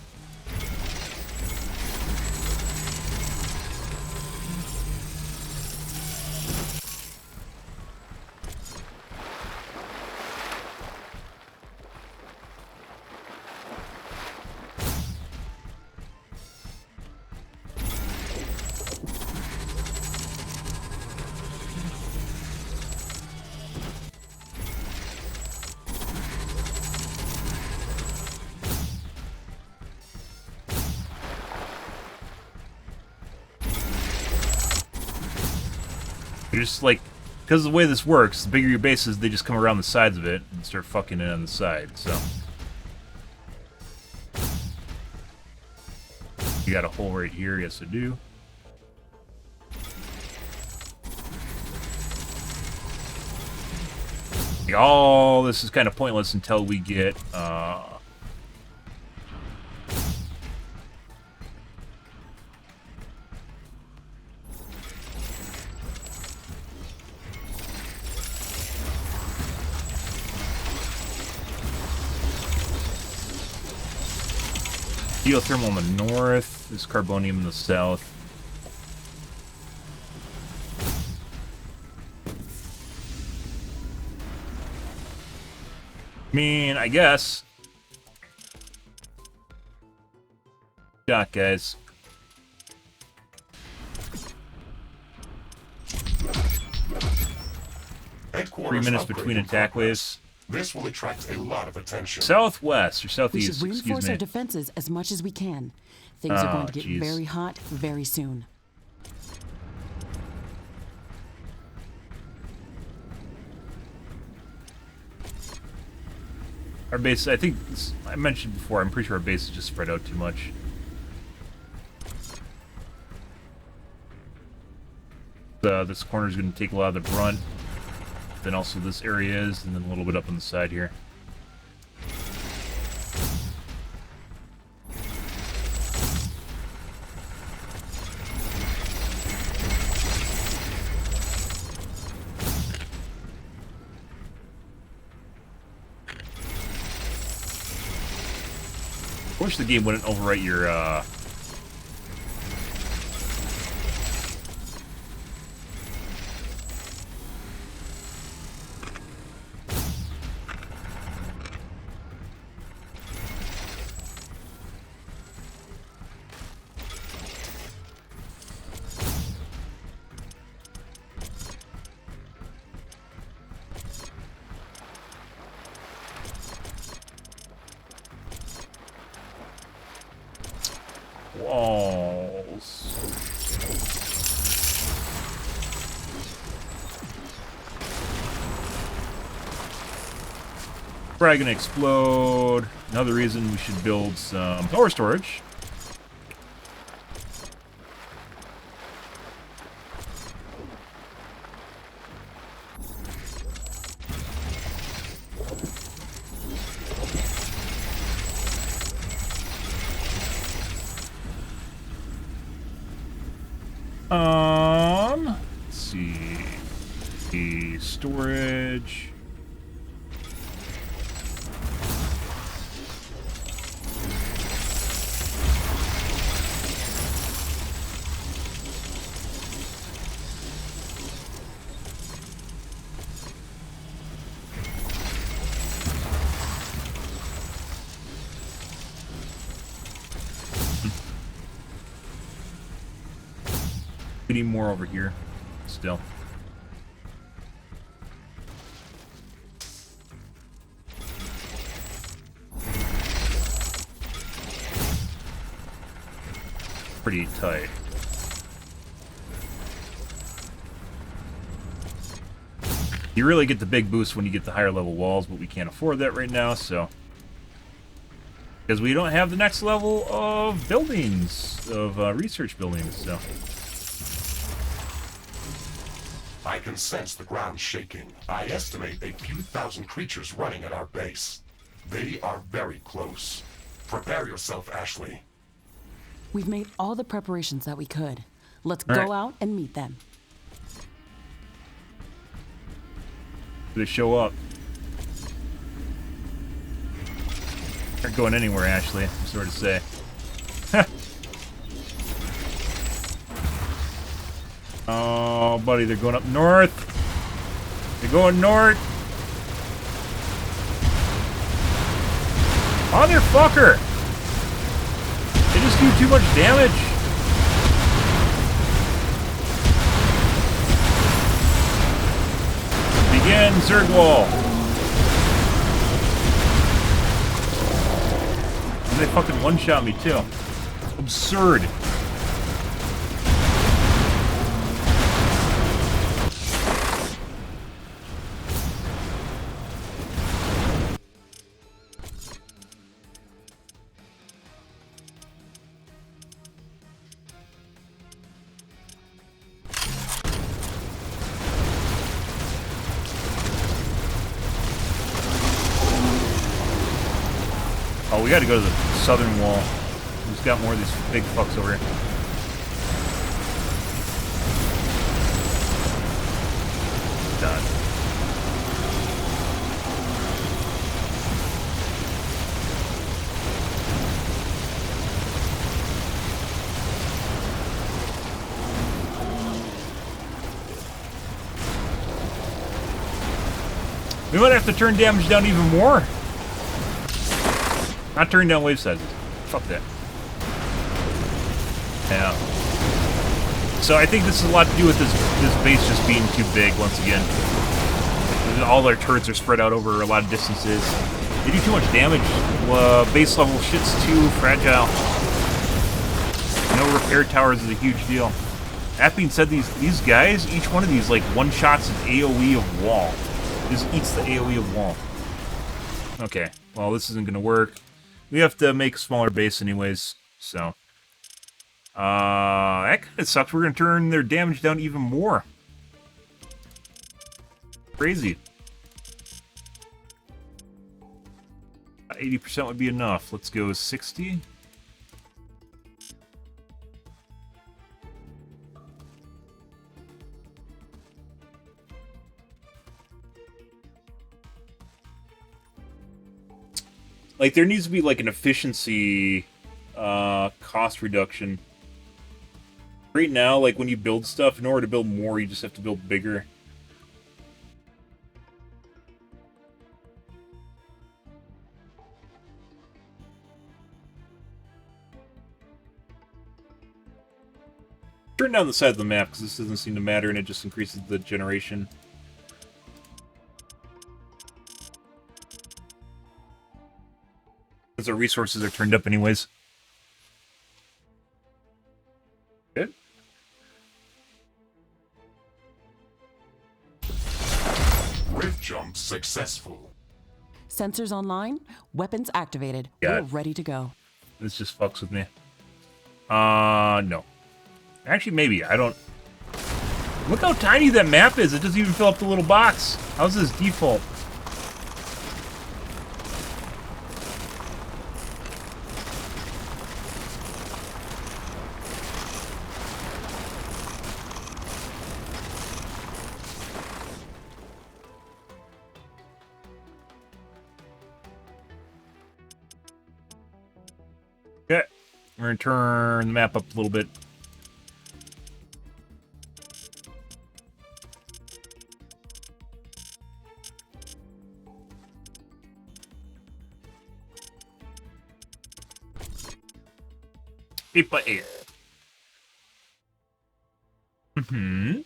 You're just like, because of the way this works, the bigger your base is, they just come around the sides of it and start fucking it on the side, so. You got a hole right here, yes I do. Like, all this is kind of pointless until we get, geothermal in the north. There's carbonium in the south. I mean, I guess. Shot, guys. Headquarters 3 minutes upgrade between in attack progress. waves. This will attract a lot of attention. Southwest or We southeast, should excuse reinforce me. our defenses as much as we can. Things are going to get jeez. very hot very soon. Our base, I think, I mentioned before, I'm pretty sure our base is just spread out too much. This corner is going to take a lot of the brunt. Then also this area is, and then a little bit up on the side here. I wish the game wouldn't overwrite your, walls. Probably gonna explode. Another reason we should build some power storage. Let's see. The storage. We need more over here, still. Pretty tight. You really get the big boost when you get the higher level walls, but we can't afford that right now, so. Because we don't have the next level of buildings, of research buildings, so. I can sense the ground shaking. I estimate a few thousand creatures running at our base. They are very close. Prepare yourself, Ashley. We've made all the preparations that we could. Let's All go right. out and meet them. They show up. Aren't going anywhere, Ashley. I'm sorry to say. Oh, buddy, they're going up north. They're going north. Motherfucker! They just do too much damage. Begin, Zerg Wall. And they fucking one-shot me, too. Absurd. Oh, we gotta go to the southern wall. Who's got more of these big fucks over here? Done. We might have to turn damage down even more. Not turn down wave sizes. Fuck that. Yeah. So I think this has a lot to do with this base just being too big once again. All their turrets are spread out over a lot of distances. They do too much damage. Base level shit's too fragile. No repair towers is a huge deal. That being said, these guys, each one of these like one-shots an AoE of wall. Just eats the AoE of wall. Okay, well this isn't gonna work. We have to make a smaller base anyways, so. That kinda sucks. We're gonna turn their damage down even more. Crazy. 80% would be enough. Let's go 60. Like, there needs to be, like, an efficiency cost reduction. Right now, like, when you build stuff, in order to build more, you just have to build bigger. Turn down the side of the map, because this doesn't seem to matter, and it just increases the generation. Because our resources are turned up anyways. Good. Rift jump successful. Sensors online, weapons activated. Yeah. We're ready to go. This just fucks with me. No. Actually, maybe. I don't... Look how tiny that map is. It doesn't even fill up the little box. How's this default? Okay. We're going to turn the map up a little bit. Eight by 8. Mm-hmm.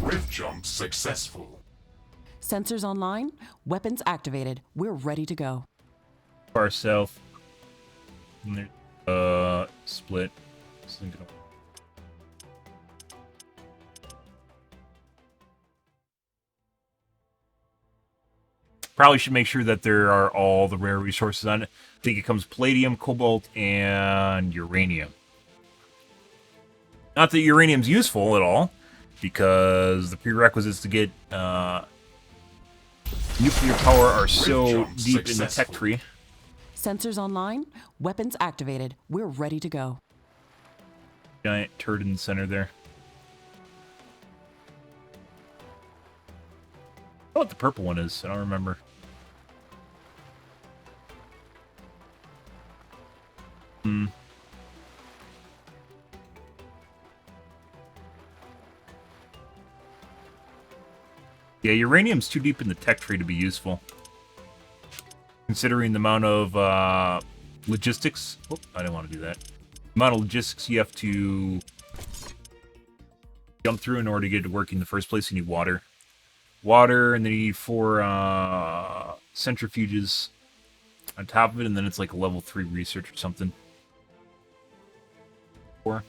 Rift jump successful. Sensors online, weapons activated. We're ready to go. Far south. And there, split. This isn't gonna... Probably should make sure that there are all the rare resources on it. I think it comes palladium, cobalt, and uranium. Not that uranium's useful at all, because the prerequisites to get nuclear power are so deep in the tech tree. Sensors online, weapons activated. We're ready to go. Giant turd in the center there. I don't know what the purple one is. I don't remember. Yeah, uranium's too deep in the tech tree to be useful. Considering the amount of logistics. Oh, I didn't want to do that. The amount of logistics you have to jump through in order to get it to work in the first place, you need water. Water, and then you need 4 centrifuges on top of it, and then it's like a level 3 research or something. 4.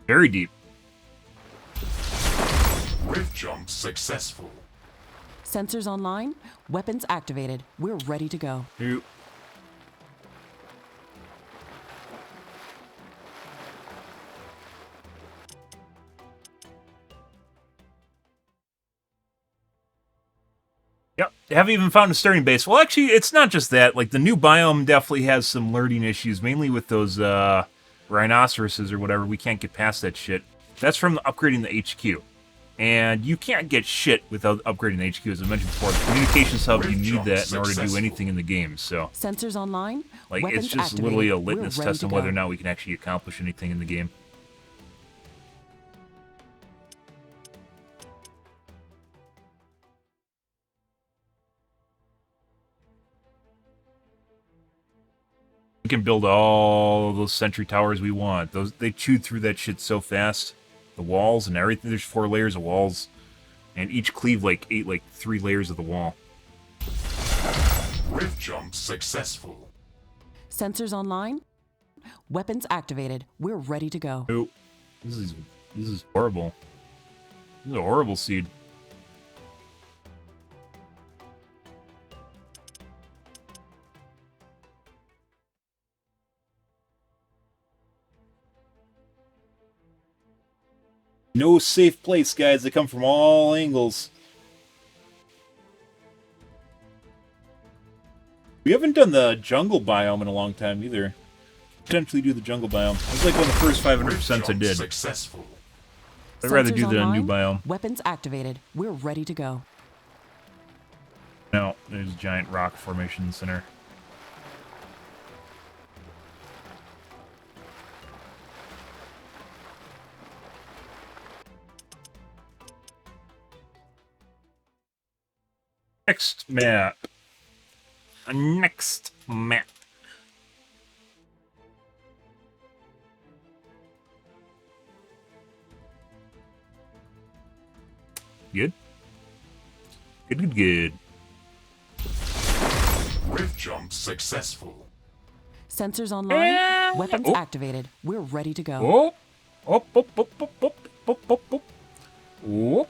Very deep. Rift jump successful. Sensors online, weapons activated. We're ready to go. Yep. Yep, they haven't even found a starting base. Well, actually, it's not just that. Like, the new biome definitely has some learning issues, mainly with those rhinoceroses or whatever. We can't get past that shit. That's from upgrading the HQ. And you can't get shit without upgrading the HQ, as I mentioned before. The communications hub, you need that in order to do anything in the game, so... Sensors online. Like, Weapons it's just activated. literally a We're litmus ready test to on whether go. or not we can actually accomplish anything in the game. We can build all those sentry towers we want. They chewed through that shit so fast. The walls and everything. There's 4 layers of walls. And each cleave like 3 layers of the wall. Rift jump successful. Sensors online. Weapons activated. We're ready to go. Oh, this is horrible. This is a horrible seed. No safe place, guys. They come from all angles. We haven't done the jungle biome in a long time either. Potentially do the jungle biome. It was like one of the first 500% I did. Successful. I'd rather Sensors do the new online. biome. Weapons activated. We're ready to go. No, there's a giant rock formation in the center. Next map. Next map. Good. Good. Rift jump successful. Sensors online. Weapons activated. We're ready to go. Oh, Whoop.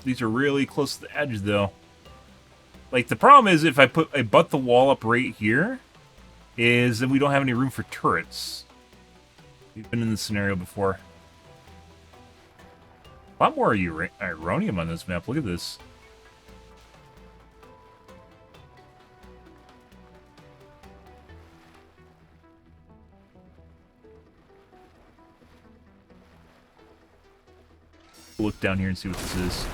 These are really close to the edge, though. Like, the problem is if I butt the wall up right here, is then we don't have any room for turrets. We've been in this scenario before. A lot more Ironium on this map. Look at this. Look down here and see what this is.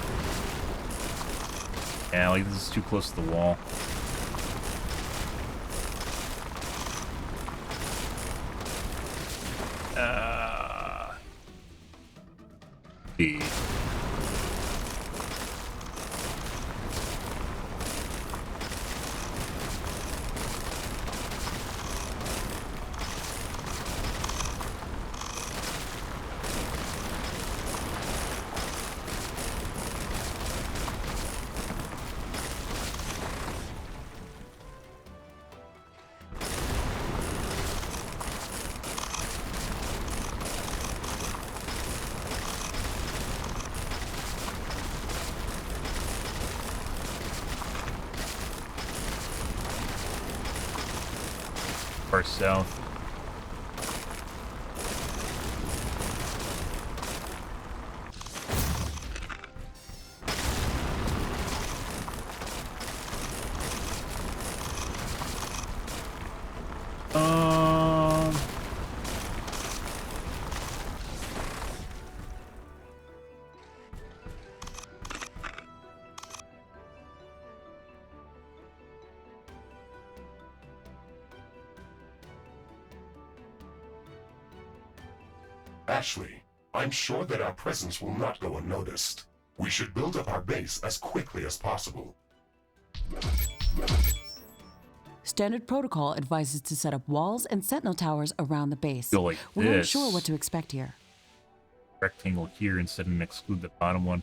Yeah, like this is too close to the wall. B. Far south. Ashley, I'm sure that our presence will not go unnoticed. We should build up our base as quickly as possible. Standard protocol advises to set up walls and sentinel towers around the base. Go like We aren't this. sure what to expect here. Rectangle here instead of exclude the bottom one.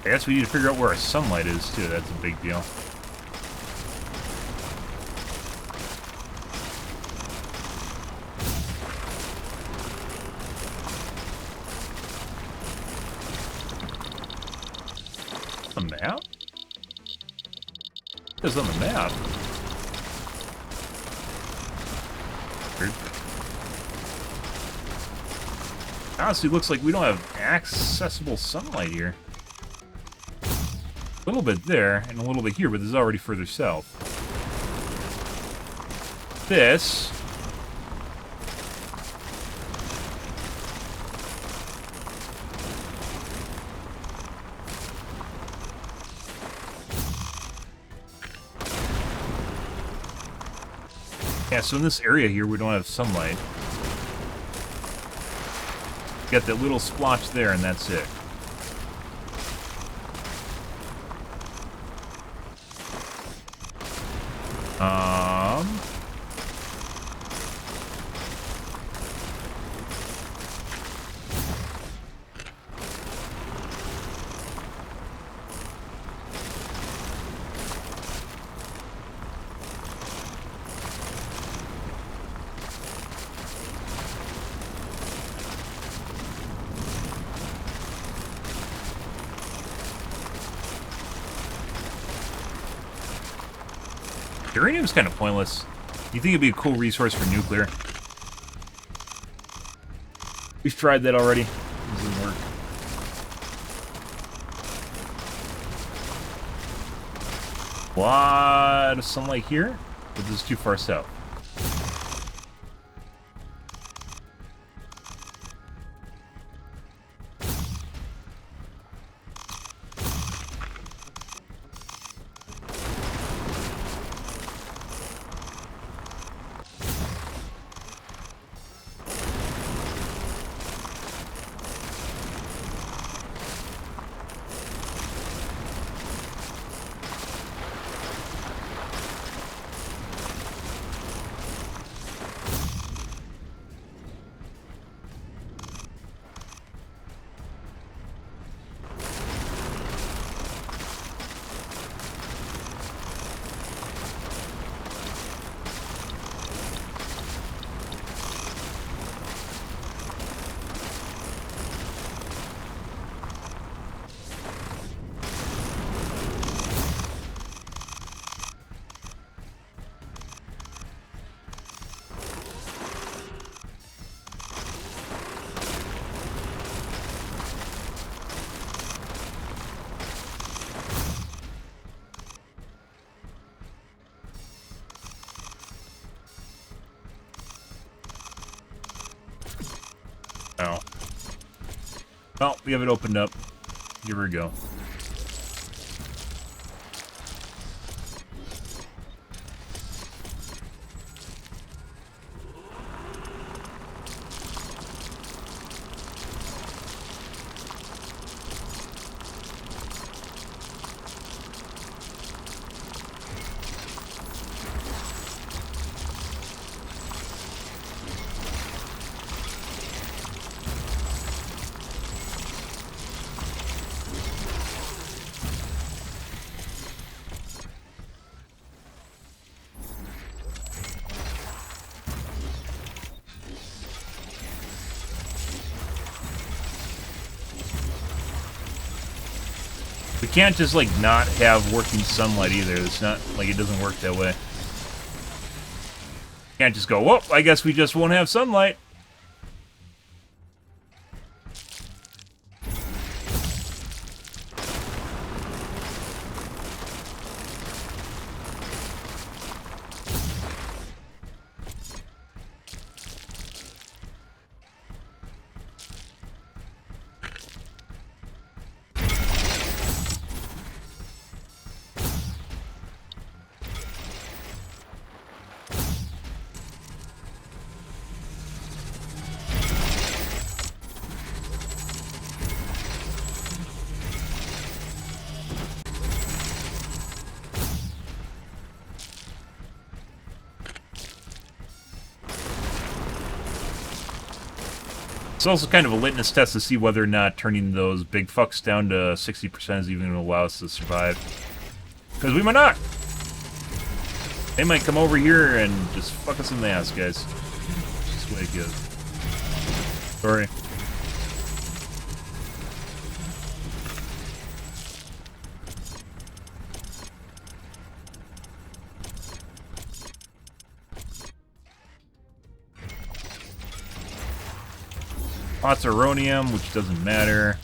I guess we need to figure out where our sunlight is too. That's a big deal. The map? It's on the map. Weird. Honestly, looks like we don't have accessible sunlight here. A little bit there, and a little bit here, but this is already further south. this. Yeah, so in this area here, we don't have sunlight. Got that little splotch there, and that's it. Uranium's kind of pointless. You think it'd be a cool resource for nuclear? We've tried that already. It doesn't work. A lot of sunlight here, but this is too far south. Oh. Well, we have it opened up. Here we go. We can't just, like, not have working sunlight either. It's not, like, it doesn't work that way. Can't just go, well, I guess we just won't have sunlight. It's also kind of a litmus test to see whether or not turning those big fucks down to 60% is even going to allow us to survive. Because we might not. They might come over here and just fuck us in the ass, guys. That's the way it goes. Sorry. Lots of rhonium, which doesn't matter.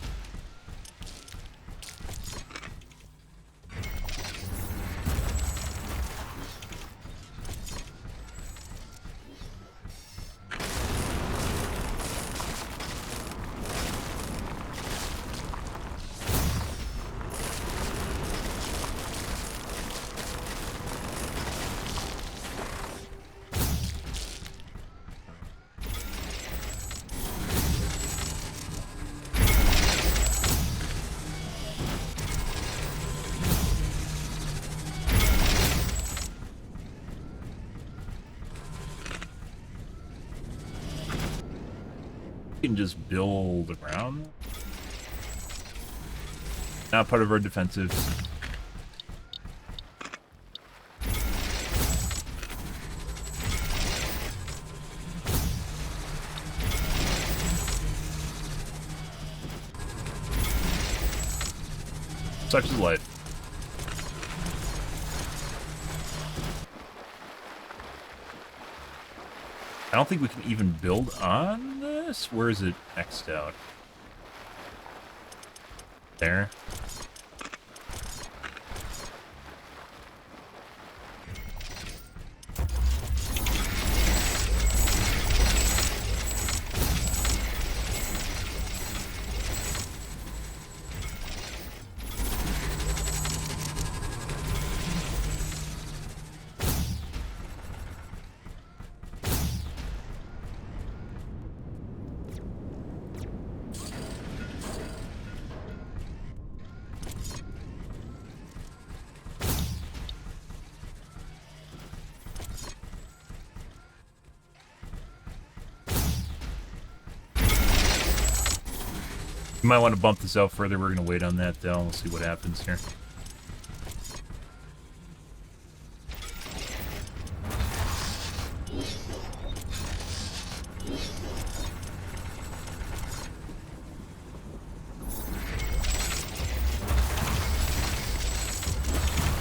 We can just build around. Not part of our defensives. Such is life. I don't think we can even build on this. Where is it X'd out? There. You might want to bump this out further. We're going to wait on that, though. We'll see what happens here.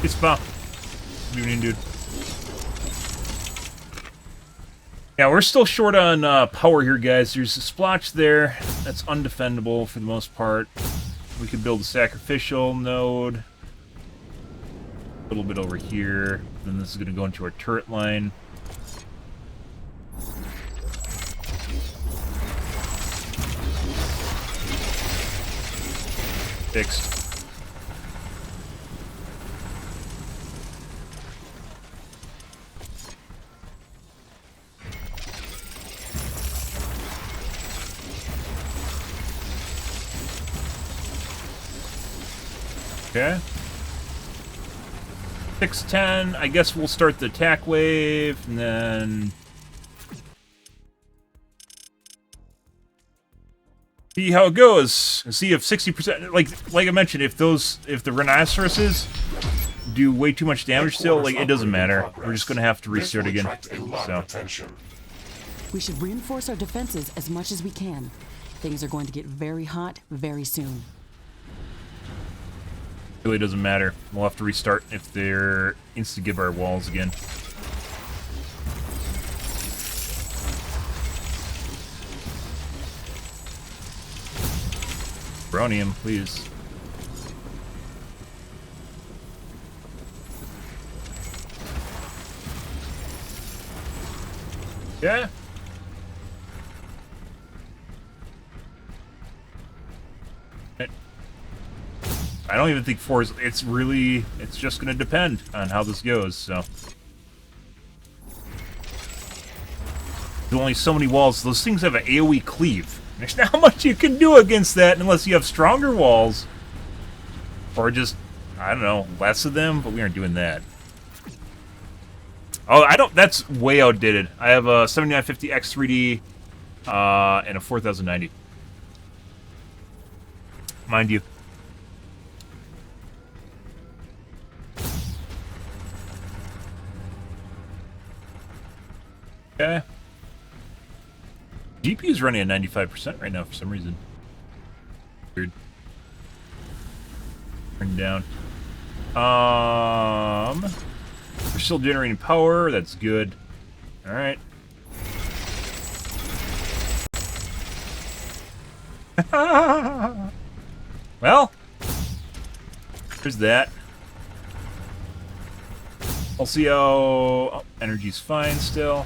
It's bomb. What do you mean, dude? Yeah, we're still short on power here, guys. There's a splotch there that's undefendable for the most part. We could build a sacrificial node. A little bit over here. Then this is going to go into our turret line. Fixed. Okay. 610. I guess we'll start the attack wave, and then see how it goes. And see if 60%, like I mentioned, if the rhinoceroses do way too much damage still, like, it doesn't matter. We're just gonna have to restart again. So We should reinforce our defenses as much as we can. Things are going to get very hot very soon. really doesn't matter. We'll have to restart if they're insta-give our walls again. Bronium, please. Yeah. I don't even think 4 is... It's really... It's just going to depend on how this goes, so... There's only so many walls. Those things have an AoE cleave. There's not much you can do against that unless you have stronger walls. Or just, I don't know, less of them, but we aren't doing that. Oh, I don't... That's way outdated. I have a 7950 X3D and a 4090. Mind you. Okay. GPU is running at 95% right now for some reason. Weird. Turn down. We're still generating power. That's good. All right. Well, there's that. I'll see how... Oh, energy's fine still.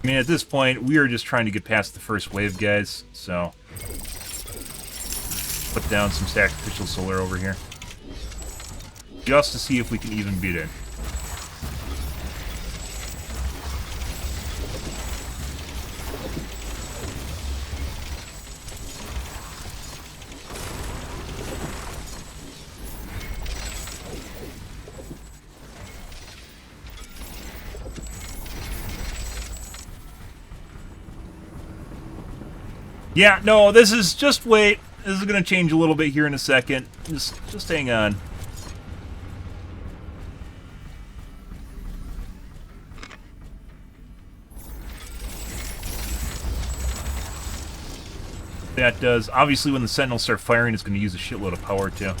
I mean, at this point, we are just trying to get past the first wave, guys, so... Put down some sacrificial solar over here. Just to see if we can even beat it. Yeah, no, this is just wait. This is gonna change a little bit here in a second. Just hang on. That does. Obviously, when the Sentinels start firing, it's going to use a shitload of power, too.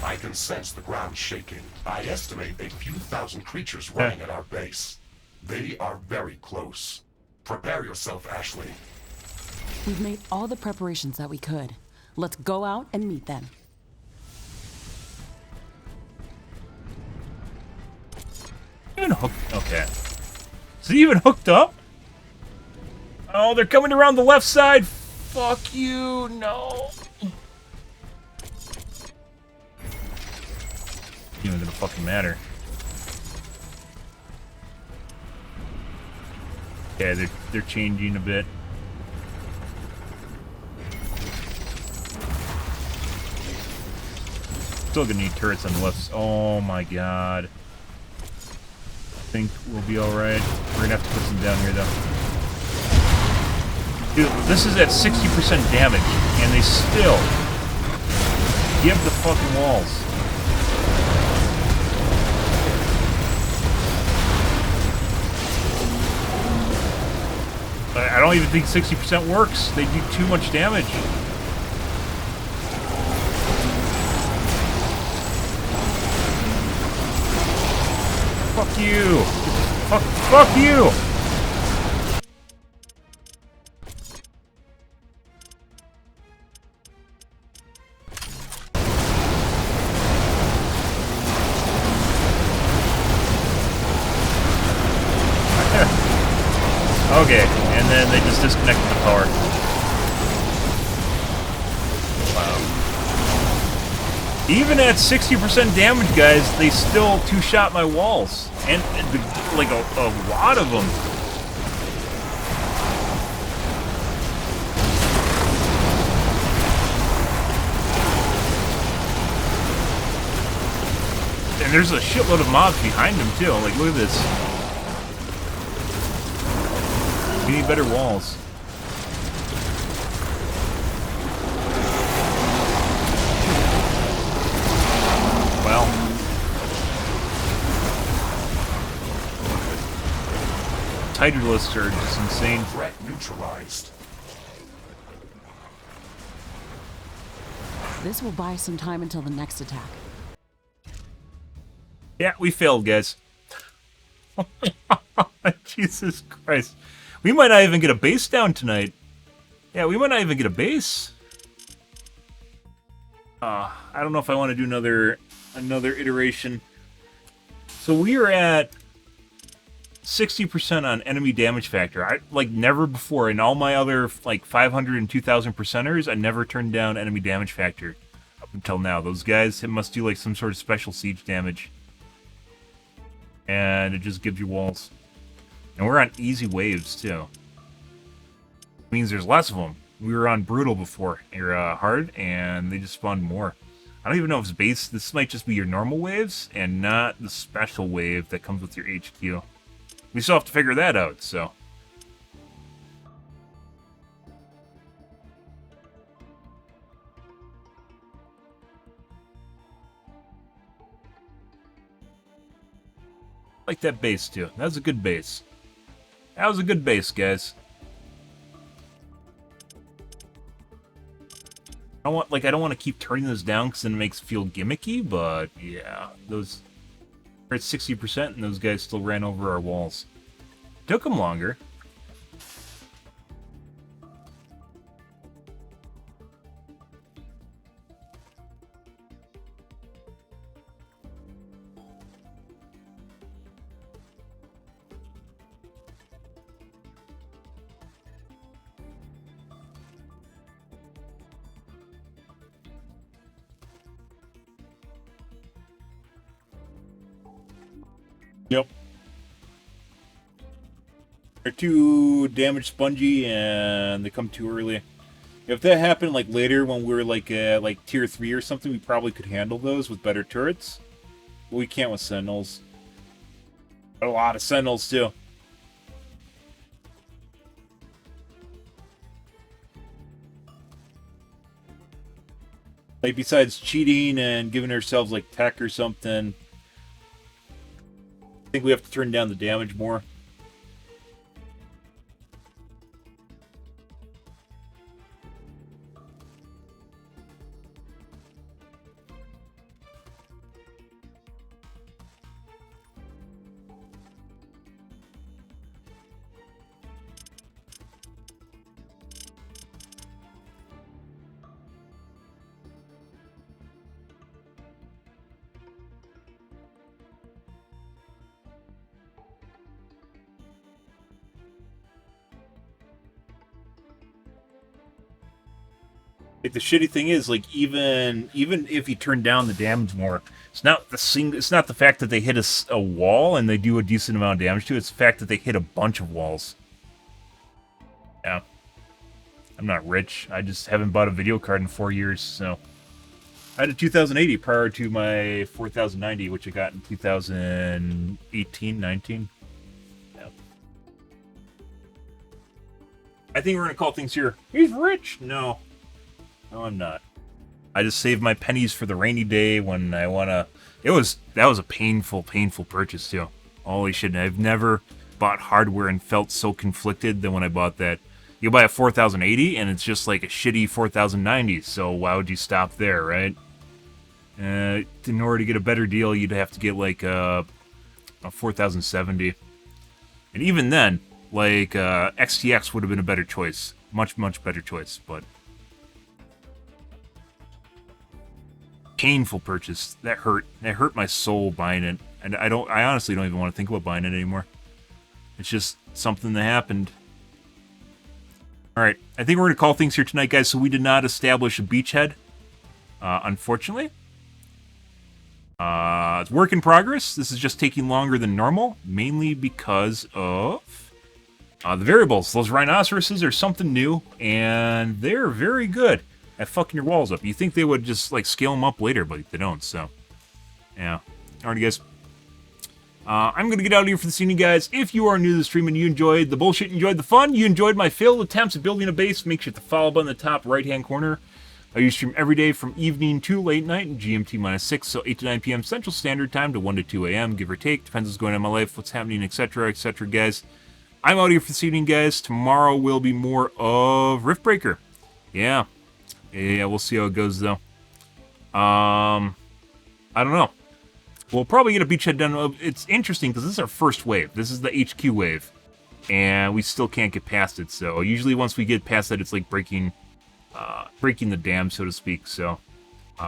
I can sense the ground shaking. I estimate a few thousand creatures running at our base. They are very close. Prepare yourself, Ashley. We've made all the preparations that we could. Let's go out and meet them. Even hooked. Okay. Is he even hooked up? Oh, they're coming around the left side. Fuck you. No. Even gonna fucking matter. Yeah, they're changing a bit. Still gonna need turrets on the left. Oh my god. I think we'll be alright. We're gonna have to put some down here though. Dude, this is at 60% damage, and they still give the fucking walls. I don't even think 60% works. They do too much damage. Fuck you. Fuck you. Okay, and then they just disconnected the power. Wow. Even at 60% damage, guys, they still two-shot my walls. And like a lot of them. And there's a shitload of mobs behind them, too. Like, look at this. We need better walls. Well. Tiger lists are just insane. Threat neutralized. This will buy some time until the next attack. Yeah, we failed, guys. Jesus Christ. We might not even get a base down tonight. Yeah, we might not even get a base. I don't know if I want to do another iteration. So we are at 60% on enemy damage factor. I like never before in all my other like 500 and 2,000 percenters. I never turned down enemy damage factor up until now. Those guys, it must do like some sort of special siege damage, and it just gives you walls. And we're on easy waves, too. It means there's less of them. We were on brutal before, or hard, and they just spawned more. I don't even know if it's base. This might just be your normal waves, and not the special wave that comes with your HQ. We still have to figure that out, so. I like that base, too. That was a good base. That was a good base, guys. I don't want to keep turning those down because then it makes it feel gimmicky, but yeah, those are at 60% and those guys still ran over our walls. Took them longer. Yep. They're too damage spongy and they come too early. If that happened like later when we were like tier 3 or something, we probably could handle those with better turrets. But we can't with Sentinels. A lot of sentinels, too. Like, besides cheating and giving ourselves, like, tech or something, I think we have to turn down the damage more. Like, the shitty thing is, like, even if you turn down the damage more, it's not the fact that they hit a wall and they do a decent amount of damage to it. It's the fact that they hit a bunch of walls. Yeah. I'm not rich. I just haven't bought a video card in 4 years, so. I had a 2080 prior to my 4090, which I got in 2018, 19. Yeah. I think we're going to call things here. He's rich! No. No, I'm not. I just saved my pennies for the rainy day when I want to... That was a painful, painful purchase, too. Holy shit, I've never bought hardware and felt so conflicted than when I bought that. You buy a 4080, and it's just like a shitty 4090, so why would you stop there, right? In order to get a better deal, you'd have to get, like, a 4070. And even then, like, XTX would have been a better choice. Much, much better choice, but... Painful purchase. That hurt. That hurt my soul buying it. And I honestly don't even want to think about buying it anymore. It's just something that happened. Alright, I think we're going to call things here tonight, guys. So we did not establish a beachhead, unfortunately. It's work in progress. This is just taking longer than normal, mainly because of the variables. Those rhinoceroses are something new, and they're very good at fucking your walls up. You think they would just, like, scale them up later, but they don't, so. Yeah. Alrighty, guys. I'm going to get out of here for this evening, guys. If you are new to the stream and you enjoyed the bullshit, enjoyed the fun, you enjoyed my failed attempts at building a base, make sure to follow button in the top right-hand corner. I usually stream every day from evening to late night, GMT-6, so 8 to 9 p.m. Central Standard Time to 1 to 2 a.m., give or take. Depends what's going on in my life, what's happening, etc., etc., guys. I'm out here for this evening, guys. Tomorrow will be more of Riftbreaker. Yeah. Yeah, we'll see how it goes, though. I don't know. We'll probably get a beachhead done. It's interesting, because this is our first wave. This is the HQ wave. And we still can't get past it, so usually once we get past that, it's like breaking the dam, so to speak. So,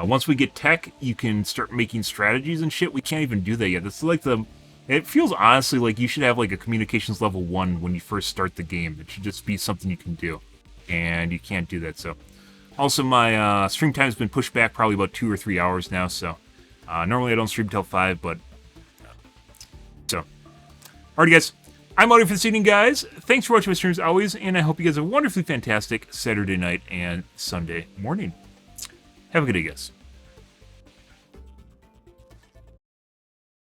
once we get tech, you can start making strategies and shit. We can't even do that yet. This is like it feels honestly like you should have like a communications level 1 when you first start the game. It should just be something you can do. And you can't do that, so... Also, my stream time has been pushed back probably about 2 or 3 hours now, so... normally I don't stream till 5, but... So... Alrighty, guys. I'm out here for this evening, guys. Thanks for watching my streams, as always, and I hope you guys have a wonderfully fantastic Saturday night and Sunday morning. Have a good day, guys.